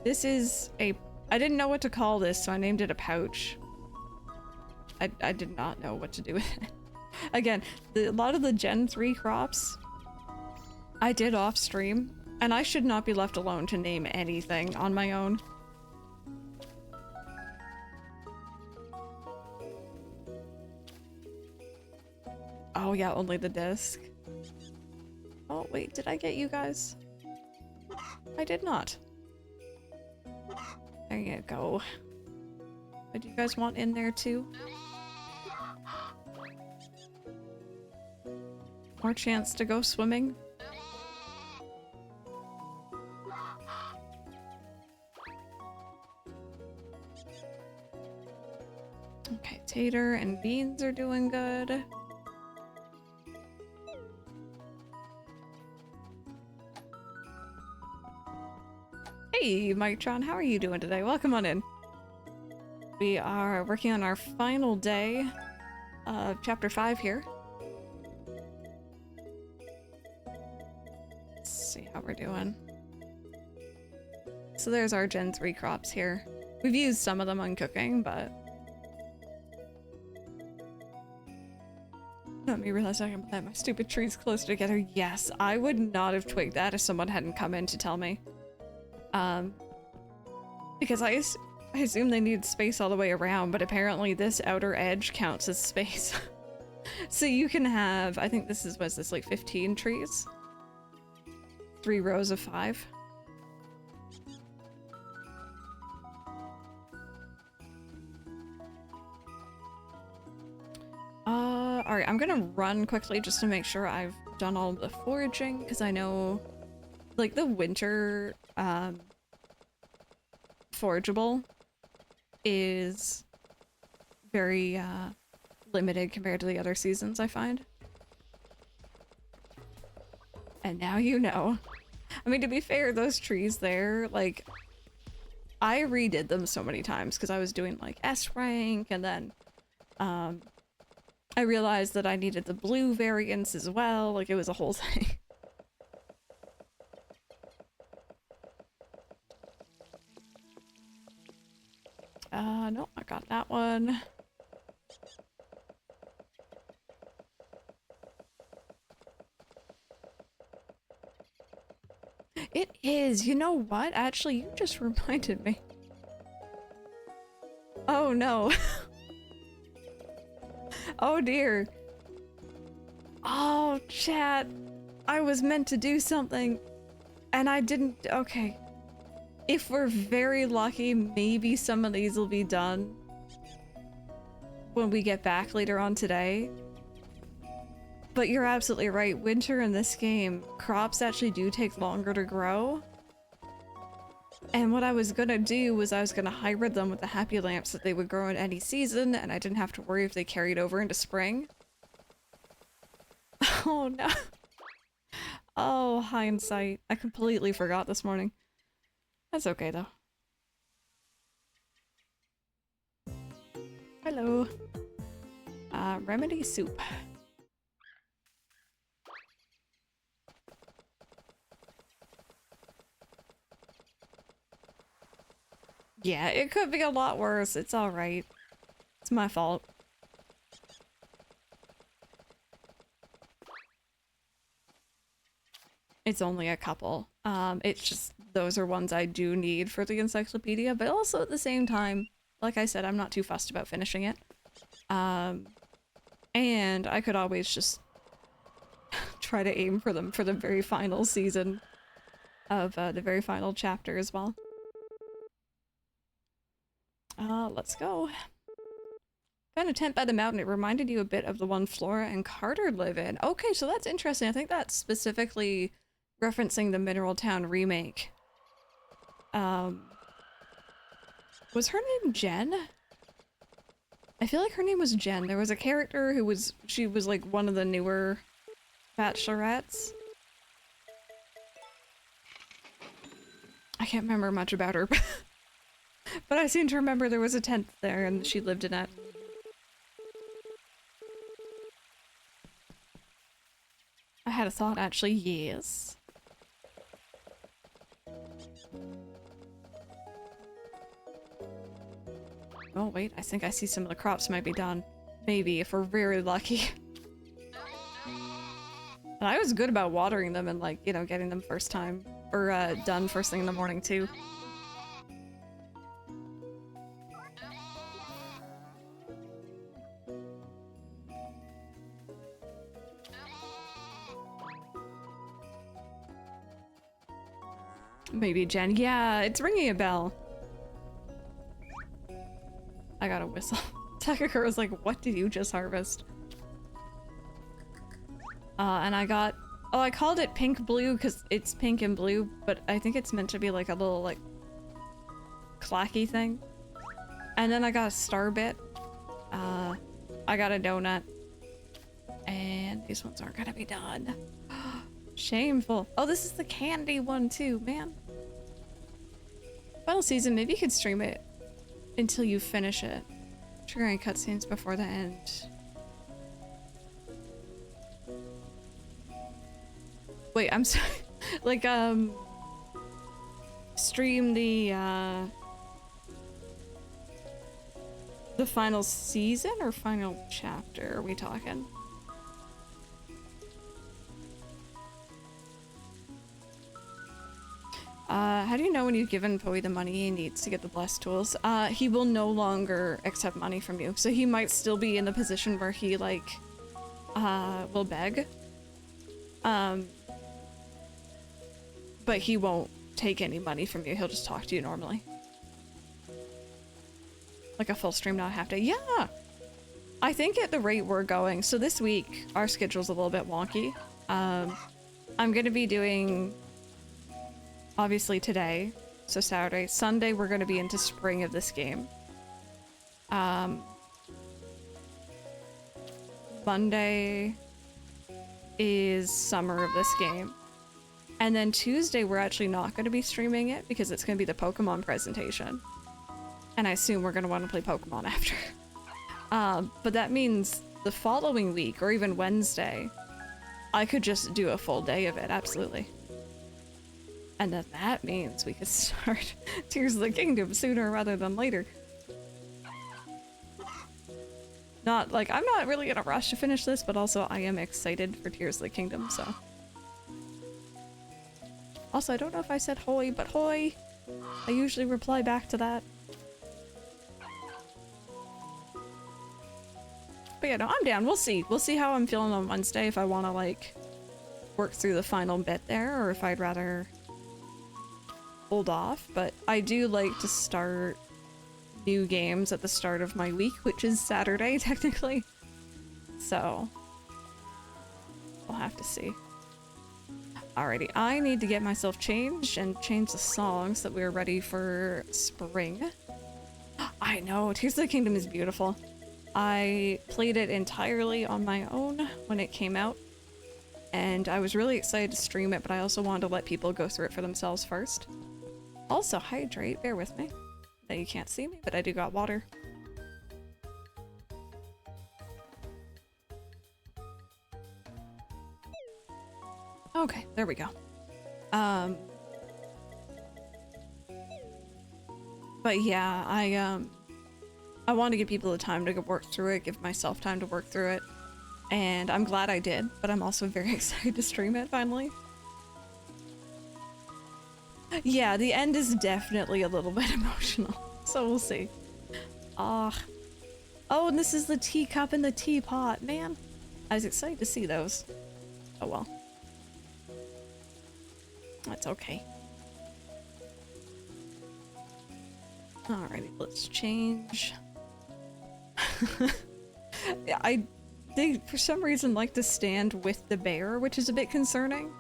This is a... I didn't know what to call this, so I named it a pouch. I did not know what to do with it. Again, a lot of the Gen 3 crops I did off stream, and I should not be left alone to name anything on my own. Oh yeah, only the disc. Oh wait, did I get you guys? I did not. There you go. What do you guys want in there too? More chance to go swimming? Okay, Tater and Beans are doing good. Hey, Mike-tron, how are you doing today? Welcome on in. We are working on our final day of Chapter 5 here. Let's see how we're doing. So there's our Gen 3 crops here. We've used some of them on cooking, but... Let me realize I can plant my stupid trees closer together. Yes, I would not have twigged that if someone hadn't come in to tell me. Because I assume they need space all the way around, but apparently this outer edge counts as space. So you can have, I think this is, was this like 15 trees? 3 rows of 5. Alright, I'm gonna run quickly just to make sure I've done all the foraging, because I know, like, the winter, forageable is very, limited compared to the other seasons, I find. And now you know. I mean, to be fair, those trees there, like, I redid them so many times because I was doing, like, S rank, and then, I realized that I needed the blue variants as well, like, it was a whole thing. No, I got that one. It is! You know what? Actually, you just reminded me. Oh no. Oh dear. Oh, chat. I was meant to do something, and I didn't. Okay. If we're very lucky, maybe some of these will be done when we get back later on today. But you're absolutely right. Winter in this game, crops actually do take longer to grow. And what I was gonna do was I was gonna hybrid them with the happy lamps that they would grow in any season, and I didn't have to worry if they carried over into spring. Oh no. Oh, hindsight. I completely forgot this morning. That's okay though. Hello. Remedy soup. Yeah, it could be a lot worse. It's alright. It's my fault. It's only a couple. It's just, those are ones I do need for the encyclopedia, but also at the same time, like I said, I'm not too fussed about finishing it. And I could always just try to aim for them for the very final season. of the very final chapter as well. Let's go. Found a tent by the mountain. It reminded you a bit of the one Flora and Carter live in. Okay, so that's interesting. I think that's specifically referencing the Mineral Town remake. Was her name Jen? I feel like her name was Jen. There was a character who was, she was like one of the newer bachelorettes. I can't remember much about her, but I seem to remember there was a tent there and she lived in it. I had a thought actually, yes. Oh wait, I think I see some of the crops might be done. Maybe, if we're very lucky. And I was good about watering them and like, you know, getting them first time, or done first thing in the morning too. Maybe Jen, yeah, it's ringing a bell. I got a whistle. Takakura was like, what did you just harvest? And I got, oh, I called it pink blue because it's pink and blue, but I think it's meant to be like a little like clacky thing. And then I got a star bit. I got a donut. And these ones aren't gonna be done. Shameful. Oh, this is the candy one too, man. Final season, maybe you could stream it until you finish it. Triggering cutscenes before the end. Wait, I'm sorry. Like, stream the final season or final chapter are we talking? How do you know when you've given Poe the money he needs to get the blessed tools? He will no longer accept money from you. So he might still be in the position where he, like, will beg. But he won't take any money from you. He'll just talk to you normally. Like a full stream, not half day. Yeah! I think at the rate we're going, so this week, our schedule's a little bit wonky. I'm gonna be doing... obviously today, so Saturday. Sunday we're going to be into spring of this game. Monday is summer of this game. And then Tuesday we're actually not going to be streaming it because it's going to be the Pokemon presentation. And I assume we're going to want to play Pokemon after. But that means the following week, or even Wednesday, I could just do a full day of it, absolutely. And then that means we could start Tears of the Kingdom sooner rather than later. Not like, I'm not really in a rush to finish this, but also I am excited for Tears of the Kingdom, so. Also, I don't know if I said hoy, but hoy! I usually reply back to that. But yeah, no, I'm down. We'll see. We'll see how I'm feeling on Wednesday, if I want to, like, work through the final bit there, or if I'd rather hold off. But I do like to start new games at the start of my week, which is Saturday, technically. So, we'll have to see. Alrighty, I need to get myself changed and change the song so that we're ready for spring. I know, Tears of the Kingdom is beautiful. I played it entirely on my own when it came out, and I was really excited to stream it, but I also wanted to let people go through it for themselves first. Also, hydrate, bear with me. Now you can't see me, but I do got water. Okay, there we go. But yeah, I want to give people the time to work through it, give myself time to work through it, and I'm glad I did, but I'm also very excited to stream it finally. Yeah, the end is definitely a little bit emotional, so we'll see. Oh, and this is the teacup and the teapot, man. I was excited to see those. Oh well. That's okay. Alrighty, let's change. Yeah, they for some reason like to stand with the bear, which is a bit concerning.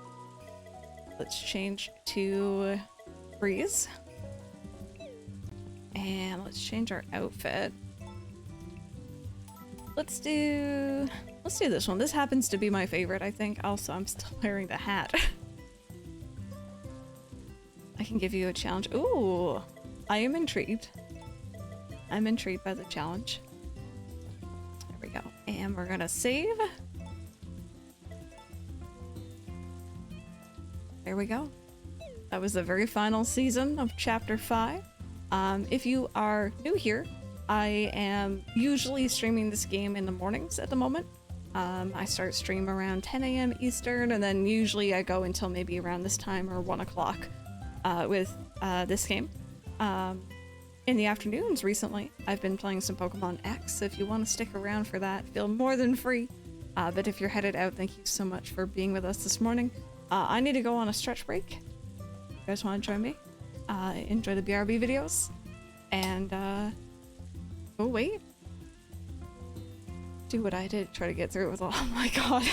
Let's change to freeze. And let's change our outfit. Let's do this one. This happens to be my favorite, I think. Also, I'm still wearing the hat. I can give you a challenge. Ooh, I am intrigued. I'm intrigued by the challenge. There we go. And we're gonna save. There we go. That was the very final season of Chapter 5. If you are new here, I am usually streaming this game in the mornings at the moment. I start stream around 10 a.m. Eastern, and then usually I go until maybe around this time or 1 o'clock with this game. In the afternoons recently, I've been playing some Pokemon X. If you want to stick around for that, feel more than free. But if you're headed out, thank you so much for being with us this morning. I need to go on a stretch break. You guys want to join me? Enjoy the BRB videos. And, oh wait. Do what I did, try to get through it with all- oh my god.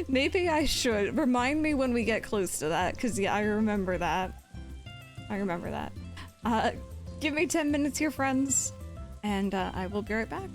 Maybe I should. Remind me when we get close to that, because yeah, I remember that. I remember that. Give me 10 minutes here, friends, and I will be right back.